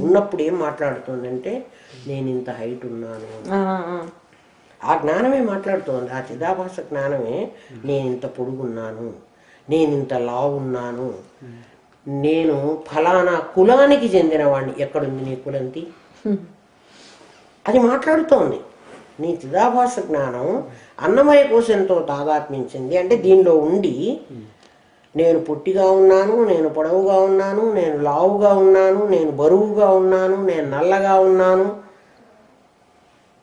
ఉన్నప్పుడు ఏం మాట్లాడుతుందంటే, నేను ఇంత హైట్ ఉన్నాను. ఆ జ్ఞానమే మాట్లాడుతోంది. ఆ చిదాభాస జ్ఞానమే నేను ఇంత పొడుగున్నాను, నేను ఇంత లావున్నాను, నేను ఫలానా కులానికి చెందిన వాడిని. ఎక్కడుంది నీ కులంతి? అది మాట్లాడుతోంది. నీ చిదాభాస జ్ఞానం అన్నమయ కోశంతో తాదాత్మ్యించింది. అంటే దీనిలో ఉండి నేను పొట్టిగా ఉన్నాను, నేను పొడవుగా ఉన్నాను, నేను లావుగా ఉన్నాను, నేను బరువుగా ఉన్నాను, నేను నల్లగా ఉన్నాను,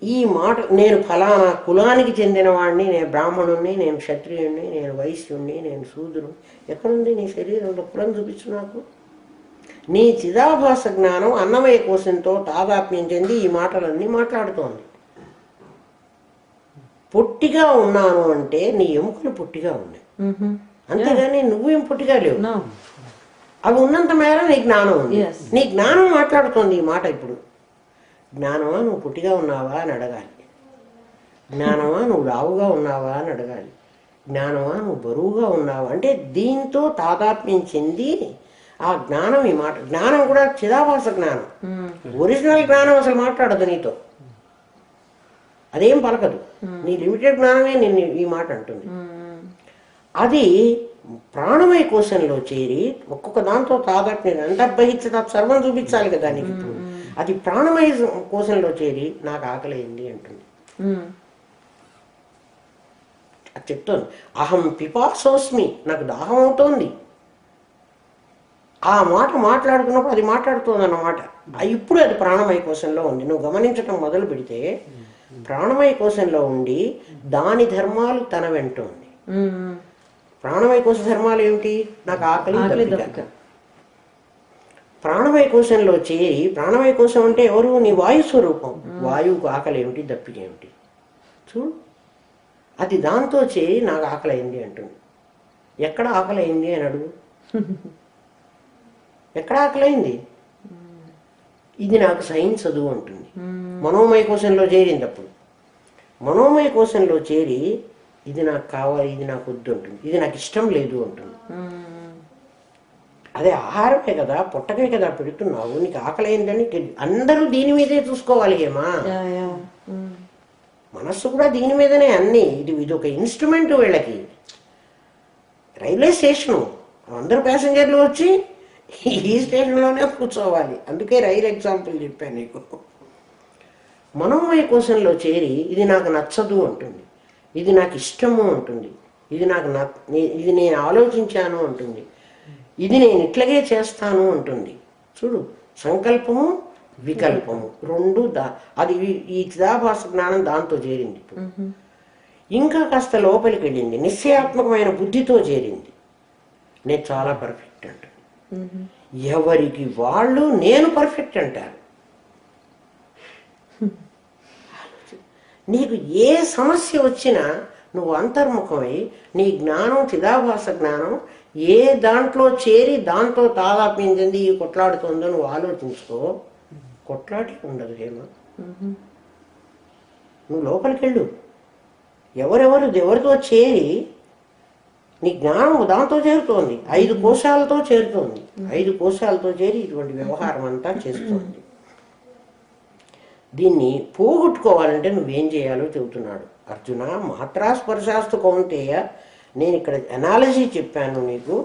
ఈ మాట నేను ఫలానా కులానికి చెందిన వాడిని, నేను బ్రాహ్మణుణ్ణి, నేను క్షత్రియుణ్ణి, నేను వైశ్యుణ్ణి, నేను శూద్రుని, ఎక్కడుంది నీ శరీరంలో కులం చూపించు నాకు. నీ చిదాభాస జ్ఞానం అన్నమయ కోశంతో తాదాత్మ్యం చెంది ఈ మాటలన్నీ మాట్లాడుతోంది. పొట్టిగా ఉన్నాను అంటే నీ ఎముకలు పొట్టిగా ఉన్నాయి, అంతేగాని నువ్వేం పొట్టిగా లేవు. అవి ఉన్నంత మేర నీ జ్ఞానం ఉంది. నీ జ్ఞానం మాట్లాడుతోంది ఈ మాట. ఇప్పుడు జ్ఞానమా నువ్వు పొట్టిగా ఉన్నావా అని అడగాలి, జ్ఞానమా నువ్వు లావుగా ఉన్నావా అని అడగాలి, జ్ఞానమా నువ్వు బరువుగా ఉన్నావా అంటే దీంతో తాదాత్మ్యం చెంది ఆ జ్ఞానం ఈ మాట. జ్ఞానం కూడా చిదాభాస జ్ఞానం, ఒరిజినల్ జ్ఞానం అసలు మాట్లాడదు నీతో, అదేం పలకదు. నీ లిమిటెడ్ జ్ఞానమే నేను ఈ మాట అంటుంది. అది ప్రాణమయ కోశంలో చేరి ఒక్కొక్క దాంతో తాదాత్మ్యం అంతర్బహించి సర్వం చూపించాలి కదా నీకు. ఇప్పుడు అది ప్రాణమయ కోశంలో చేరి నాకు ఆకలింది అంటుంది. అది చెప్తోంది, అహం పిపాసోస్మి, నాకు దాహం అవుతోంది. ఆ మాట మాట్లాడుతున్నప్పుడు అది మాట్లాడుతుంది అన్నమాట. ఇప్పుడు అది ప్రాణమయ కోశంలో ఉంది. నువ్వు గమనించటం మొదలు పెడితే ప్రాణమయ కోశంలో ఉండి దాని ధర్మాలు తన వెంట ఉంది. ప్రాణమయ కోశ ధర్మాలు ఏమిటి? నాకు ఆకలి దప్పిక. ప్రాణమయ కోశంలో చేరి, ప్రాణమయ కోశం అంటే ఎవరు? నీ వాయు స్వరూపం. వాయువుకు ఆకలి ఏమిటి, దప్పిక ఏమిటి చూడు. అది దాంతో చేరి నాకు ఆకలి అయింది అంటుంది. ఎక్కడ ఆకలి అయింది అని అడుగు, ఎక్కడ ఆకలైంది? ఇది నాకు సహించదు అంటుంది. మనోమయ కోశంలో చేరింది. అప్పుడు మనోమయ కోశంలో చేరి ఇది నాకు కావాలి, ఇది నాకు వద్దు అంటుంది, ఇది నాకు ఇష్టం లేదు అంటుంది. అదే ఆహారమే కదా, పొట్టకే కదా పెడుతున్నావు, నీకు ఆకలైందని అందరూ దీని మీదే చూసుకోవాలి. ఏమా మనస్సు కూడా దీని మీదనే అన్ని. ఇది ఒక ఇన్స్ట్రుమెంట్ వీళ్ళకి. రైల్వే స్టేషను, అందరూ ప్యాసింజర్లు వచ్చి ఈ స్టేషన్లోనే కూర్చోవాలి. అందుకే రైలు ఎగ్జాంపుల్ చెప్పాను నీకు. మనోమయ కోశంలో చేరి ఇది నాకు నచ్చదు అంటుంది, ఇది నాకు ఇష్టము అంటుంది, ఇది నేను ఆలోచించాను అంటుంది, ఇది నేను ఇట్లాగే చేస్తాను అంటుంది. చూడు, సంకల్పము వికల్పము రెండు అది ఈ చిదాభాస జ్ఞానం దాంతో చేరింది. ఇప్పుడు ఇంకా కాస్త లోపలికి వెళ్ళింది, నిశ్చయాత్మకమైన బుద్ధితో చేరింది. నేను చాలా పర్ఫెక్ట్ అంటుంది. ఎవరికి వాళ్ళు నేను పర్ఫెక్ట్ అంటారు. నీకు ఏ సమస్య వచ్చినా నువ్వు అంతర్ముఖమై నీ జ్ఞానం, చిదాభాస జ్ఞానం ఏ దాంట్లో చేరి దాంతో తాదాత్మ్యం చెంది ఈ కొట్లాడుతుందో నువ్వు ఆలోచించుకో. కొట్లాడి ఉండదు హేమ. నువ్వు లోపలికి వెళ్ళు. ఎవరితో చేరి నీ జ్ఞానం దాంతో చేరుతోంది. 5 కోశాలతో చేరుతోంది. 5 కోశాలతో చేరి ఇటువంటి వ్యవహారం అంతా చేస్తోంది. దీన్ని పోగొట్టుకోవాలంటే నువ్వేం చేయాలో చెబుతున్నాడు అర్జున. మాత్రా స్పర్శాస్తు కౌంతేయ, నేను ఇక్కడ అనాలజీ చెప్పాను నీకు,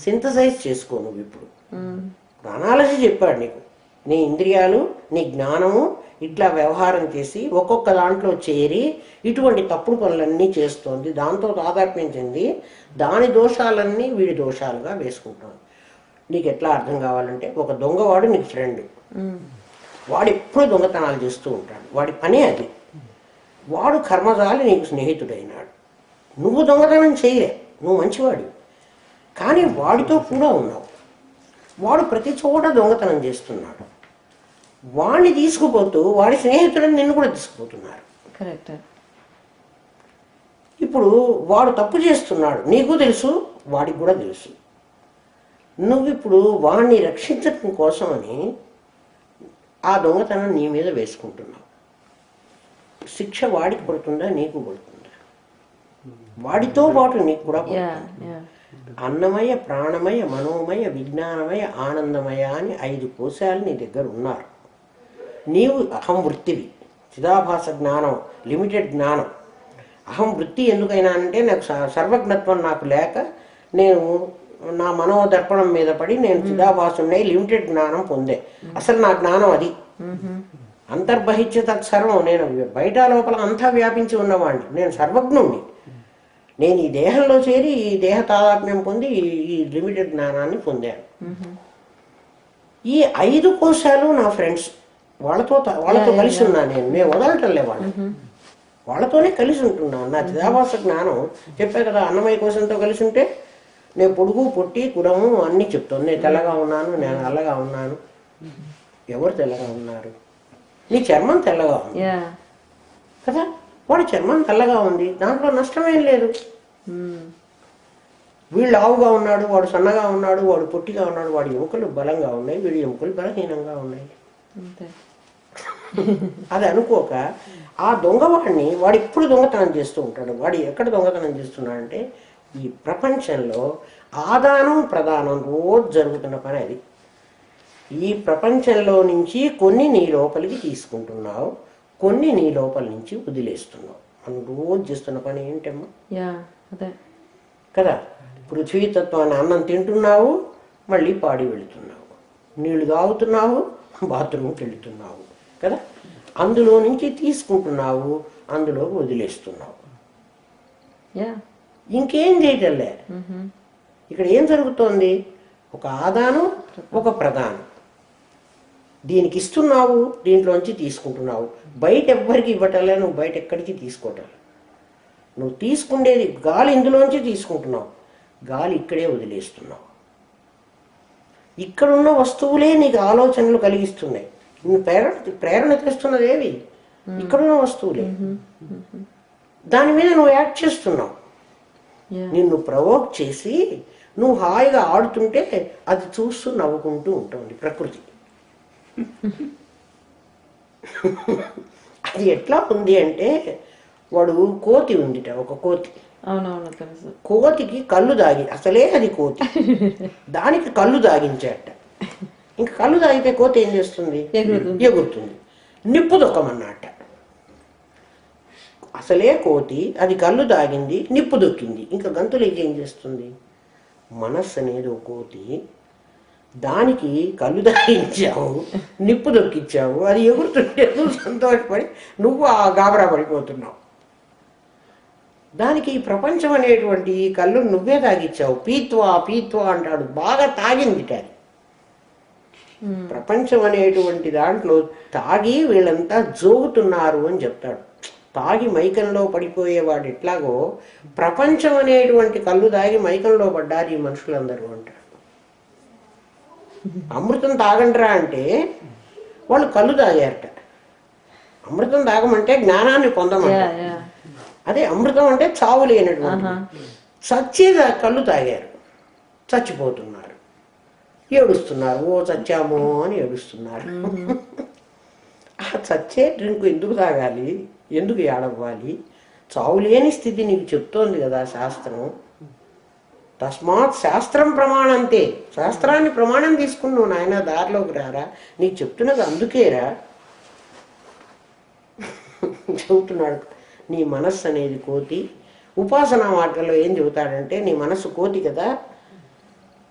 సింథసైజ్ చేసుకో. నువ్వు ఇప్పుడు అనాలజీ చెప్పాడు నీకు. నీ ఇంద్రియాలు, నీ జ్ఞానము ఇట్లా వ్యవహారం చేసి ఒక్కొక్క దాంట్లో చేరి ఇటువంటి తప్పుడు పనులన్నీ చేస్తోంది. దాంతో తాదాత్మ్యం చెంది దాని దోషాలన్నీ వీడి దోషాలుగా వేసుకుంటాం. నీకు ఎట్లా అర్థం కావాలంటే, ఒక దొంగవాడు నీకు ఫ్రెండ్, వాడు ఎప్పుడూ దొంగతనాలు చేస్తూ ఉంటాడు, వాడి పనే అది. వాడు కర్మజాలి నీకు స్నేహితుడైనాడు. నువ్వు దొంగతనం చేయలే, నువ్వు మంచివాడు, కానీ వాడితో కూడా ఉన్నావు. వాడు ప్రతి చోట దొంగతనం చేస్తున్నాడు. వాడిని తీసుకుపోతూ వాడి స్నేహితులను నిన్ను కూడా తీసుకుపోతున్నారు. కరెక్ట్. ఇప్పుడు వాడు తప్పు చేస్తున్నాడు, నీకు తెలుసు, వాడికి కూడా తెలుసు. నువ్వు ఇప్పుడు వాడిని రక్షించడం కోసమని ఆ దొంగతనం నీ మీద వేసుకుంటున్నావు. శిక్ష వాడికి పడుతుందా, నీకు పడుతుందా? వాడితో పాటు నీకు కూడా పడుతుంది. అన్నమయ, ప్రాణమయ, మనోమయ, విజ్ఞానమయ, ఆనందమయ అని 5 కోశాలు నీ దగ్గర ఉన్నారు. నీవు అహం వృత్తివి, చిదాభాస జ్ఞానం, లిమిటెడ్ జ్ఞానం. అహం వృత్తి ఎందుకైనా అంటే, నాకు సర్వజ్ఞత్వం నాకు లేక నేను నా మనోదర్పణం మీద పడి నేను చిదాభాసున్నై లిమిటెడ్ జ్ఞానం పొందే. అసలు నా జ్ఞానం అది. అంతర్బహిత్య తత్సర్వం, నేను బయట లోపల అంతా వ్యాపించి ఉన్నవాడిని, నేను సర్వజ్ఞుణ్ణి. నేను ఈ దేహంలో చేరి ఈ దేహ తాదాత్మ్యం పొంది ఈ లిమిటెడ్ జ్ఞానాన్ని పొందాను. ఈ 5 కోశాలు నా ఫ్రెండ్స్, వాళ్ళతో కలిసి ఉన్నా నేను వదలటంలే వాళ్ళతోనే కలిసి ఉంటున్నాను. నా చిదాభాస జ్ఞానం చెప్పే కదా, అన్నమయ్య కోశంతో కలిసి ఉంటే నేను పొడుగు పొట్టి కురము అన్నీ చెప్తాను. నేను తెల్లగా ఉన్నాను, నేను నల్లగా ఉన్నాను. ఎవరు తెల్లగా ఉన్నారు? నీ చర్మం తెల్లగా ఉంది కదా, వాడి చర్మం తెల్లగా ఉంది, దాంట్లో నష్టమేం లేదు. వీళ్ళు లావుగా ఉన్నాడు, వాడు సన్నగా ఉన్నాడు, వాడు పొట్టిగా ఉన్నాడు, వాడి ఎముకలు బలంగా ఉన్నాయి, వీడి ఎముకలు బలహీనంగా ఉన్నాయి. అది అనుకోక ఆ దొంగవాడిని వాడు ఇప్పుడు దొంగతనం చేస్తూ ఉంటాడు. వాడు ఎక్కడ దొంగతనం చేస్తున్నాడంటే ఈ ప్రపంచంలో ఆదానం ప్రదానం రోజు జరుగుతున్న పని అది. ఈ ప్రపంచంలో నుంచి కొన్ని నీ లోపలికి తీసుకుంటున్నావు, కొన్ని నీ లోపల నుంచి వదిలేస్తున్నావు. మనం రోజు చేస్తున్న పని ఏంటమ్మా కదా. పృథ్వీతత్వాన్ని అన్నం తింటున్నావు, మళ్ళీ పాడి వెళుతున్నావు, నీళ్లు తాగుతున్నావు, బాత్రూమ్కి వెళుతున్నావు కదా. అందులో నుంచి తీసుకుంటున్నావు, అందులో వదిలేస్తున్నావు, ఇంకేం చేయటంలే. ఇక్కడ ఏం జరుగుతోంది? ఒక ఆదానం, ఒక ప్రదానం. దీనికి ఇస్తున్నావు, దీంట్లోంచి తీసుకుంటున్నావు. బయట ఎవ్వరికి ఇవ్వటంలే, నువ్వు బయట ఎక్కడికి తీసుకోవటం. నువ్వు తీసుకుండేది గాలి, ఇందులోంచి తీసుకుంటున్నావు, గాలి ఇక్కడే వదిలేస్తున్నావు. ఇక్కడున్న వస్తువులే నీకు ఆలోచనలు కలిగిస్తున్నాయి. నువ్వు ప్రేరణ తెస్తున్నది ఏవి? ఇక్కడున్న వస్తువులే. దాని మీద నువ్వు యాక్ట్ చేస్తున్నావు. నిన్ను ప్రవోక్ చేసి నువ్వు హాయిగా ఆడుతుంటే అది చూస్తూ నవ్వుకుంటూ ఉంటుంది ప్రకృతి. అది ఎట్లా ఉంది అంటే, వాడు కోతి ఉందిట, ఒక కోతి. కోతికి కళ్ళు దాగి, అసలే అది కోతి, దానికి కళ్ళు దాగించేట. ఇంకా కళ్ళు తాగితే కోతి ఏం చేస్తుంది? ఎగురుతుంది. నిప్పు దొక్కమన్నట్ట. అసలే కోతి, అది కళ్ళు దాగింది, నిప్పు దొక్కింది, ఇంకా గంతులేకి ఏం చేస్తుంది? మనస్సు అనేది ఒక కోతి, దానికి కళ్ళు దాగించావు, నిప్పు దొక్కించావు, అది ఎగురుతుంటే నువ్వు సంతోషపడి నువ్వు ఆ గాబరా పడిపోతున్నావు. దానికి ఈ ప్రపంచం అనేటువంటి కళ్ళు నువ్వే తాగిచ్చావు. పీత్వా పీత్వా అంటాడు, బాగా తాగింది అది. ప్రపంచం అనేటువంటి దాంట్లో తాగి వీళ్ళంతా జోగుతున్నారు అని చెప్తాడు. తాగి మైకంలో పడిపోయేవాడు ఎట్లాగో ప్రపంచం అనేటువంటి కళ్ళు తాగి మైకంలో పడ్డారు ఈ మనుషులందరూ అంటాడు. అమృతం తాగండ్రా అంటే వాళ్ళు కళ్ళు తాగారట. అమృతం తాగమంటే జ్ఞానాన్ని పొందమంటారు. అదే అమృతం అంటే చావు లేనటువంటి. చచ్చేది కళ్ళు తాగారు, చచ్చిపోతున్నారు, ఏడుస్తున్నారు. ఓ చచ్చామో అని ఏడుస్తున్నారు. ఆ చచ్చే డ్రింక్ ఎందుకు తాగాలి? ఎందుకు ఏడవ్వాలి? చావు లేని స్థితి నీకు చెప్తోంది కదా శాస్త్రం. తస్మాత్ శాస్త్రం ప్రమాణంతే. శాస్త్రాన్ని ప్రమాణం తీసుకున్నావు నాయన, దారిలోకి రారా, నీకు చెప్తున్నది అందుకేరా చెబుతున్నాడు. నీ మనస్సు అనేది కోతి. ఉపాసనా మార్గంలో ఏం చెబుతాడంటే, నీ మనస్సు కోతి కదా,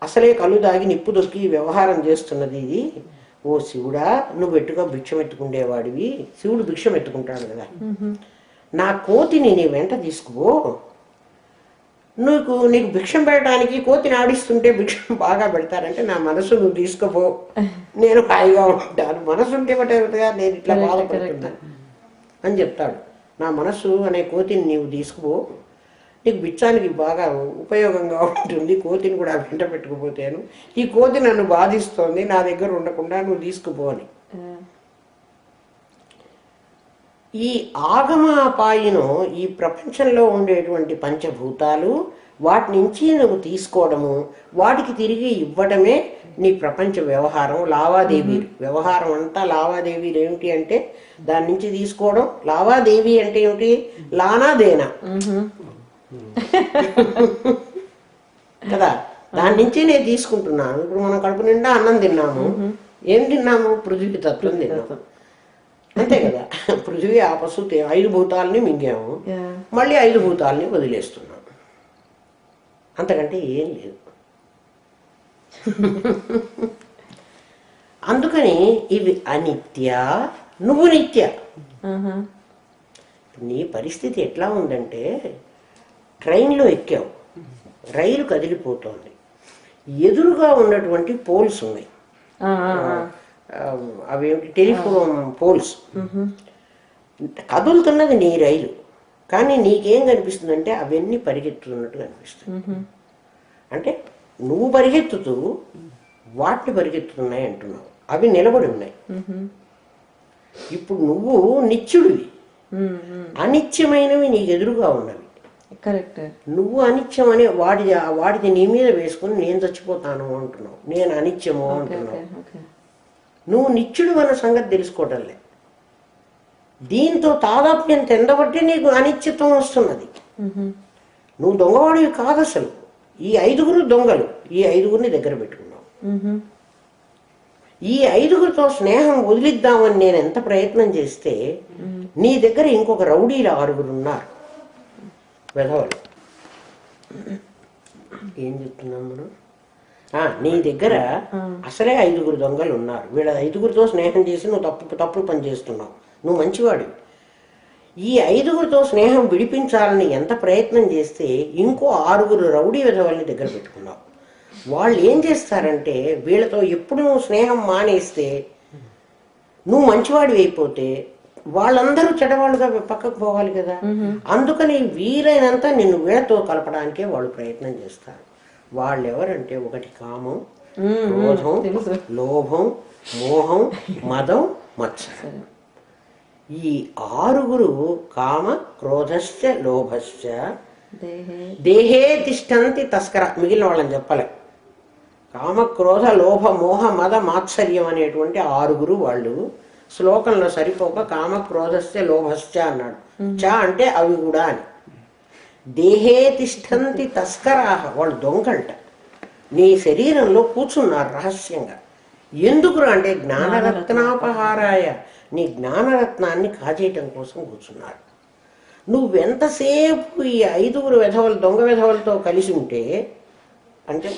అసలే కళ్ళు దాగి నిప్పు దొక్కి వ్యవహారం చేస్తున్నది ఇది. ఓ శివుడా, నువ్వు ఎట్టుగా భిక్షం ఎత్తుకుండేవాడివి, శివుడు భిక్షం ఎత్తుకుంటాడు కదా, నా కోతిని నీ వెంట తీసుకుపో. నీకు భిక్షం పెట్టడానికి కోతిని ఆడిస్తుంటే భిక్షం బాగా పెడతారంటే, నా మనసు నువ్వు తీసుకుపో, నేను హాయిగా ఉంటాను. మనసు ఉంటే బట్టగా నేను ఇట్లా బాధపడుతున్నా అని చెప్తాడు. నా మనస్సు అనే కోతిని నీవు తీసుకుపో, నీకు బిచ్చానికి బాగా ఉపయోగంగా ఉంటుంది. కోతిని కూడా వెంట పెట్టుకుపోతాను. ఈ కోతి నన్ను బాధిస్తోంది, నా దగ్గర ఉండకుండా నువ్వు తీసుకుపో అని. ఈ ఆగమాపాయిను, ఈ ప్రపంచంలో ఉండేటువంటి పంచభూతాలు, వాటి నుంచి నువ్వు తీసుకోవడము, వాటికి తిరిగి ఇవ్వడమే నీ ప్రపంచ వ్యవహారం. లావాదేవీలు, వ్యవహారం అంతా లావాదేవీలు. ఏమిటి అంటే దాని నుంచి తీసుకోవడం. లావాదేవీ అంటే ఏమిటి? లానాదేనా కదా, దాని నుంచి నేను తీసుకుంటున్నాను. ఇప్పుడు మనం కడుపు నిండా అన్నం తిన్నాము. ఏం తిన్నాము? పృథ్వీ తత్వం తిన్నాము, అంతే కదా. పృథ్వీ ఆపస్సు 5 భూతాలని మింగాము, మళ్ళీ 5 భూతాలని వదిలేస్తున్నాం. అంతకంటే ఏం లేదు. అందుకని ఇవి అనిత్య, నువ్వు నిత్య. నీ పరిస్థితి ఎట్లా ఉందంటే, ట్రైన్లో ఎక్కావు, రైలు కదిలిపోతోంది, ఎదురుగా ఉన్నటువంటి పోల్స్ ఉన్నాయి, అవేమిటి టెలిఫోన్ పోల్స్, కదులుతున్నది నీ రైలు, కానీ నీకేం కనిపిస్తుందంటే అవన్నీ పరిగెత్తుతున్నట్టు కనిపిస్తుంది. అంటే నువ్వు పరిగెత్తుతూ వాటిని పరిగెత్తుతున్నాయి అంటున్నావు, అవి నిలబడి ఉన్నాయి. ఇప్పుడు నువ్వు నిత్యుడివి, అనిత్యమైనవి నీకు ఎదురుగా ఉన్నవి. కరెక్ట్. నువ్వు అనిత్యం అనే వాడిది నీ మీద వేసుకుని నేను చచ్చిపోతాను అంటున్నావు, నేను అనిత్యము అంటున్నావు. నువ్వు నిత్యుడు అన్న సంగతి తెలుసుకోవటంలే. దీంతో తాదాత్మ్యం తెందబట్టి నీకు అనిత్యత్వం వస్తున్నది. నువ్వు దొంగవాడివి కాదు అసలు. ఈ 5 దొంగలు, ఈ 5 దగ్గర పెట్టుకున్నావు. ఈ 5 స్నేహం వదిలిద్దామని నేను ఎంత ప్రయత్నం చేస్తే నీ దగ్గర ఇంకొక రౌడీలు 6 ఉన్నారు, వెధవలు. ఏం చెప్తున్నాం మనం? నీ దగ్గర అసలే 5 దొంగలు ఉన్నారు. వీళ్ళ 5 స్నేహం చేసి నువ్వు తప్పుడు పని చేస్తున్నావు. నువ్వు మంచివాడివి. ఈ 5 స్నేహం విడిపించాలని ఎంత ప్రయత్నం చేస్తే ఇంకో 6 రౌడీ విధవల్ని దగ్గర పెట్టుకున్నావు. వాళ్ళు ఏం చేస్తారంటే వీళ్ళతో ఎప్పుడు నువ్వు స్నేహం మానేస్తే, నువ్వు మంచివాడివి అయిపోతే వాళ్ళందరూ చెడవాళ్ళుగా పక్కకు పోవాలి కదా. అందుకని వీలైనంత నిన్ను వీళ్ళతో కలపడానికే వాళ్ళు ప్రయత్నం చేస్తారు. వాళ్ళు ఎవరంటే, ఒకటి కామం, క్రోధం, లోభం, మోహం, మదం, మత్సరం. ఈ 6 కామ క్రోధశ్చ లోభశ్చ దేహే తిష్టంతి తస్కర. మిగిలిన వాళ్ళని చెప్పలే. కామ క్రోధ లోభ మోహ మద మాత్సర్యం అనేటువంటి 6 వాళ్ళు. శ్లోకంలో సరిపోక కామ క్రోధశ్చ లోభశ్చ అన్నాడు. చ అంటే అవి కూడా అని. దేహే తిష్టంతి తస్కరాహ, వాళ్ళు దొంగల్ట. నీ శరీరంలో కూర్చున్నారు రహస్యంగా. ఎందుకు అంటే జ్ఞానరత్నాపహారాయ, నీ జ్ఞానరత్నాన్ని కాజేయటం కోసం కూర్చున్నారు. నువ్వెంతసేపు ఈ 5 వెధవలు, దొంగ వెధవలతో కలిసి ఉంటే అంటే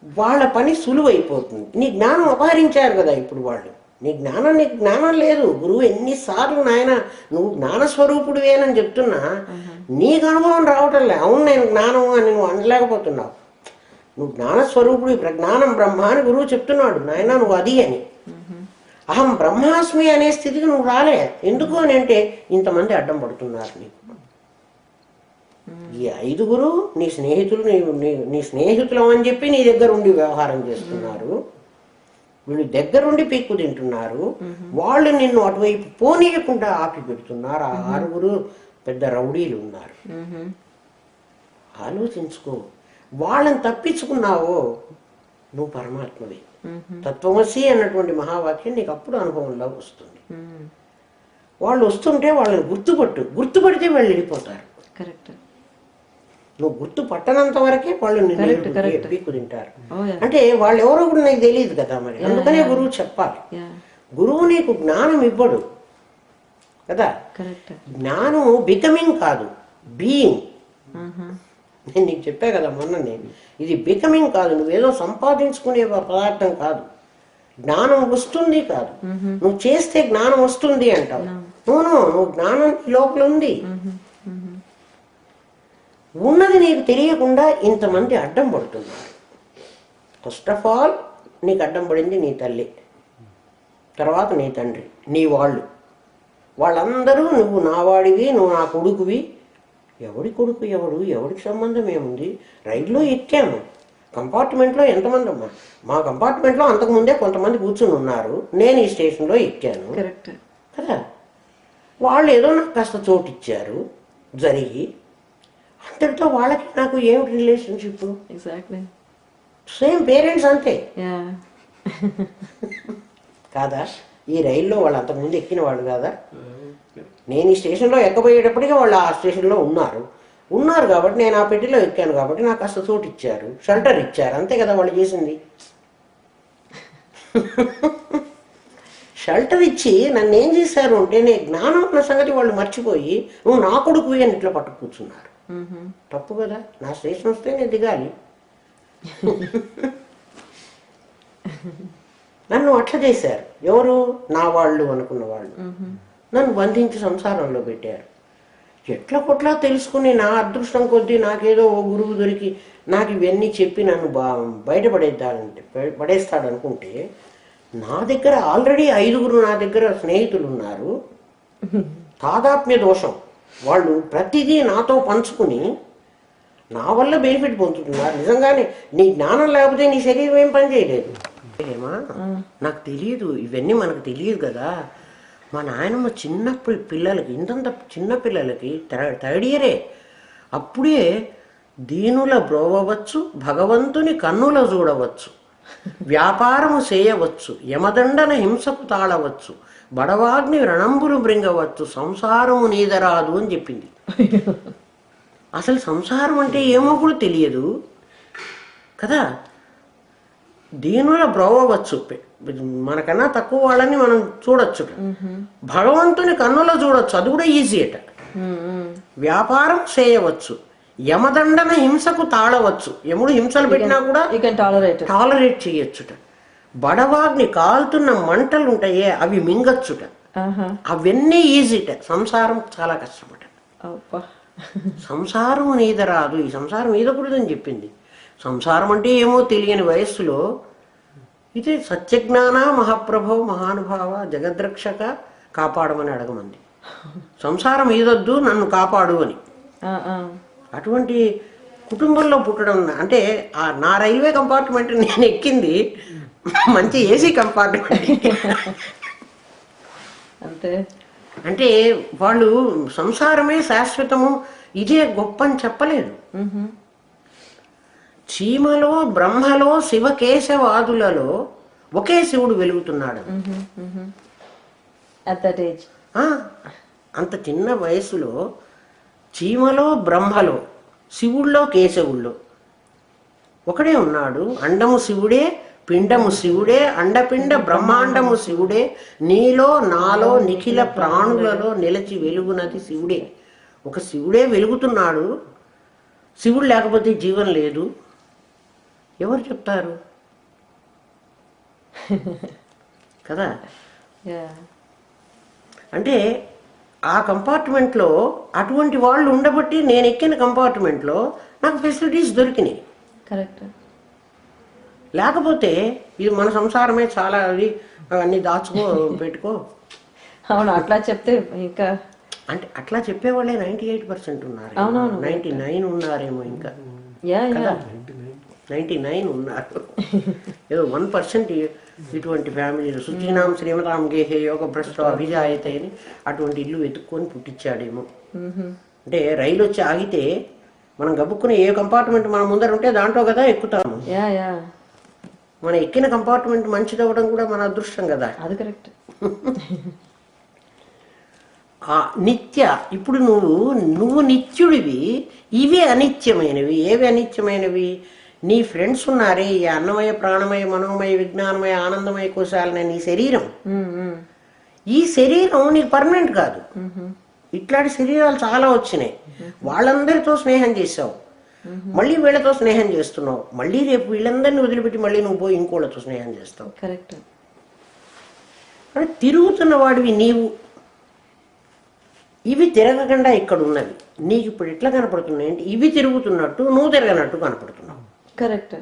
వాళ్ళ పని సులువైపోతుంది. నీ జ్ఞానం అపహరించారు కదా ఇప్పుడు వాళ్ళు. నీకు జ్ఞానం లేదు. గురువు ఎన్నిసార్లు నాయన నువ్వు జ్ఞానస్వరూపుడివేనని చెప్తున్నా నీకు అనుభవం రావటంలే. అవును నేను జ్ఞానం అని నువ్వు అనలేకపోతున్నావు. నువ్వు జ్ఞానస్వరూపుడు, ప్రజ్ఞానం బ్రహ్మ అని గురువు చెప్తున్నాడు. నాయన నువ్వు అది అని, అహం బ్రహ్మాస్మి అనే స్థితికి నువ్వు రాలే. ఎందుకు అని అంటే ఇంతమంది అడ్డం పడుతున్నారు నీకు. ఈ 5 నీ స్నేహితులు, నీ స్నేహితులం అని చెప్పి నీ దగ్గర ఉండి వ్యవహారం చేస్తున్నారు. వీళ్ళు దగ్గరుండి పీక్కు తింటున్నారు. వాళ్ళు నిన్ను అటువైపు పోనీయకుండా ఆపి పెడుతున్నారు. ఆ 6 పెద్ద రౌడీలు ఉన్నారు. ఆలోచించుకో. వాళ్ళని తప్పించుకున్నావో నువ్వు పరమాత్మవి. తత్వమసి అన్నటువంటి మహావాక్యం నీకు అప్పుడు అనుభవంలో వస్తుంది. వాళ్ళు వస్తుంటే వాళ్ళని గుర్తుపడితే వాళ్ళు వెళ్ళిపోతారు. కరెక్ట్. నువ్వు గుర్తు పట్టనంత వరకే వాళ్ళు నిన్ను పీక్కు తింటారు. అంటే వాళ్ళు ఎవరో కూడా నీకు తెలియదు కదా మరి. అందుకనే గురువు చెప్పాలి. గురువు నీకు జ్ఞానం ఇవ్వడు కదా. జ్ఞానం బికమింగ్ కాదు, బీయింగ్. నేను నీకు చెప్పా కదా మొన్ననే, ఇది బికమింగ్ కాదు. నువ్వేదో సంపాదించుకునే పదార్థం కాదు. జ్ఞానం వస్తుంది కాదు, నువ్వు చేస్తే జ్ఞానం వస్తుంది అంటావు. నువ్వు జ్ఞానం లోపల ఉంది. ఉన్నది నీకు తెలియకుండా ఇంతమంది అడ్డం పడుతున్నారు. ఫస్ట్ ఆఫ్ ఆల్ నీకు అడ్డం పడింది నీ తల్లి, తర్వాత నీ తండ్రి, నీ వాళ్ళందరూ నువ్వు నా వాడివి, నువ్వు నా కొడుకువి. ఎవడి కొడుకు ఎవడు, ఎవడికి సంబంధం ఏముంది? రైల్లో ఎక్కాము, కంపార్ట్మెంట్లో ఎంతమంది అమ్మా? మా కంపార్ట్మెంట్లో అంతకుముందే కొంతమంది కూర్చుని ఉన్నారు. నేను ఈ స్టేషన్లో ఎక్కాను కదా. వాళ్ళు ఏదో నాకు కాస్త చోటు ఇచ్చారు జరిగి, అంతటితో వాళ్ళకి నాకు ఏమిటి రిలేషన్షిప్? ఎగ్జాక్ట్లీ సేమ్ పేరెంట్స్ అంతే కాదా? ఈ రైల్లో వాళ్ళు అంతకుముందు ఎక్కిన వాళ్ళు కాదా? నేను ఈ స్టేషన్లో ఎక్కబోయేటప్పటికీ వాళ్ళు ఆ స్టేషన్లో ఉన్నారు కాబట్టి నేను ఆ పెట్టిలో ఎక్కాను కాబట్టి నాకు కాస్త చోటు ఇచ్చారు, షెల్టర్ ఇచ్చారు. అంతే కదా వాళ్ళు చేసింది. షెల్టర్ ఇచ్చి నన్ను ఏం చేశారు అంటే, నేను జ్ఞానం ఉన్న సంగతి వాళ్ళు మర్చిపోయి నువ్వు నా కొడుకు అని ఇట్లా పట్టు కూర్చున్నారు. తప్పు కదా. నా స్టేషన్ వస్తే నేను దిగాలి. నన్ను అట్లా చేశారు. ఎవరు? నా వాళ్ళు అనుకున్న వాళ్ళు నన్ను బంధించి సంసారంలో పెట్టారు. ఎట్లా కొట్లా తెలుసుకుని నా అదృష్టం కొద్దీ నాకేదో ఓ గురువు దొరికి నాకు ఇవన్నీ చెప్పి నన్ను పడేస్తాడు అనుకుంటే, నా దగ్గర ఆల్రెడీ 5 నా దగ్గర స్నేహితులు ఉన్నారు. తాదాత్మ్య దోషం, వాళ్ళు ప్రతిదీ నాతో పంచుకుని నా వల్ల బెనిఫిట్ పొందుతున్నారు. నిజంగానే నీ జ్ఞానం లేకపోతే నీ శరీరం ఏం పని చేయలేదు. ఏమా నాకు తెలియదు, ఇవన్నీ మనకు తెలియదు కదా. మా నాయనమ్మ చిన్నప్పుడు పిల్లలకి, ఇంతంత చిన్న పిల్లలకి 3rd ఇయరే, అప్పుడే దీనుల బ్రోవవచ్చు, భగవంతుని కన్నుల చూడవచ్చు, వ్యాపారము చేయవచ్చు, యమదండన హింసకు తాళవచ్చు, బడవాగ్ని రణంబులు బ్రింగవచ్చు, సంసారము నీదరాదు అని చెప్పింది. అసలు సంసారం అంటే ఏమో కూడా తెలియదు కదా. దీనుల బ్రోవవచ్చు, మనకన్నా తక్కువ వాళ్ళని మనం చూడొచ్చు, భగవంతుని కన్నుల చూడొచ్చు, అది కూడా ఈజీ అట. వ్యాపారం చేయవచ్చు, యమదండన హింసకు తాళవచ్చు, యముడు హింసలు పెట్టినా కూడా టాలరేట్ చేయొచ్చుట. బడవాగ్ని కాలుతున్న మంటలు ఉంటాయే అవి మింగచ్చుట, అవన్నీ ఈజీట. సంసారం చాలా కష్టమట. సంసారం నీద రాదు, ఈ సంసారం ఈదకూడదని చెప్పింది. సంసారం అంటే ఏమో తెలియని వయస్సులో ఇది సత్యజ్ఞాన మహాప్రభో మహానుభావ జగద్రక్షక కాపాడమని అడగమంది. సంసారం ఈదొద్దు, నన్ను కాపాడు అని. అటువంటి కుటుంబంలో పుట్టడం అంటే నా రైల్వే కంపార్ట్మెంట్ నేను ఎక్కింది మంచి ఏసీ కంపార్ట్మెంట్. అంతే అంటే వాళ్ళు సంసారమే శాశ్వతము, ఇదే గొప్ప అని చెప్పలేదు. చీమలో బ్రహ్మలో శివకేశవాదులలో ఒకే శివుడు వెలుగుతున్నాడు. అంత చిన్న వయసులో చీమలో బ్రహ్మలో శివుల్లో కేశవుల్లో ఒకడే ఉన్నాడు. అండము శివుడే, పిండము శివుడే, అండపిండ బ్రహ్మాండము శివుడే, నీలో నాలో నిఖిల ప్రాణులలో నిలిచి వెలుగునది శివుడే. ఒక శివుడే వెలుగుతున్నాడు. శివుడు లేకపోతే జీవం లేదు. ఎవరు చెప్తారు కదా. అంటే ఆ కంపార్ట్మెంట్లో అటువంటి వాళ్ళు ఉండబట్టి నేను ఎక్కిన కంపార్ట్మెంట్లో నాకు ఫెసిలిటీస్ దొరికినాయి. కరెక్ట్. లేకపోతే ఇది మన సంసారమే చాలా, అది అన్ని దాచుకో పెట్టుకో. అవును, అట్లా చెప్తే ఇంకా అంటే అట్లా చెప్పేవాళ్ళే 98% ఉన్నారు. 99 ఉన్నారేమో ఇంకా. 99 ఉన్నారు. ఏదో 1% ఇటువంటి ఫ్యామిలీలు శుచీనాం శ్రీమతాం గేహే యోగ భ్రష్ట అభిజాయతే అని అటువంటి ఇల్లు వెతుక్కొని పుట్టించాడేమో. అంటే రైలు వచ్చి ఆగితే మనం గబుక్కుని ఏ కంపార్ట్మెంట్ మన ముందర ఉంటే దాంట్లో కదా ఎక్కుతాము. మనం ఎక్కిన కంపార్ట్మెంట్ మంచిది అవ్వడం కూడా మన అదృష్టం కదా. అది కరెక్ట్. నిత్య, ఇప్పుడు నువ్వు నిత్యుడివి, ఇవి అనిత్యమైనవి. ఏవి అనిత్యమైనవి? నీ ఫ్రెండ్స్ ఉన్నారే, ఈ అన్నమయ ప్రాణమయ మనోమయ విజ్ఞానమయ ఆనందమయ కోశాలనే నీ శరీరం, ఈ శరీరం నీకు పర్మనెంట్ కాదు. ఇట్లాంటి శరీరాలు చాలా వచ్చినాయి. వాళ్ళందరితో స్నేహం చేసావు, మళ్ళీ వీళ్ళతో స్నేహం చేస్తున్నావు, మళ్ళీ రేపు వీళ్ళందరినీ వదిలిపెట్టి మళ్ళీ నువ్వు పోయి ఇంకోళ్ళతో స్నేహం చేస్తావు. కరెక్ట్. అంటే తిరుగుతున్న వాడివి నీవు. ఇవి తిరగకుండా ఇక్కడ ఉన్నవి నీకు ఇప్పుడు ఎట్లా కనపడుతున్నాయి అంటే ఇవి తిరుగుతున్నట్టు నువ్వు తిరగనట్టు కనపడుతున్నావు. కరెక్ట్.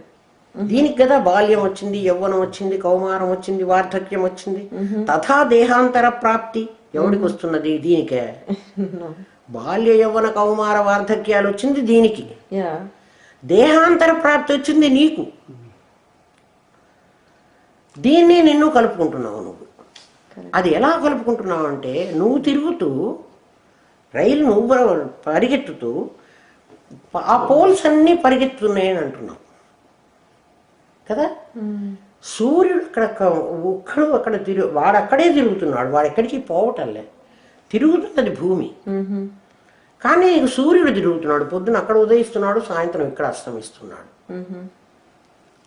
దీనికి కదా బాల్యం వచ్చింది, యవ్వనం వచ్చింది, కౌమారం వచ్చింది, వార్ధక్యం వచ్చింది. తథా దేహాంతర ప్రాప్తి ఎవడికి వస్తున్నది? దీనికే. బాల్య యవ్వన కౌమార వార్ధక్యాలు వచ్చింది దీనికి, దేహాంతర ప్రాప్తి వచ్చింది నీకు. దీన్ని నిన్ను కలుపుకుంటున్నావు నువ్వు. అది ఎలా కలుపుకుంటున్నావు అంటే నువ్వు తిరుగుతూ రైలు నువ్వు పరిగెత్తుతూ ఆ పోల్స్ అన్నీ పరిగెత్తున్నాయని అంటున్నావు కదా. సూర్యుడు అక్కడ వాడు అక్కడే తిరుగుతున్నాడు, వాడు ఎక్కడికి పోవటంలే, తిరుగుతున్నది భూమి. కానీ సూర్యుడు తిరుగుతున్నాడు, పొద్దున అక్కడ ఉదయిస్తున్నాడు, సాయంత్రం ఇక్కడ అస్తమిస్తున్నాడు.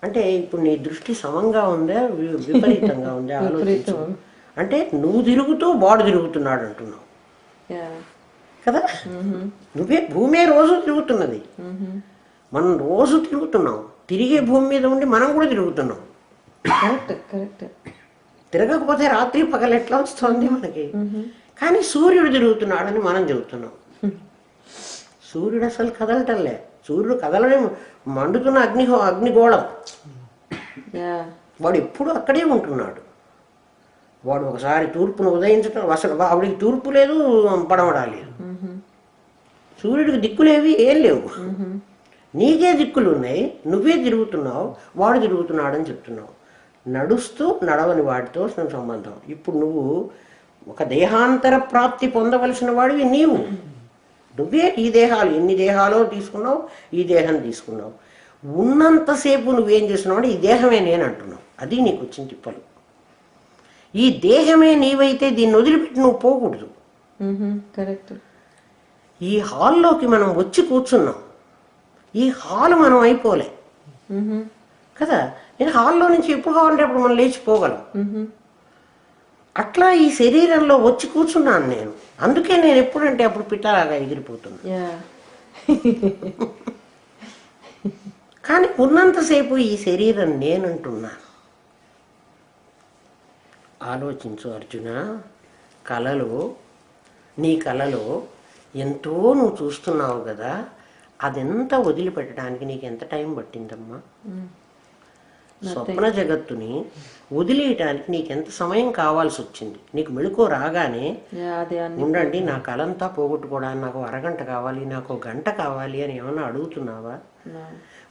అంటే ఇప్పుడు నీ దృష్టి సమంగా ఉందా విపరీతంగా ఉందా ఆలోచించు. అంటే నువ్వు తిరుగుతూ వాడు తిరుగుతున్నాడు అంటున్నావు కదా. నువ్వే భూమే రోజు తిరుగుతున్నది, మనం రోజు తిరుగుతున్నాం. తిరిగే భూమి మీద ఉండి మనం కూడా తిరుగుతున్నాం. Correct correct. తిరగకపోతే రాత్రి పగలు ఎట్లా వస్తుంది మనకి? కానీ సూర్యుడు తిరుగుతున్నాడని మనం చెబుతున్నాం. సూర్యుడు అసలు కదలటంలే. సూర్యుడు కదలనే, మండుతున్న అగ్నిగోళం. వాడు ఎప్పుడు అక్కడే ఉంటున్నాడు. వాడు ఒకసారి తూర్పును ఉదయించటం, అసలు ఆవిడికి తూర్పు లేదు, పడమడా లేదు. సూర్యుడికి దిక్కులేవి ఏం లేవు. నీకే దిక్కులు ఉన్నాయి, నువ్వే తిరుగుతున్నావు, వాడు తిరుగుతున్నాడని చెప్తున్నావు. నడుస్తూ నడవని వాడితో సంబంధం. ఇప్పుడు నువ్వు ఒక దేహాంతర ప్రాప్తి పొందవలసిన వాడివి నీవు. నువ్వే ఈ దేహాలు, ఎన్ని దేహాలో తీసుకున్నావు, ఈ దేహం తీసుకున్నావు. ఉన్నంతసేపు నువ్వేం చేస్తున్నావు అంటే ఈ దేహమే నేను అంటున్నావు. అది నీకు వచ్చిన తిప్పలు. ఈ దేహమే నీవైతే దీన్ని వదిలిపెట్టి నువ్వు పోకూడదు. కరెక్ట్. ఈ హాల్లోకి మనం వచ్చి కూర్చున్నాం, ఈ హాల్ మనం అయిపోలే కదా. నేను హాల్లో నుంచి ఎప్పుడు కావాలంటే అప్పుడు మనం లేచిపోగలం. అట్లా ఈ శరీరంలో వచ్చి కూర్చున్నాను నేను. అందుకే నేను ఎప్పుడంటే అప్పుడు పిట్టలాగా ఎగిరిపోతున్నా. కానీ ఉన్నంతసేపు ఈ శరీరం నేనంటున్నాను. ఆలోచించు అర్జున. నీ కలలో ఎంతో నువ్వు చూస్తున్నావు కదా, అదెంత వదిలిపెట్టడానికి నీకు ఎంత టైం పట్టిందమ్మా? స్వప్న జగత్తుని వదిలేయటానికి నీకెంత సమయం కావాల్సి వచ్చింది? నీకు మెళుకో రాగానే ఉండండి నా కలంతా పోగొట్టుకోవడానికి నాకు అరగంట కావాలి, నాకు గంట కావాలి అని ఏమన్నా అడుగుతున్నావా?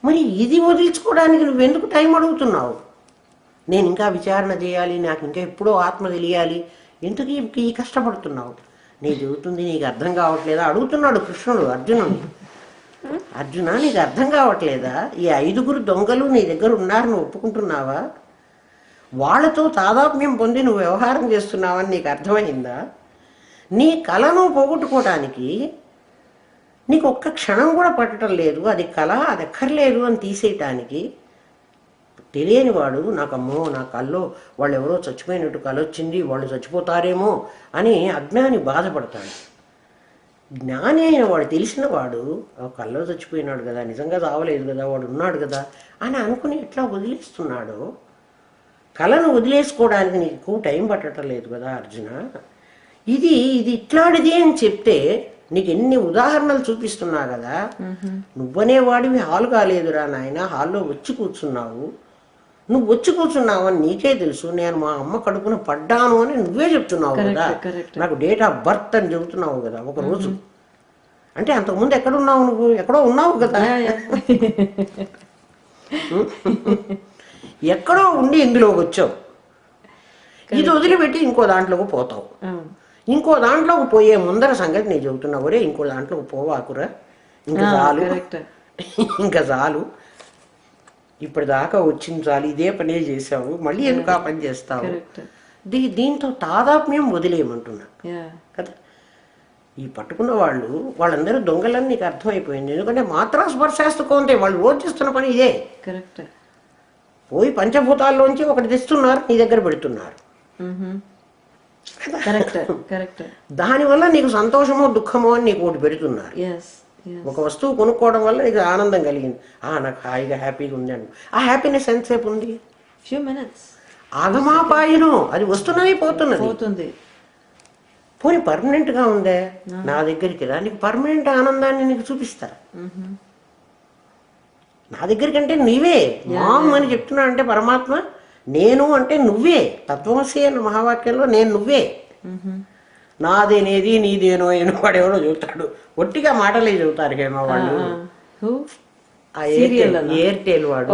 మరి ఇది వదిలించుకోవడానికి నువ్వెందుకు టైం అడుగుతున్నావు? నేను ఇంకా విచారణ చేయాలి, నాకు ఇంకా ఎప్పుడో ఆత్మ తెలియాలి, ఎందుకు ఈ కష్టపడుతున్నావు? నీ చెబుతుంది నీకు అర్థం కావట్లేదా అడుగుతున్నాడు కృష్ణుడు అర్జునుడు. అర్జున, నీకు అర్థం కావట్లేదా? ఈ 5 దొంగలు నీ దగ్గర ఉన్నారు, నువ్వు ఒప్పుకుంటున్నావా? వాళ్ళతో తాదాత్మ్యం పొంది నువ్వు వ్యవహారం చేస్తున్నావని నీకు అర్థమైందా? నీ కళను పోగొట్టుకోవటానికి నీకు ఒక్క క్షణం కూడా పట్టడం లేదు. అది కళ, అది అక్కర్లేదు అని తీసేయటానికి తెలియని వాడు నాకమ్మో నా కల్లో వాళ్ళు ఎవరో చచ్చిపోయినట్టు కళ వచ్చింది, వాళ్ళు చచ్చిపోతారేమో అని అజ్ఞాని బాధపడతాడు. జ్ఞాని అయిన వాడు, తెలిసిన వాడు కల్లో చచ్చిపోయినాడు కదా, నిజంగా చావలేదు కదా, వాడు ఉన్నాడు కదా అని అనుకుని ఎట్లా వదిలేస్తున్నాడో, కళను వదిలేసుకోవడానికి నీకు టైం పట్టడం లేదు కదా అర్జున. ఇది ఇట్లాంటిది అని చెప్తే నీకు ఎన్ని ఉదాహరణలు చూపిస్తున్నా కదా. నువ్వనేవాడివి హాలు కాలేదురా నాయన, హాల్లో వచ్చి కూర్చున్నావు. నువ్వు వచ్చి కూర్చున్నావు అని నీకే తెలుసు. నేను మా అమ్మ కడుపున పడ్డాను అని నువ్వే చెప్తున్నావు కదా. నాకు డేట్ ఆఫ్ బర్త్ అని చెబుతున్నావు కదా ఒక రోజు. అంటే అంతకుముందు ఎక్కడున్నావు నువ్వు? ఎక్కడో ఉన్నావు కదా. ఎక్కడో ఉండి ఇందులోకి వచ్చావు. ఇది వదిలిపెట్టి ఇంకో దాంట్లోకి పోతావు. ఇంకో దాంట్లోకి పోయే ముందర సంగతి నేను చెబుతున్నా. ఒరే ఇంకో దాంట్లోకి పోవాకురా, ఇంకా చాలు, ఇప్పటిదాకా వచ్చింది చాలు, ఇదే పనే చేసావు, మళ్ళీ ఎందుకు ఆ పని చేస్తావు? దీంతో తాదాత్మ్యం వదిలేయమంటున్నా కదా. ఈ పట్టుకున్న వాళ్ళందరూ దొంగలని నీకు అర్థమైపోయింది. ఎందుకంటే మాత్రా స్పర్శాస్తు కోంతే, వాళ్ళు రోజు చేస్తున్న పని ఇదే. పోయి పంచభూతాల్లోంచి ఒకటి తెస్తున్నారు, నీ దగ్గర పెడుతున్నారు. దానివల్ల నీకు సంతోషమో దుఃఖమో అని నీకు ఒకటి పెడుతున్నారు. ఒక వస్తువు కొనుక్కోవడం వల్ల నీకు ఆనందం కలిగింది, నాకు హాయిగా హ్యాపీగా ఉంది అండి. ఆ హ్యాపీనెస్ ఎంతసేపు ఉంది? Few minutes. ఆగమాపాయను, అది వస్తున్నది పోతున్నది. పోనీ పర్మనెంట్ గా ఉందే, నా దగ్గరికి రా, నీకు పర్మనెంట్ ఆనందాన్ని నీకు చూపిస్తా. నా దగ్గరికి అంటే నీవే మామ్ అని చెప్తున్నా. అంటే పరమాత్మ నేను అంటే నువ్వే. తత్వమసి అన్న మహావాక్యంలో నేను నువ్వే. నాదేనేది నీదేనో ఏనో వాడు ఎవడో చెబుతాడు, ఒట్టిగా మాటలే చెబుతారు హేమా వాళ్ళు. ఎయిర్టెల్ వాడు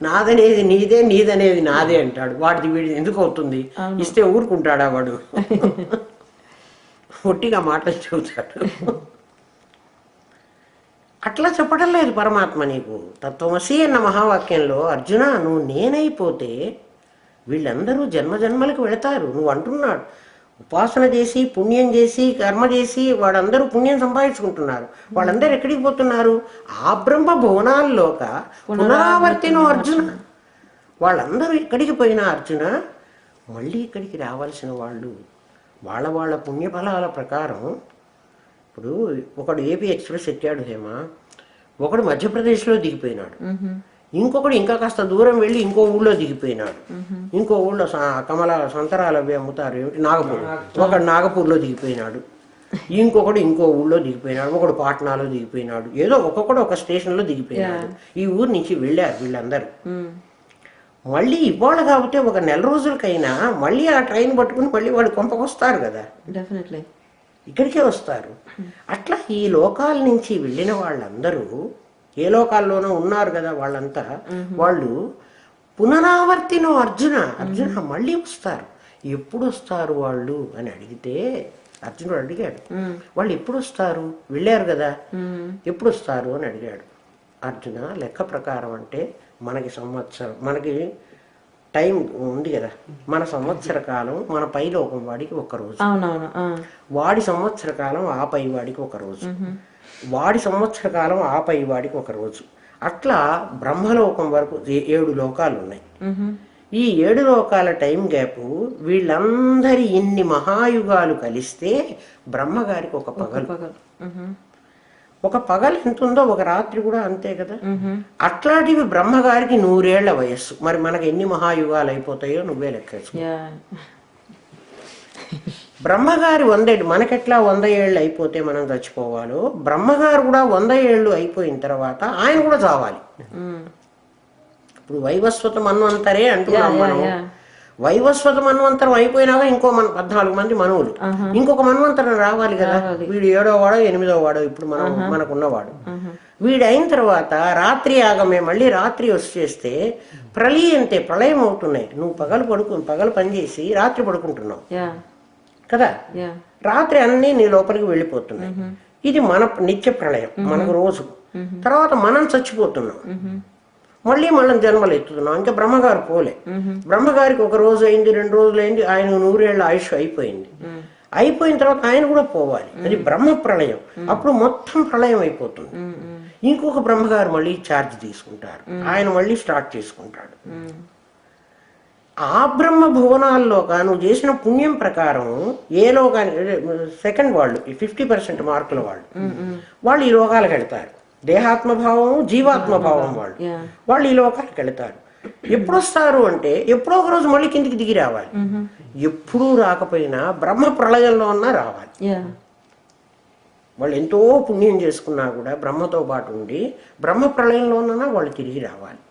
నాదనేది నీదే, నీదనేది నాదే అంటాడు. వాడిది వీడి ఎందుకు అవుతుంది? ఇస్తే ఊరుకుంటాడా వాడు? ఒట్టిగా మాటలు చెబుతాడు. అట్లా చెప్పడం లేదు పరమాత్మ నీకు. తత్వమసి అన్న మహావాక్యంలో అర్జున నువ్వు నేనైపోతే వీళ్ళందరూ జన్మజన్మలకు వెళతారు. నువ్వు అంటున్నాడు ఉపాసన చేసి పుణ్యం చేసి కర్మ చేసి వాళ్ళందరూ పుణ్యం సంపాదించుకుంటున్నారు. వాళ్ళందరూ ఎక్కడికి పోతున్నారు? ఆ బ్రహ్మ భువనాల్లోక పునరావర్తినో అర్జున. వాళ్ళందరూ ఎక్కడికి పోయినా అర్జున మళ్ళీ ఇక్కడికి రావాల్సిన వాళ్ళు వాళ్ళ పుణ్యఫలాల ప్రకారం. ఇప్పుడు ఒకడు ఏపీ ఎక్స్ప్రెస్ ఎక్కాడు హేమ, ఒకడు మధ్యప్రదేశ్లో దిగిపోయినాడు, ఇంకొకడు ఇంకా కాస్త దూరం వెళ్ళి ఇంకో ఊళ్ళో దిగిపోయినాడు. ఇంకో ఊళ్ళో సంతరాలు అవి అమ్ముతారు ఏమిటి, నాగపూర్. ఒకడు నాగపూర్లో దిగిపోయినాడు. ఇంకొకడు ఇంకో ఊళ్ళో దిగిపోయినాడు, ఒకడు పాట్నాలో దిగిపోయినాడు, ఏదో ఒక్కొక్కడు ఒక స్టేషన్లో దిగిపోయినాడు. ఈ ఊరు నుంచి వెళ్ళారు వీళ్ళందరూ. మళ్ళీ ఇవాళ కాబట్టి ఒక నెల రోజులకైనా మళ్ళీ ఆ ట్రైన్ పట్టుకుని మళ్ళీ వాళ్ళు కొంపకు వస్తారు కదా, డెఫినెట్లీ ఇక్కడికే వస్తారు. అట్లా ఈ లోకాల నుంచి వెళ్ళిన వాళ్ళందరూ ఏ లోకాల్లోనూ ఉన్నారు కదా వాళ్ళంతా, వాళ్ళు పునరావర్తినో అర్జున మళ్ళీ వస్తారు. ఎప్పుడు వస్తారు వాళ్ళు అని అడిగితే అర్జునుడు అడిగాడు, వాళ్ళు ఎప్పుడు వస్తారు, వెళ్ళారు కదా ఎప్పుడు వస్తారు అని అడిగాడు. అర్జున లెక్క ప్రకారం అంటే మనకి సంవత్సరం, మనకి టైం ఉంది కదా, మన సంవత్సర కాలం మన పైలోకం వాడికి ఒక్కరోజు, వాడి సంవత్సర కాలం ఆ పై వాడికి ఒక రోజు, వాడి సంవత్సర కాలం ఆ పై వాడికి ఒక రోజు. అట్లా బ్రహ్మలోకం వరకు 7 లోకాలు ఉన్నాయి. ఈ 7 లోకాల టైం గ్యాప్ వీళ్ళందరి ఇన్ని మహాయుగాలు కలిస్తే బ్రహ్మగారికి ఒక పగలు. ఒక పగలు ఎంత ఉందో ఒక రాత్రి కూడా అంతే కదా. అట్లాంటివి బ్రహ్మగారికి 100 ఏళ్ల వయస్సు. మరి మనకు ఎన్ని మహాయుగాలు అయిపోతాయో నువ్వే లెక్కేసుకో. బ్రహ్మగారి 100 ఏళ్ళు, మనకెట్లా 100 ఏళ్ళు అయిపోతే మనం చచ్చిపోవాలో, బ్రహ్మగారు కూడా 100 ఏళ్ళు అయిపోయిన తర్వాత ఆయన కూడా చావాలి. ఇప్పుడు వైవస్వత మన్వంతరే అంటున్నాం మనం. వైవస్వత మన్వంతరం అయిపోయినాక ఇంకో 14 మంది మనువులు, ఇంకొక మన్వంతరం రావాలి కదా. వీడు 7వ వాడో 8వ వాడో ఇప్పుడు మనకున్నవాడు. వీడు అయిన తర్వాత రాత్రి ఆగమే, మళ్ళీ రాత్రి వచ్చేస్తే ప్రళయంతే, ప్రళయం అవుతున్నాయి. నువ్వు పగలు పనిచేసి రాత్రి పడుకుంటున్నావు కదా, రాత్రి అన్నీ నీ లోపలికి వెళ్ళిపోతున్నాయి. ఇది మన నిత్య ప్రళయం, మనకు రోజు. తర్వాత మనం చచ్చిపోతున్నాం, మళ్ళీ జన్మలు ఎత్తుతున్నాం. ఇంకా బ్రహ్మగారు పోలే. బ్రహ్మగారికి ఒక రోజు అయింది, 2 రోజులు అయింది, ఆయన 100 ఏళ్ల ఆయుష్ అయిపోయింది. అయిపోయిన తర్వాత ఆయన కూడా పోవాలి. అది బ్రహ్మ ప్రళయం. అప్పుడు మొత్తం ప్రళయం అయిపోతుంది. ఇంకొక బ్రహ్మగారు మళ్ళీ ఛార్జ్ తీసుకుంటారు, ఆయన మళ్ళీ స్టార్ట్ చేసుకుంటాడు. ఆ బ్రహ్మ భువనాల్లో నువ్వు చేసిన పుణ్యం ప్రకారం ఏ లోకానికి, సెకండ్ వాళ్ళు 50% మార్కుల వాళ్ళు ఈ లోకాలకు వెళ్తారు. దేహాత్మభావం జీవాత్మభావం వాళ్ళు ఈ లోకాలకు వెళతారు. ఎప్పుడు వస్తారు అంటే ఎప్పుడో ఒక రోజు మళ్ళీ కిందికి దిగి రావాలి. ఎప్పుడూ రాకపోయినా బ్రహ్మ ప్రళయంలో ఉన్నా రావాలి. వాళ్ళు ఎంతో పుణ్యం చేసుకున్నా కూడా బ్రహ్మతో పాటు ఉండి బ్రహ్మ ప్రళయంలో ఉన్నా వాళ్ళు తిరిగి రావాలి.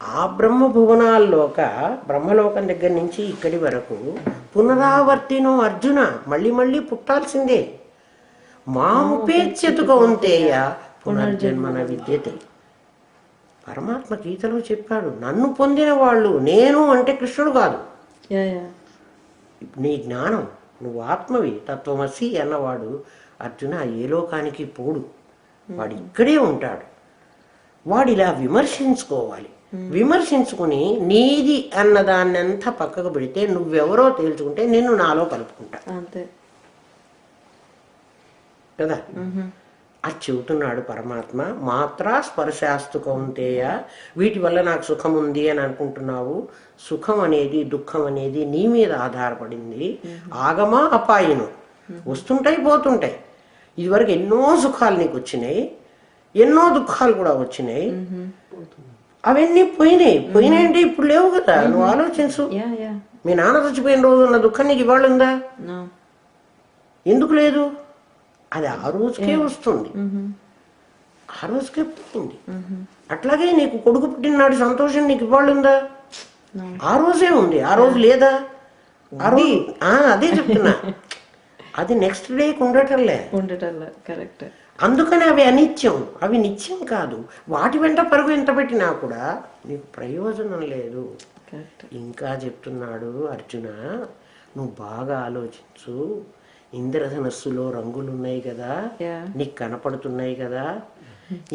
ఆ బ్రహ్మ భువనాల్లోక, బ్రహ్మలోకం దగ్గర నుంచి ఇక్కడి వరకు పునరావర్తినో అర్జున, మళ్ళీ మళ్ళీ పుట్టాల్సిందే. మాముపేత్యతు కౌంతేయ పునర్జన్మన విద్యతే. పరమాత్మ గీతలో చెప్పాడు, నన్ను పొందిన వాళ్ళు, నేను అంటే కృష్ణుడు కాదు, నీ జ్ఞానం, నువ్వు ఆత్మవి, తత్వమసి అన్నవాడు అర్జున ఏ లోకానికి పోడు, వాడు ఇక్కడే ఉంటాడు. వాడు ఇలా విమర్శించుకోవాలి. విమర్శించుకుని నీది అన్నదాన్నంతా పక్కకు పెడితే నువ్వెవరో తేల్చుకుంటే నిన్ను నాలో కలుపుకుంటా కదా. అది చెబుతున్నాడు పరమాత్మ. మాత్రా స్పర్శాస్తు కౌంతేయ, వీటి వల్ల నాకు సుఖం ఉంది అని అనుకుంటున్నావు. సుఖం అనేది దుఃఖం అనేది నీ మీద ఆధారపడింది. ఆగమా అపాయను, వస్తుంటాయి పోతుంటాయి. ఇదివరకు ఎన్నో సుఖాలు నీకు వచ్చినాయి, ఎన్నో దుఃఖాలు కూడా వచ్చినాయి. అవన్నీ పోయినాయి అంటే ఇప్పుడు లేవు కదా. నువ్వు ఆలోచించు, మీ నాన్న చచ్చిపోయిన రోజు ఉన్న దుఃఖం నీకు ఇవాళ ఉందా? ఎందుకు లేదు? అది ఆ రోజుకే వస్తుంది, ఆ రోజుకే పుట్టింది. అట్లాగే నీకు కొడుకు పుట్టిననాడు సంతోషం నీకు ఇవాళ ఉందా? ఆ రోజే ఉంది, ఆ రోజు లేదా? ఆ రోజు అదే చెప్తున్నా, అది నెక్స్ట్ డేకి ఉండటంలే. కరెక్ట్. అందుకని అవి అనిత్యం, అవి నిత్యం కాదు. వాటి వెంట పరుగు ఎంత పెట్టినా కూడా నీకు ప్రయోజనం లేదు. ఇంకా చెప్తున్నాడు అర్జున, నువ్వు బాగా ఆలోచించు. ఇంద్రధనస్సులో రంగులున్నాయి కదా, నీకు కనపడుతున్నాయి కదా.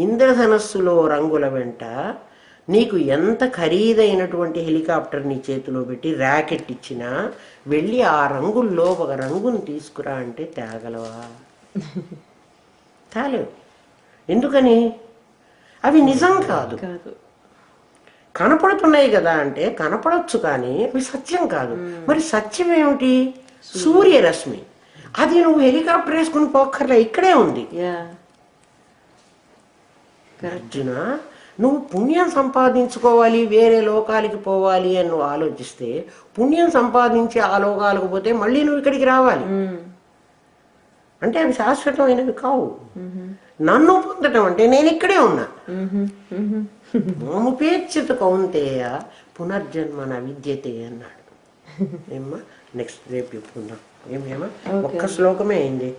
ఇంద్రధనస్సులో రంగుల వెంట నీకు ఎంత ఖరీదైనటువంటి హెలికాప్టర్ నీ చేతిలో పెట్టి ర్యాకెట్ ఇచ్చినా వెళ్ళి ఆ రంగుల్లో ఒక రంగును తీసుకురా అంటే తేగలవా? తేలేవు. ఎందుకని? అవి నిజం కాదు. కనపడుతున్నాయి కదా అంటే కనపడవచ్చు, కానీ అవి సత్యం కాదు. మరి సత్యం ఏమిటి? సూర్యరశ్మి. అది నువ్వు హెలికాప్టర్ వేసుకుని పోక్కర్లే, ఇక్కడే ఉంది. అర్జున, నువ్వు పుణ్యం సంపాదించుకోవాలి, వేరే లోకాలకి పోవాలి అని నువ్వు ఆలోచిస్తే, పుణ్యం సంపాదించి ఆ లోకాలకు పోతే మళ్ళీ నువ్వు ఇక్కడికి రావాలి. అంటే అవి శాశ్వతమైనవి కావు. నన్ను పొందటం అంటే నేను ఇక్కడే ఉన్నా. మాముపేక్షిత కౌంతేయ పునర్జన్మన విద్యతే అన్నాడు. ఏమ్మా నెక్స్ట్ రేపు చెప్పుకుందాం. ఏమేమా ఒక్క శ్లోకమే అయింది.